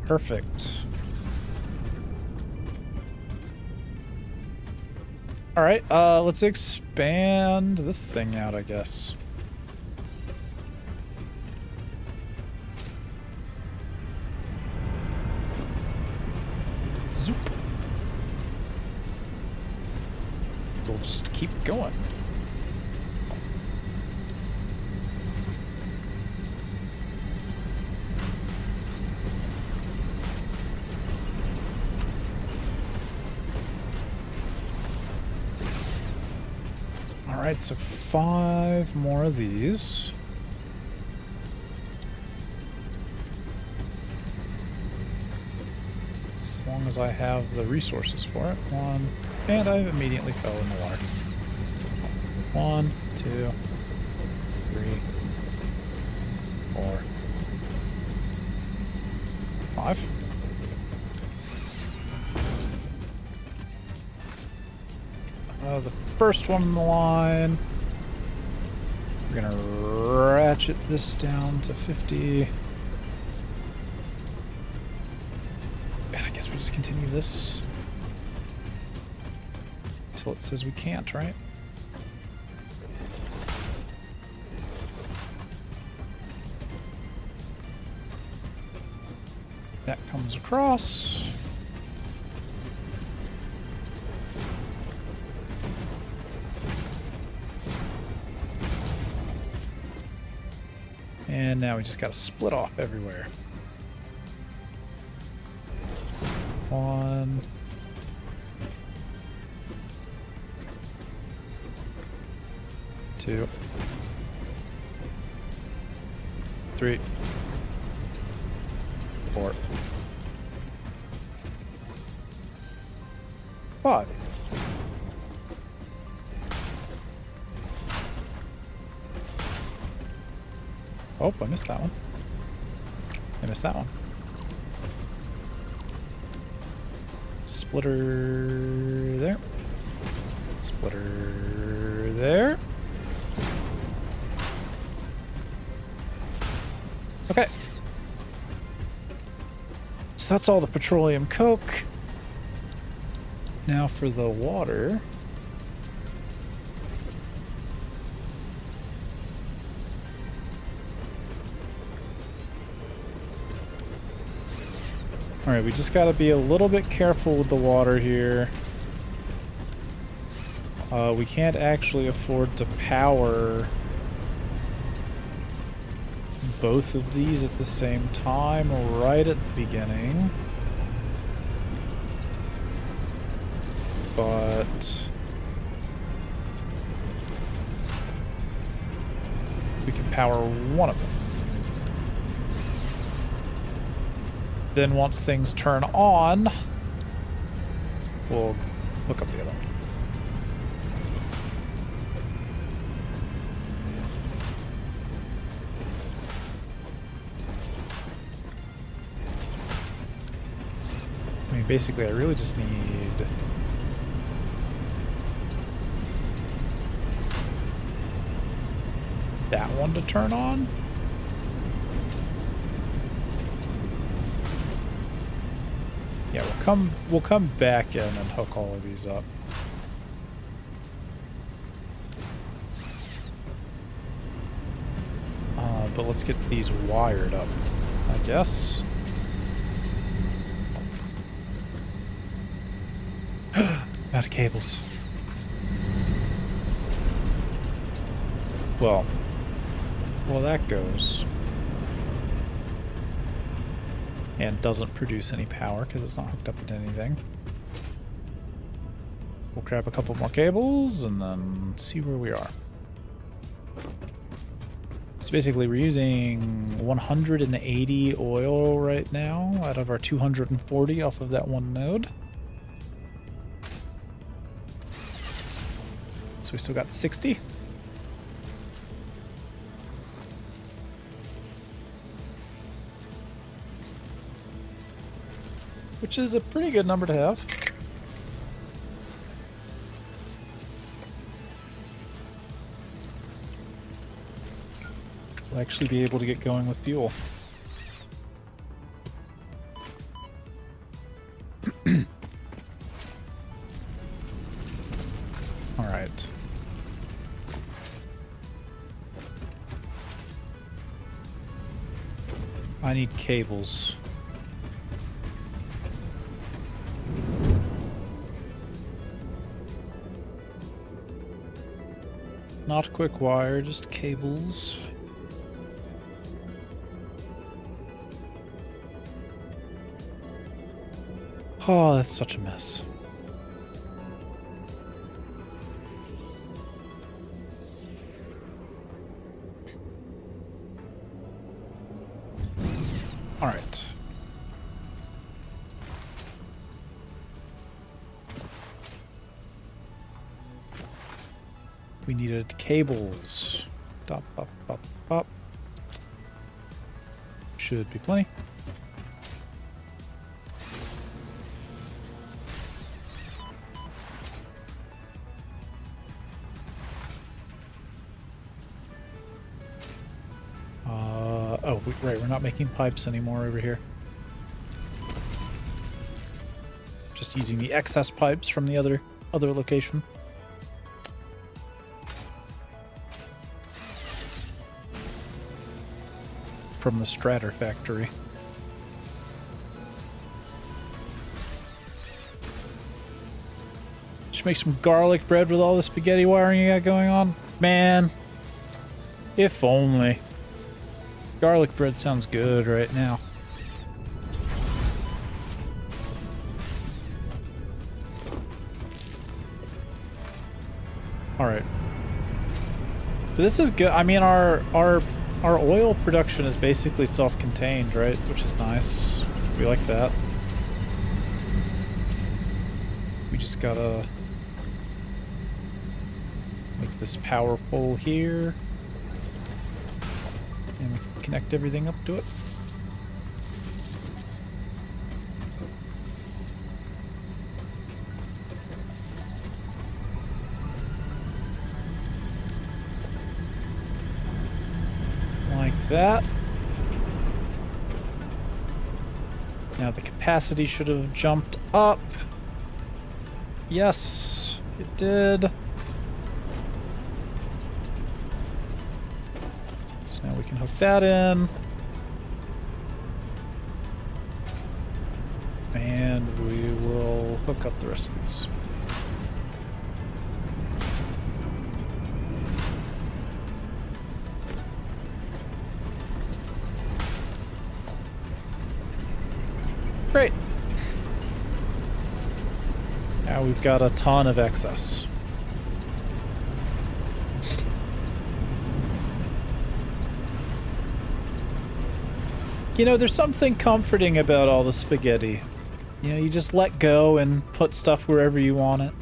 Perfect. All right, let's expand this thing out, I guess. Zoop. We'll just keep going. Alright, so 5 more of these. As long as I have the resources for it. 1, and I immediately fell in the water. 1, 2, 3, 4, 5. The first one in the line. We're gonna ratchet this down to 50. And I guess we just continue this until it says we can't, right? That comes across. And now we just gotta split off everywhere. 1. 2. 3. 4. 5. Oh, I missed that one. I missed that one. Splitter there. Splitter there. Okay. So that's all the petroleum coke. Now for the water. Alright, we just gotta be a little bit careful with the water here. We can't actually afford to power both of these at the same time right at the beginning. But we can power one of them. Then once things turn on, we'll hook up the other one. I mean, basically, I really just need that one to turn on. Yeah, we'll come back in and hook all of these up. But let's get these wired up, I guess. Out of cables. Well, that goes. And doesn't produce any power because it's not hooked up to anything. We'll grab a couple more cables and then see where we are. So basically we're using 180 oil right now out of our 240 off of that one node. So we still got 60. Which is a pretty good number to have. We'll actually be able to get going with fuel. All right. I need cables. Not quick wire, just cables. Oh, that's such a mess. All right. We needed cables. Up, up, up, up. Should be plenty. Right, we're not making pipes anymore over here. Just using the excess pipes from the other location. From the Satisfactory. Just make some garlic bread with all the spaghetti wiring you got going on. Man, if only. Garlic bread sounds good right now. All right. This is good. I mean, our oil production is basically self-contained, right? Which is nice. We like that. We just gotta make this power pole here. And we can connect everything up to it. Like that. Now the capacity should have jumped up. Yes, it did. So now we can hook that in. And we will hook up the rest of this. Great. Now we've got a ton of excess. You know, there's something comforting about all the spaghetti. You know, you just let go and put stuff wherever you want it.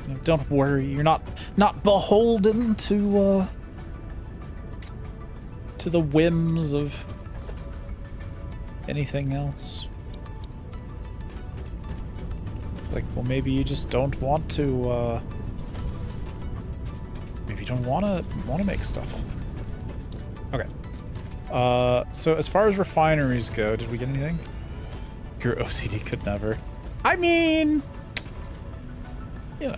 You know, don't worry, you're not beholden to the whims of anything else. It's like, well, maybe you just don't want to, maybe you don't want to make stuff. Okay. So as far as refineries go, did we get anything? Your OCD could never. I mean, you know,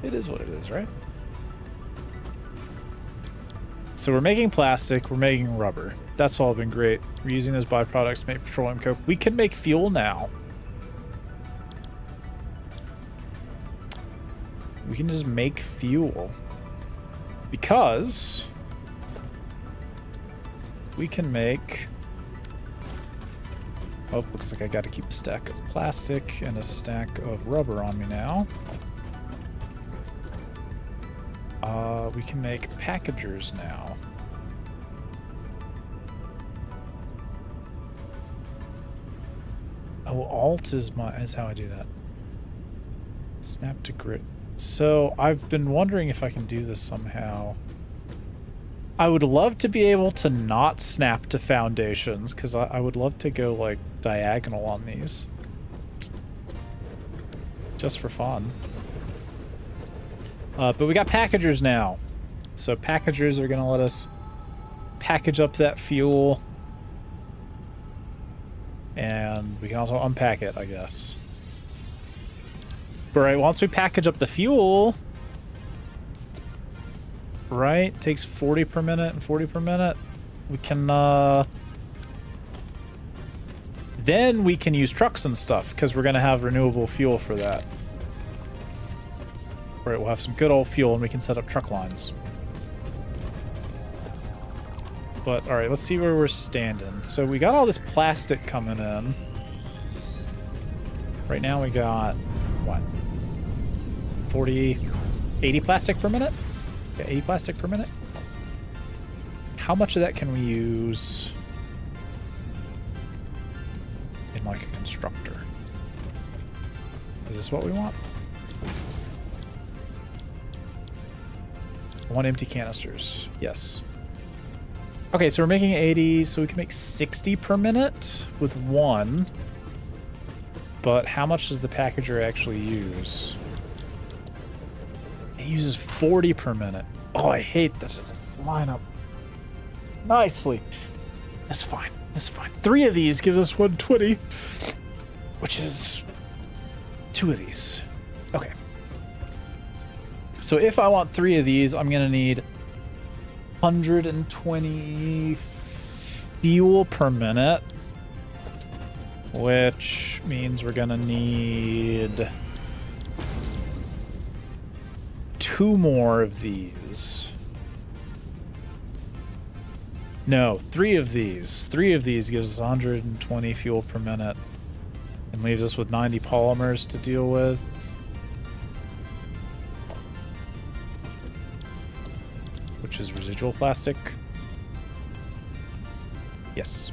it is what it is, right? So we're making plastic, we're making rubber. That's all been great. We're using those byproducts to make petroleum coke. We can make fuel now. We can just make fuel. Because we can make... Oh, looks like I gotta keep a stack of plastic and a stack of rubber on me now. We can make packagers now. Oh, Alt is how I do that. Snap to grid. So I've been wondering if I can do this somehow. I would love to be able to not snap to foundations, because I would love to go like diagonal on these. Just for fun. But we got packagers now. So packagers are going to let us package up that fuel. And we can also unpack it, I guess. All right, once we package up the fuel... Right, takes 40 per minute and 40 per minute. We can, then we can use trucks and stuff, because we're going to have renewable fuel for that. All right, we'll have some good old fuel, and we can set up truck lines. But, alright, let's see where we're standing. So we got all this plastic coming in. Right now we got, what? 80 plastic per minute? Yeah, 80 plastic per minute. How much of that can we use in like a constructor? Is this what we want? 1 empty canisters. Yes. Okay, so we're making 80, so we can make 60 per minute with 1. But how much does the packager actually use? It uses 40 per minute. Oh, I hate that. Just line up nicely. That's fine. That's fine. 3 of these gives us 120, which is 2 of these. Okay. So if I want 3 of these, I'm going to need 120 fuel per minute, which means we're going to need 2 more of these. No, 3 of these. 3 of these gives us 120 fuel per minute and leaves us with 90 polymers to deal with. Which is residual plastic. Yes.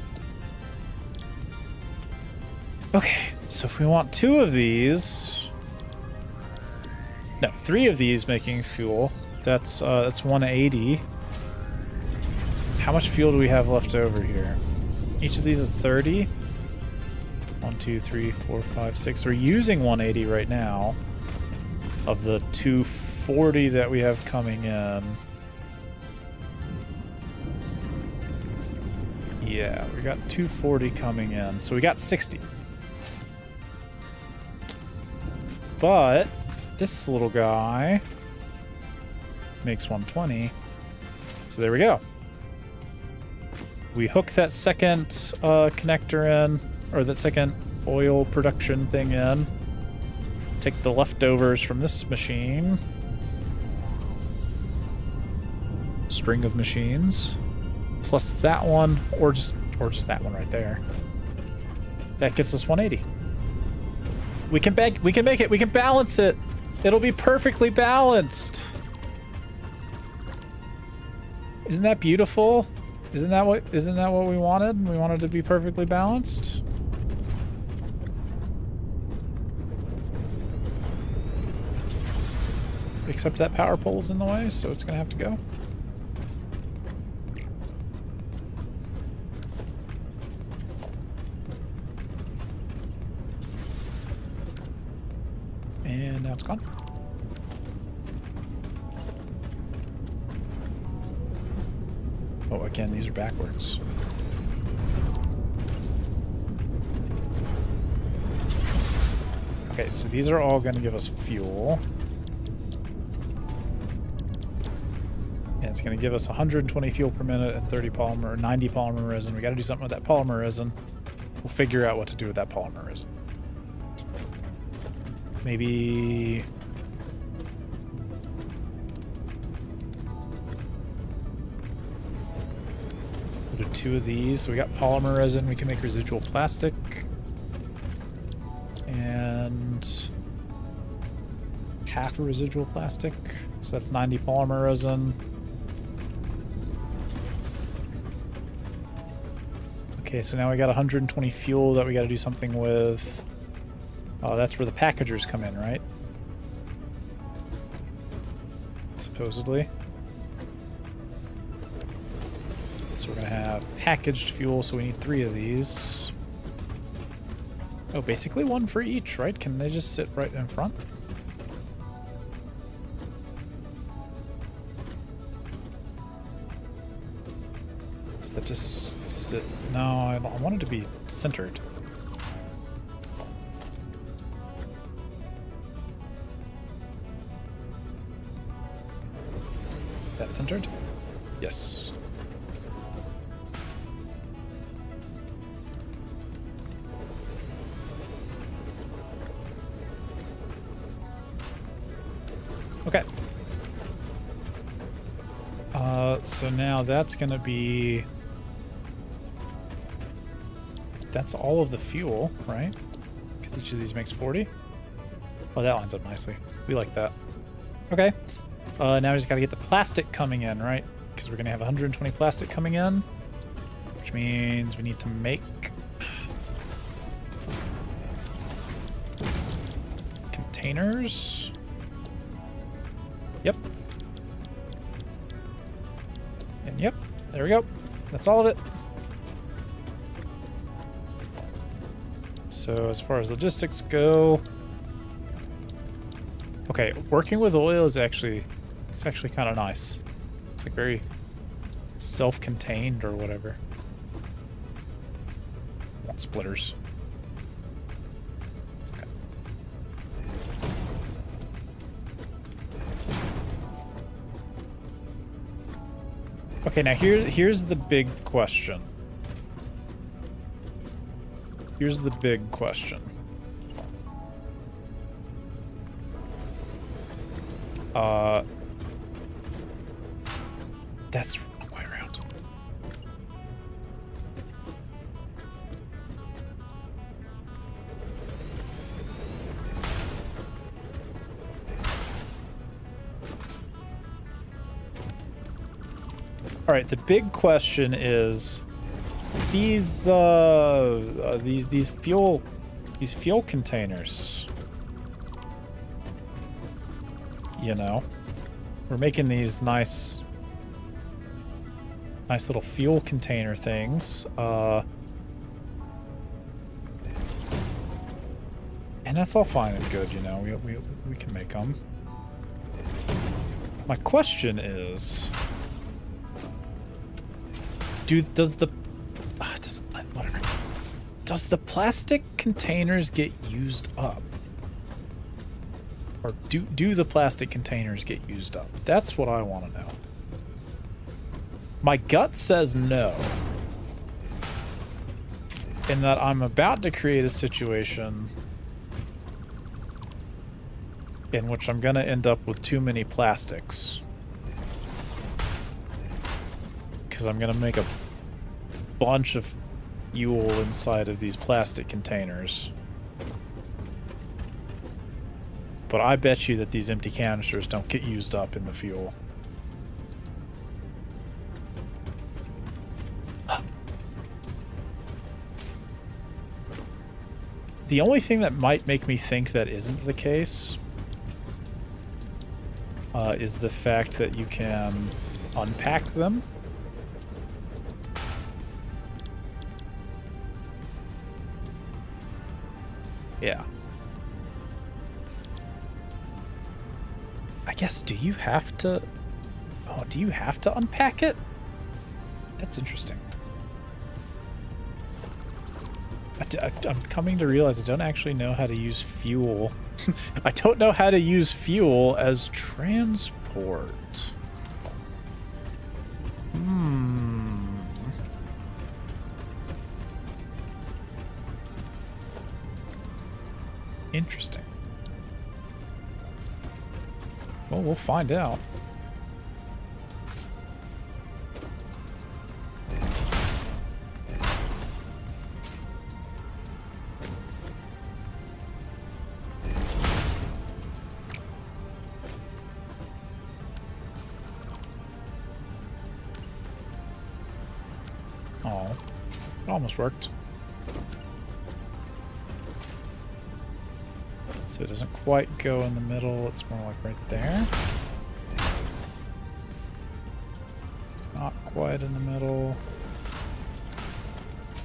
Okay, so if we want 2 of these... No, 3 of these making fuel. That's 180. How much fuel do we have left over here? Each of these is 30. 1, 2, 3, 4, 5, 6. We're using 180 right now of the 240 that we have coming in. Yeah, we got 240 coming in. So we got 60. But this little guy makes 120. So there we go. We hook that second connector in, or that second oil production thing in. Take the leftovers from this machine. String of machines. Plus that one, or just that one right there. That gets us 180. We can make it. We can balance it. It'll be perfectly balanced. Isn't that beautiful? Isn't that what we wanted? We wanted to be perfectly balanced. Except that power pole's in the way, so it's gonna have to go. And now it's gone. Oh, again, these are backwards. Okay, so these are all going to give us fuel. And it's going to give us 120 fuel per minute and 30 polymer, or 90 polymer resin. We got to do something with that polymer resin. We'll figure out what to do with that polymer resin. Maybe... We'll do 2 of these. So we got polymer resin. We can make residual plastic. And half a residual plastic. So that's 90 polymer resin. Okay, so now we got 120 fuel that we got to do something with. Oh, that's where the packagers come in, right? Supposedly. So we're going to have packaged fuel, so we need 3 of these. Oh, basically 1 for each, right? Can they just sit right in front? Does that just sit? No, I want it to be centered. That centered? Yes. Okay. So now that's gonna be... That's all of the fuel, right? Each of these makes 40. Oh, that lines up nicely. We like that. Okay. Now we just gotta get the plastic coming in, right? Because we're gonna have 120 plastic coming in. Which means we need to make... containers. Yep. And yep, there we go. That's all of it. So as far as logistics go... Okay, working with oil is actually... It's actually kind of nice. It's like very self-contained or whatever. I want splitters. Okay. Okay, now here's the big question. Here's the big question. That's the wrong way around. All right, the big question is these fuel containers. You know, we're making these nice little fuel container things, and that's all fine and good. You know, we can make them. My question is, does the plastic containers get used up? Or do the plastic containers get used up? That's what I want to know. My gut says no. In that I'm about to create a situation in which I'm going to end up with too many plastics. Because I'm going to make a bunch of fuel inside of these plastic containers. But I bet you that these empty canisters don't get used up in the fuel. The only thing that might make me think that isn't the case is the fact that you can unpack them. Yeah. I guess, do you have to... Oh, do you have to unpack it? That's interesting. I'm coming to realize I don't actually know how to use fuel. I don't know how to use fuel as transport. Interesting. Well, we'll find out. Oh, it almost worked. So it doesn't quite go in the middle, it's more like right there. It's not quite in the middle.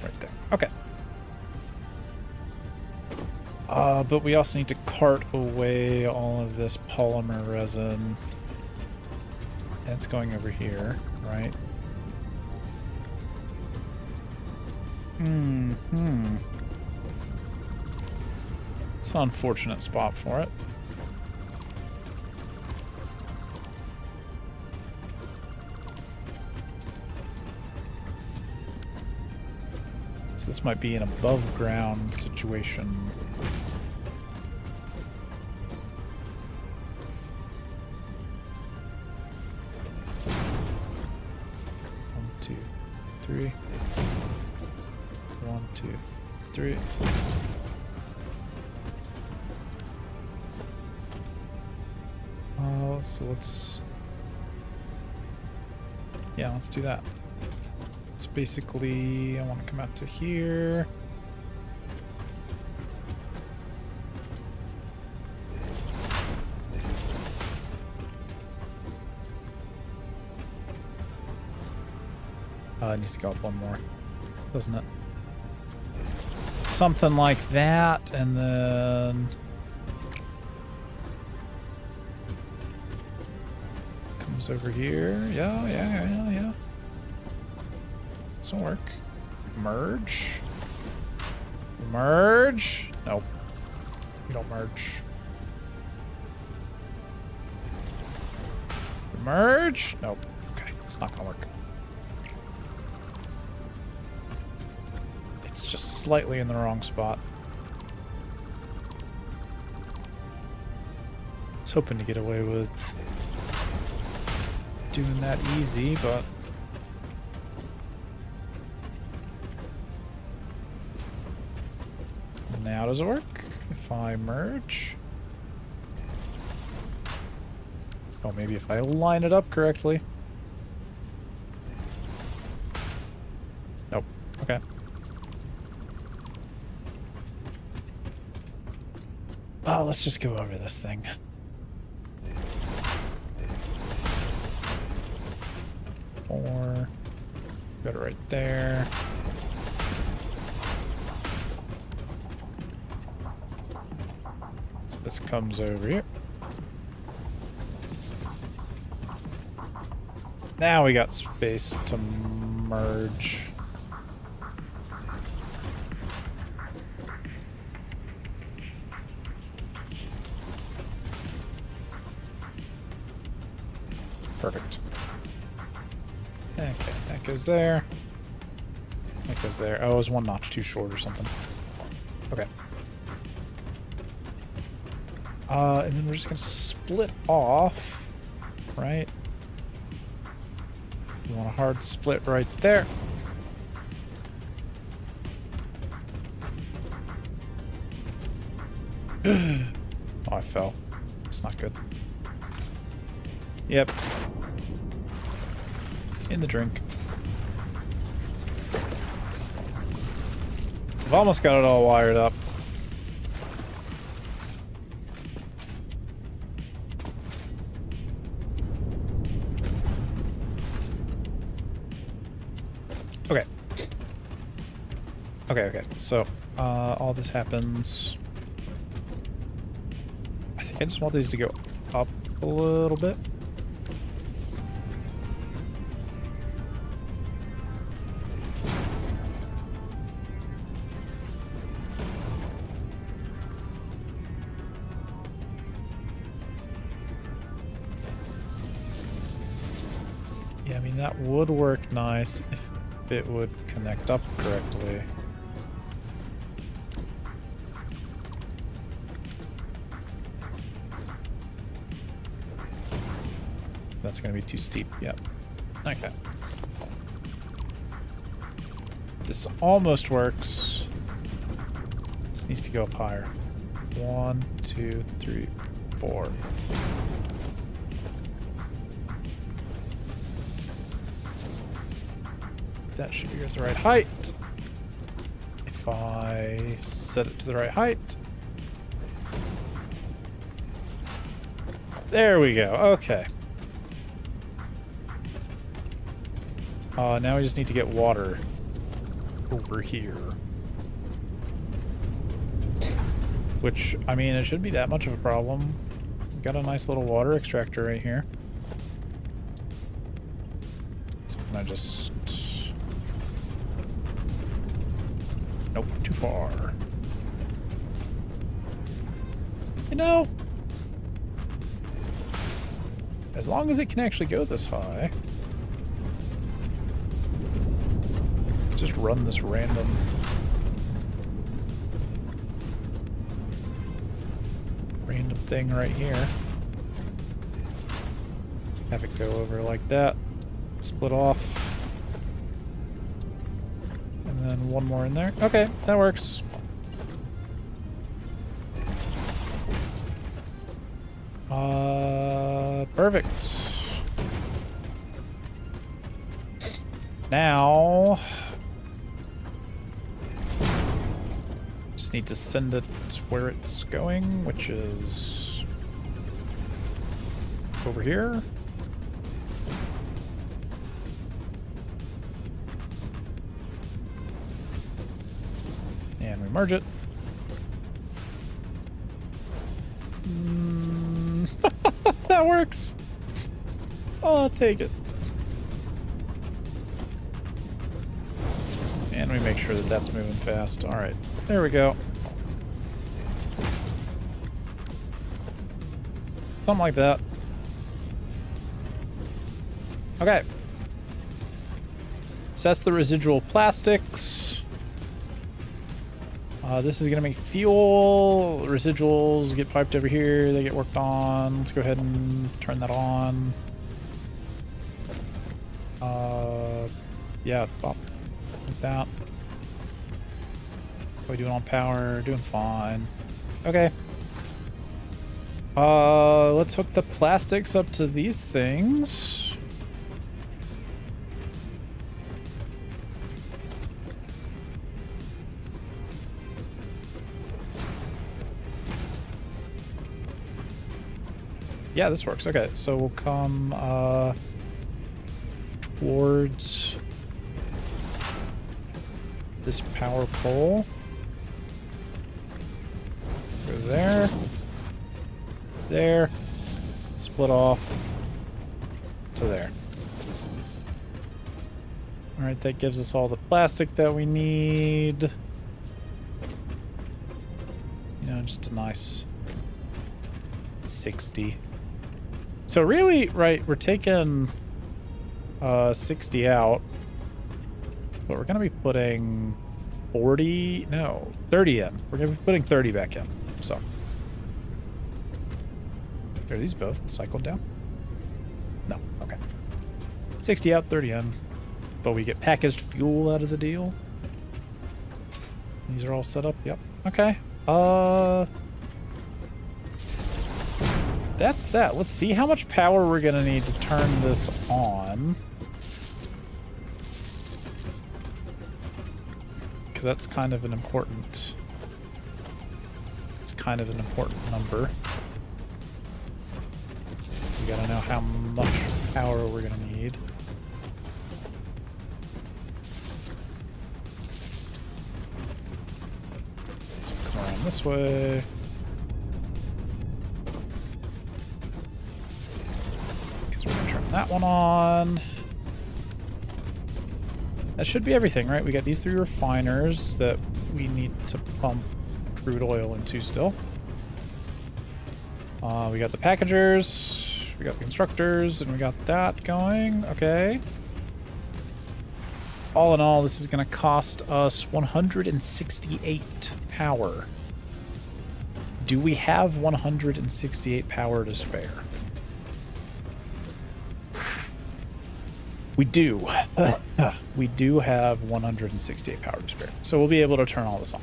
Right there. Okay. But we also need to cart away all of this polymer resin. And it's going over here, right? It's an unfortunate spot for it. So this might be an above ground situation. 1, 2, 3. 1, 2, 3. So let's do that. It's basically, I want to come out to here. It needs to go up one more, doesn't it? Something like that, and then over here. Yeah. Doesn't work. Merge. Merge. Nope. You don't merge. Merge. Nope. Okay, it's not gonna work. It's just slightly in the wrong spot. I was hoping to get away with doing that easy, but now does it work? If I merge? Oh, maybe if I line it up correctly. Nope. Okay. Oh, let's just go over this thing. Four. Got it right there. So this comes over here. Now we got space to merge. Perfect. Okay, that goes there. That goes there. Oh, it was one notch too short or something. Okay. And then we're just gonna split off, right? We want a hard split right there. Oh, I fell. It's not good. Yep. In the drink. I've almost got it all wired up. Okay. Okay. So, all this happens. I think I just want these to go up a little bit. Yeah, I mean, that would work nice if it would connect up correctly. That's going to be too steep. Yep. Okay. This almost works. This needs to go up higher. 1, 2, 3, 4. That should be at the right height. If I set it to the right height. There we go. Okay. Now we just need to get water over here. Which, I mean, it shouldn't be that much of a problem. We've got a nice little water extractor right here. So can I just... Nope, too far. You know, as long as it can actually go this high, just run this random thing right here. Have it go over like that. Split off. And then one more in there. Okay, that works. Perfect. Now, just need to send it where it's going, which is over here. And we merge it. That works. Oh, I'll take it. Let me make sure that that's moving fast. All right, there we go. Something like that. Okay. So that's the residual plastics. This is going to make fuel. Residuals get piped over here. They get worked on. Let's go ahead and turn that on. Yeah, like that. What are we doing on power? Doing fine. Okay. Let's hook the plastics up to these things. Yeah, this works. Okay, so we'll come towards this power pole. Go there. There. Split off to there. Alright, that gives us all the plastic that we need. You know, just a nice 60. So really, right, we're taking 60 out, but we're going to be putting 30 in. We're going to be putting 30 back in, so. Are these both cycled down? No, okay. 60 out, 30 in, but we get packaged fuel out of the deal. These are all set up, yep. Okay, that's that. Let's see how much power we're gonna need to turn this on. Because that's kind of an important... It's kind of an important number. We gotta know how much power we're gonna need. So come around this way. That one on. That should be everything, right? We got these 3 refiners that we need to pump crude oil into still. We got the packagers, we got the constructors, and we got that going. Okay. All in all, this is going to cost us 168 power. Do we have 168 power to spare? We do. We do have 168 power to spare. So we'll be able to turn all this on.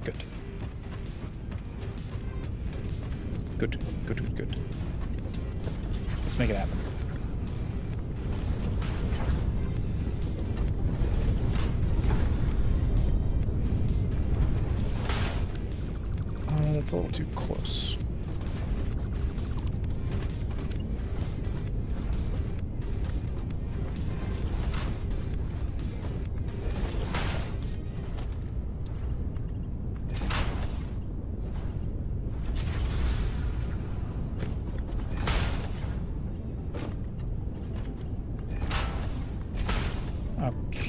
Good. Good, good, good, good. Let's make it happen. That's a little too close.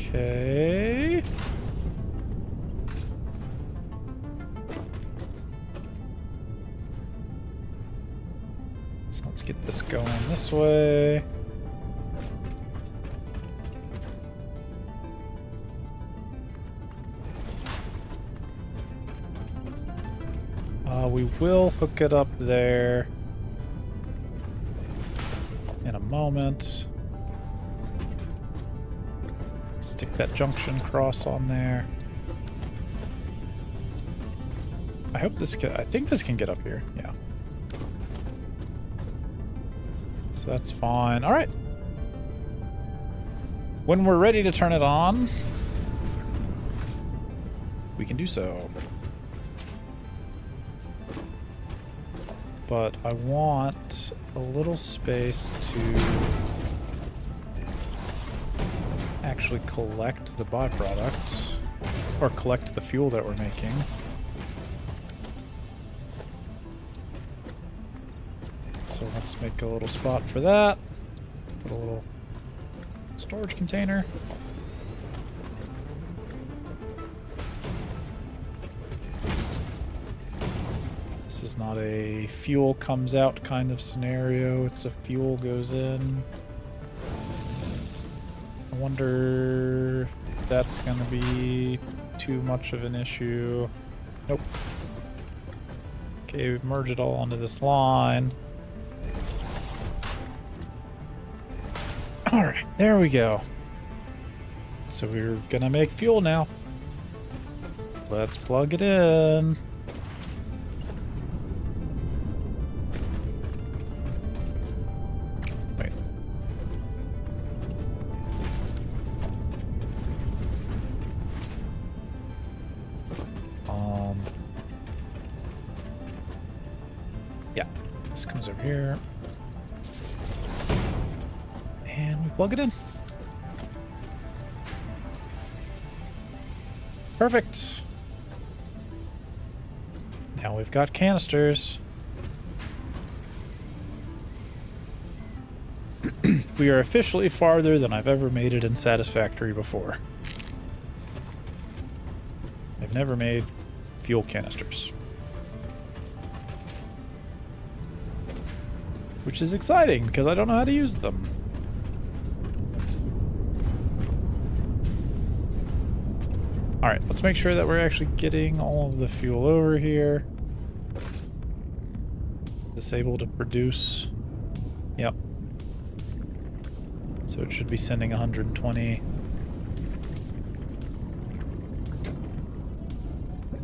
Okay. So let's get this going this way. We will hook it up there in a moment. Stick that junction cross on there. I hope this can, I think this can get up here. Yeah. So that's fine. All right. When we're ready to turn it on, we can do so. But I want a little space to actually collect the byproduct, or collect the fuel that we're making. So let's make a little spot for that. Put a little storage container. This is not a fuel comes out kind of scenario. It's a fuel goes in. I wonder if that's going to be too much of an issue. Nope. Okay, merge it all onto this line. Alright, there we go. So we're gonna make fuel now. Let's plug it in. Wait. Yeah, this comes over here. And we plug it in. Perfect. Now we've got canisters. We are officially farther than I've ever made it in Satisfactory before. I've never made fuel canisters. Which is exciting, because I don't know how to use them. Alright, let's make sure that we're actually getting all of the fuel over here. Disable to produce. Yep. So it should be sending 120.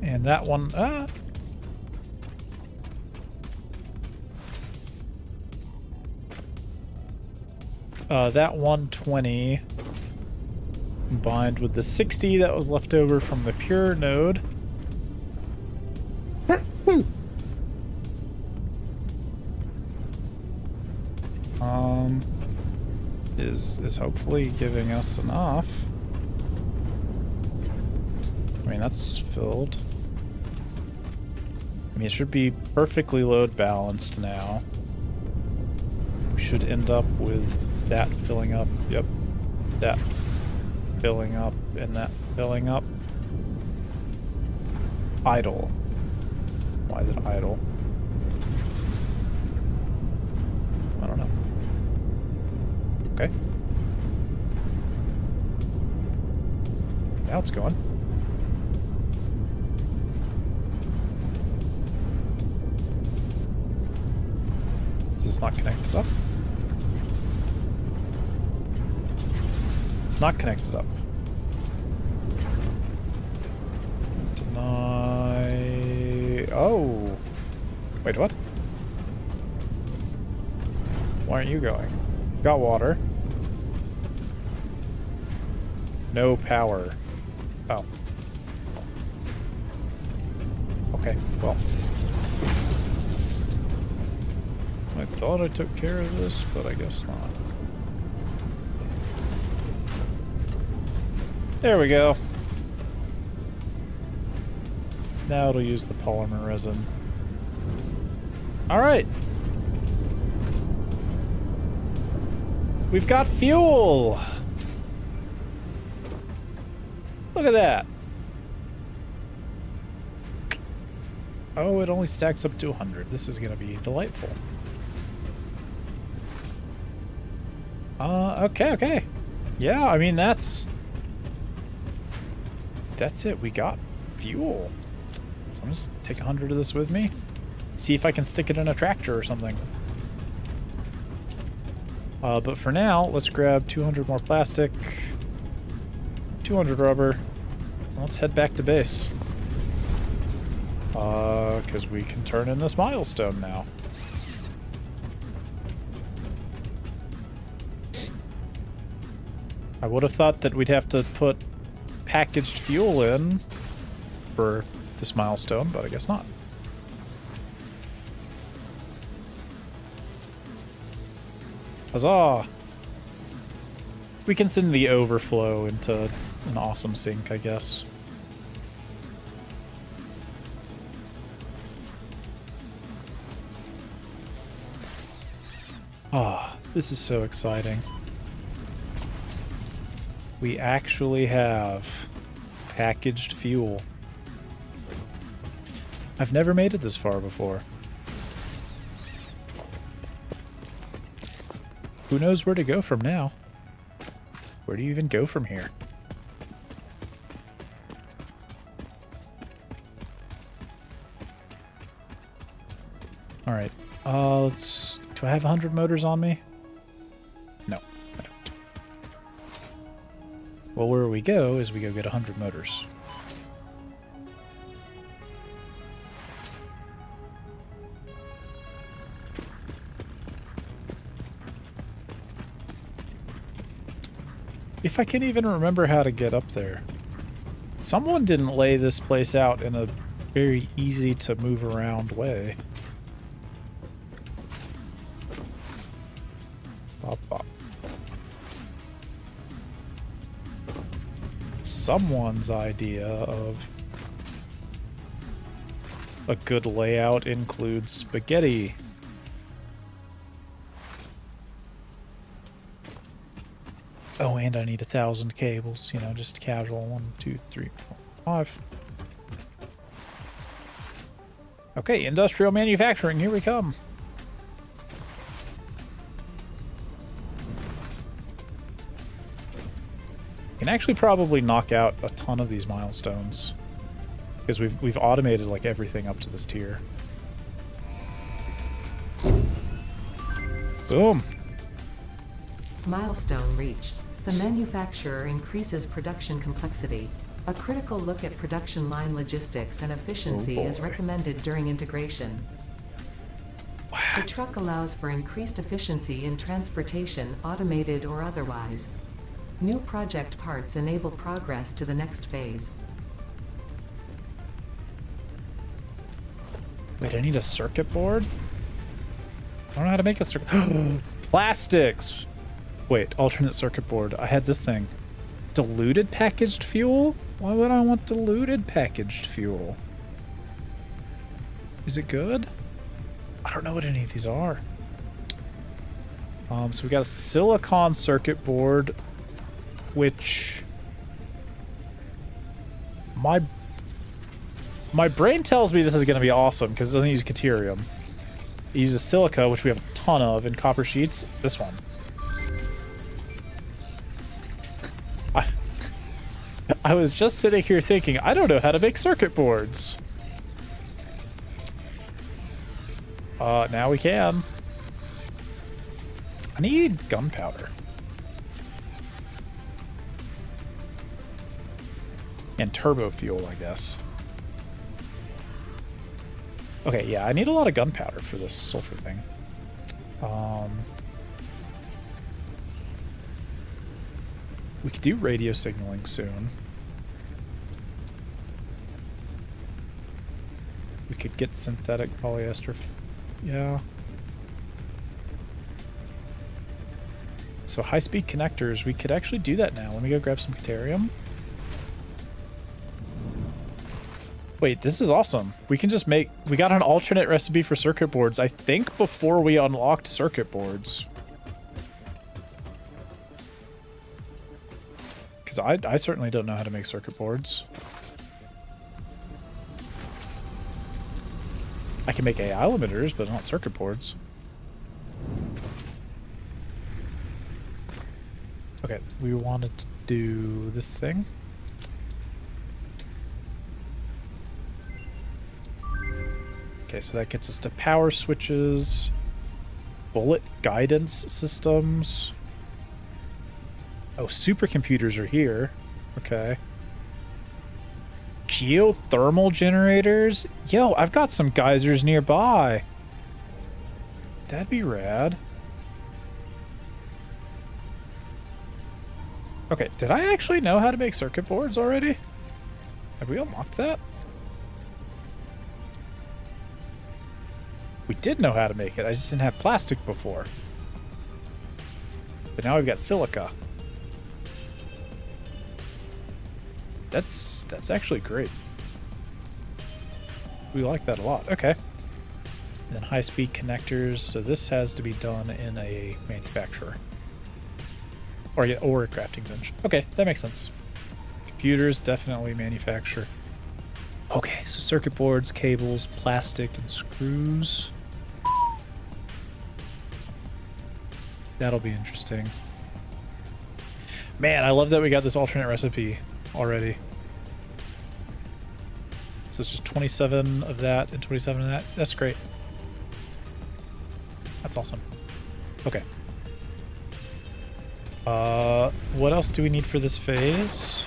And that one, that 120 combined with the 60 that was left over from the pure node. Is hopefully giving us enough. I mean, that's filled. I mean, it should be perfectly load balanced now. We should end up with that filling up. Yep. That filling up and that filling up. Idle. Why is it idle? I don't know. Okay. Now it's going. Is this not connected up? It's not connected up. Deny. Oh. Wait, what? Why aren't you going? Got water. No power. Oh. Okay, well. I thought I took care of this, but I guess not. There we go. Now it'll use the polymer resin. Alright. We've got fuel! Look at that. Oh, it only stacks up to 100. This is going to be delightful. Okay. Yeah, I mean, that's it. We got fuel. So I'm just take 100 of this with me. See if I can stick it in a tractor or something. But for now, let's grab 200 more plastic, 200 rubber. Let's head back to base. Because we can turn in this milestone now. I would have thought that we'd have to put packaged fuel in for this milestone, but I guess not. Huzzah! We can send the overflow into an awesome sink, I guess. Ah, this is so exciting. We actually have packaged fuel. I've never made it this far before. Who knows where to go from now? Where do you even go from here? Alright. Let's... Do I have 100 motors on me? No, I don't. Well, where we go is we go get 100 motors. If I can even remember how to get up there. Someone didn't lay this place out in a very easy to move around way. Bop, bop. Someone's idea of a good layout includes spaghetti. Oh, and I need 1,000 cables, you know, just casual. 1, 2, 3, 4, 5. Okay, industrial manufacturing, here we come. Can actually probably knock out a ton of these milestones because we've automated like everything up to this tier. Boom. Milestone reached. The manufacturer increases production complexity. A critical look at production line logistics and efficiency is recommended during integration. Wow. The truck allows for increased efficiency in transportation, automated or otherwise. New project parts enable progress to the next phase. Wait, I need a circuit board? I don't know how to make a circuit. Plastics! Wait, alternate circuit board. I had this thing. Diluted packaged fuel? Why would I want diluted packaged fuel? Is it good? I don't know what any of these are. So we got a silicon circuit board, which my brain tells me this is going to be awesome because it doesn't use Caterium. It uses silica, which we have a ton of, in copper sheets. This one. I was just sitting here thinking, I don't know how to make circuit boards. Now we can. I need gunpowder. And turbo fuel, I guess. Okay, yeah, I need a lot of gunpowder for this sulfur thing. We could do radio signaling soon. We could get synthetic polyester. Yeah. So high-speed connectors, we could actually do that now. Let me go grab some Caterium. Wait, this is awesome. We can just make... We got an alternate recipe for circuit boards, I think, before we unlocked circuit boards. Because I certainly don't know how to make circuit boards. I can make AI limiters, but not circuit boards. Okay, we wanted to do this thing. Okay, so that gets us to power switches, bullet guidance systems. Oh, supercomputers are here. Okay. Geothermal generators? Yo, I've got some geysers nearby. That'd be rad. Okay, did I actually know how to make circuit boards already? Have we unlocked that? We did know how to make it, I just didn't have plastic before. But now we've got silica. That's actually great. We like that a lot. Okay. And then high-speed connectors, so this has to be done in a manufacturer. Or a crafting bench. Okay, that makes sense. Computers, definitely manufacture. Okay, so circuit boards, cables, plastic, and screws. That'll be interesting. Man, I love that we got this alternate recipe already. So it's just 27 of that and 27 of that. That's great. That's awesome. Okay. What else do we need for this phase?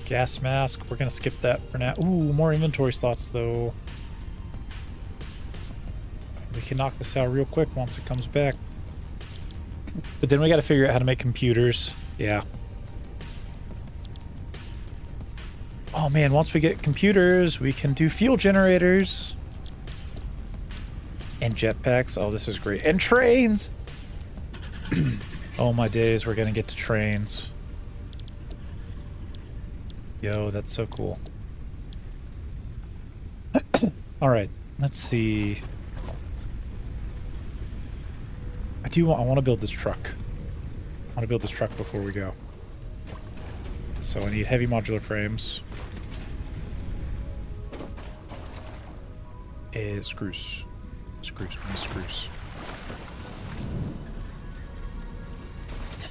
Gas mask. We're gonna skip that for now. Ooh, more inventory slots though. We can knock this out real quick once it comes back. But then we gotta figure out how to make computers. Yeah. Oh man, once we get computers, we can do fuel generators. And jetpacks. Oh, this is great. And trains! Oh my days, we're gonna get to trains. Yo, that's so cool. Alright, let's see. I want to build this truck. I want to build this truck before we go. So I need heavy modular frames. Screws. Screws. We need screws.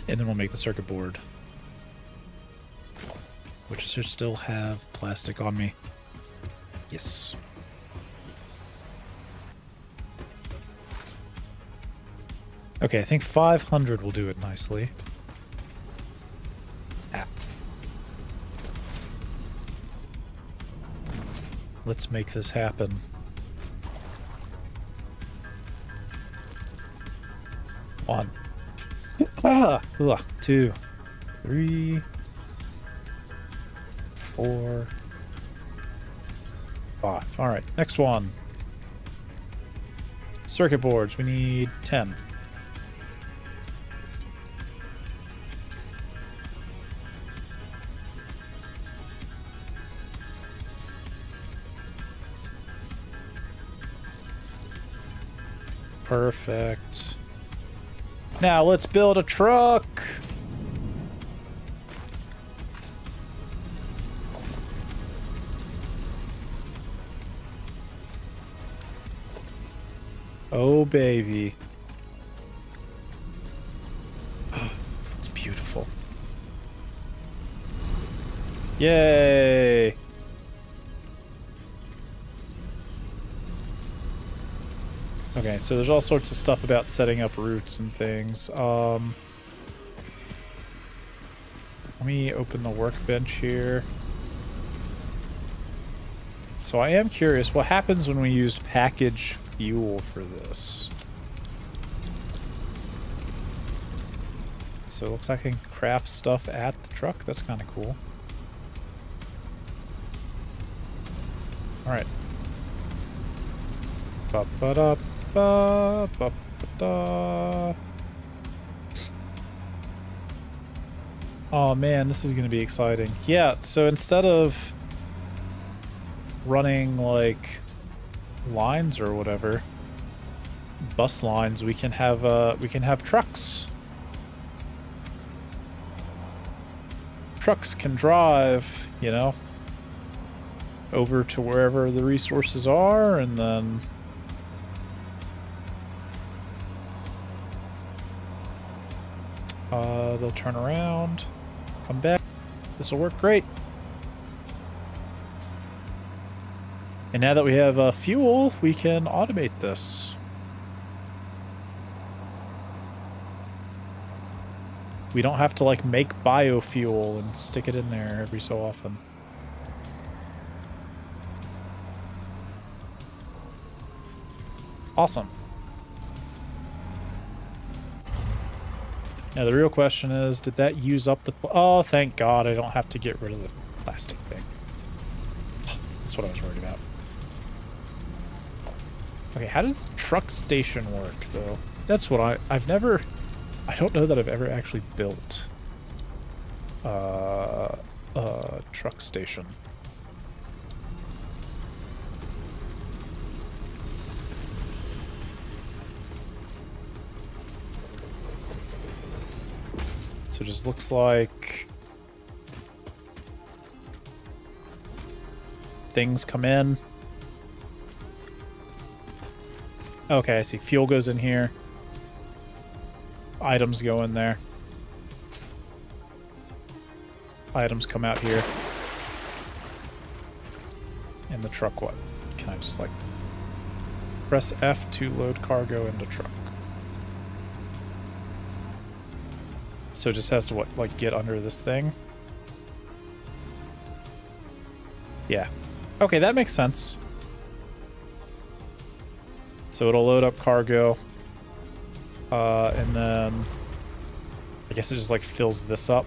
And then we'll make the circuit board. Which should still have plastic on me. Yes. Okay, I think 500 will do it nicely. Ah. Let's make this happen. One. Ah! Ugh. 2, 3, 4, 5. Alright, next one. Circuit boards. We need 10. Perfect. Now let's build a truck. Oh, baby. It's beautiful. Yay! Okay, so there's all sorts of stuff about setting up routes and things. Let me open the workbench here. So I am curious, what happens when we used package fuel for this? So it looks like I can craft stuff at the truck. That's kind of cool. Alright. Ba-ba-da. Ba-ba-da. Oh man, this is going to be exciting. Yeah, so instead of running like lines or whatever, bus lines, we can have trucks. Trucks can drive, you know, over to wherever the resources are, and then they'll turn around, come back. This will work great. And now that we have fuel, we can automate this. We don't have to like make biofuel and stick it in there every so often. Awesome. Now the real question is, did that use up the... Oh, thank God I don't have to get rid of the plastic thing. That's what I was worried about. Okay, how does the truck station work, though? That's what I've never... I don't know that I've ever actually built a truck station. So it just looks like things come in. Okay, I see. Fuel goes in here. Items go in there. Items come out here. And the truck, what? Can I just, like, press F to load cargo into truck? So it just has to, what, like, get under this thing? Yeah. Okay, that makes sense. So it'll load up cargo. And then I guess it just, like, fills this up.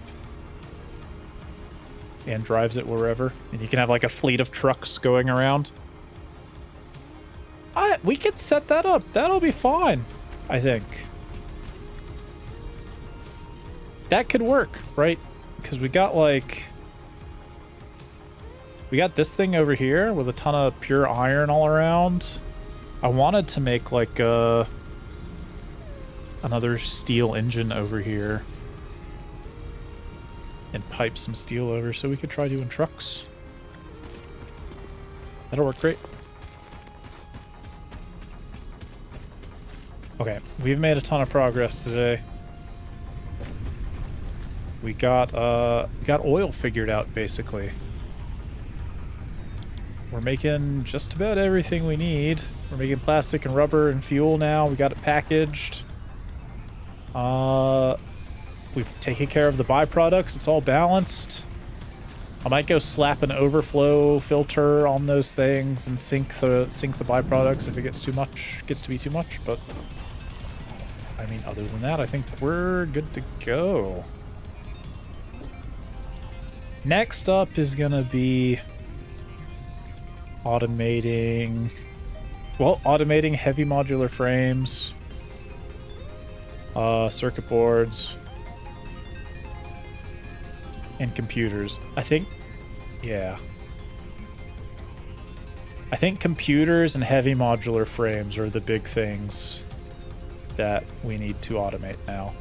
And drives it wherever. And you can have, like, a fleet of trucks going around. We could set that up. That'll be fine, I think. That could work, right? Because we got, like... We got this thing over here with a ton of pure iron all around. I wanted to make, like, another steel engine over here. And pipe some steel over so we could try doing trucks. That'll work great. Okay, we've made a ton of progress today. We got oil figured out, basically. We're making just about everything we need. We're making plastic and rubber and fuel now. We got it packaged. We've taken care of the byproducts. It's all balanced. I might go slap an overflow filter on those things and sink the byproducts if it gets to be too much, but I mean, other than that, I think we're good to go. Next up is gonna be automating heavy modular frames, circuit boards, and computers. I think computers and heavy modular frames are the big things that we need to automate now.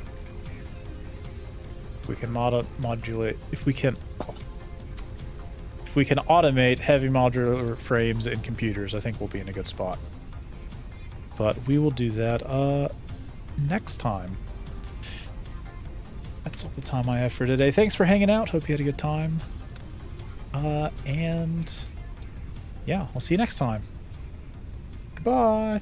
We can modulate if we can automate heavy modular frames and computers, I think we'll be in a good spot. But we will do that next time. That's all the time I have for today. Thanks for hanging out. Hope you had a good time. And yeah, I'll see you next time. Goodbye.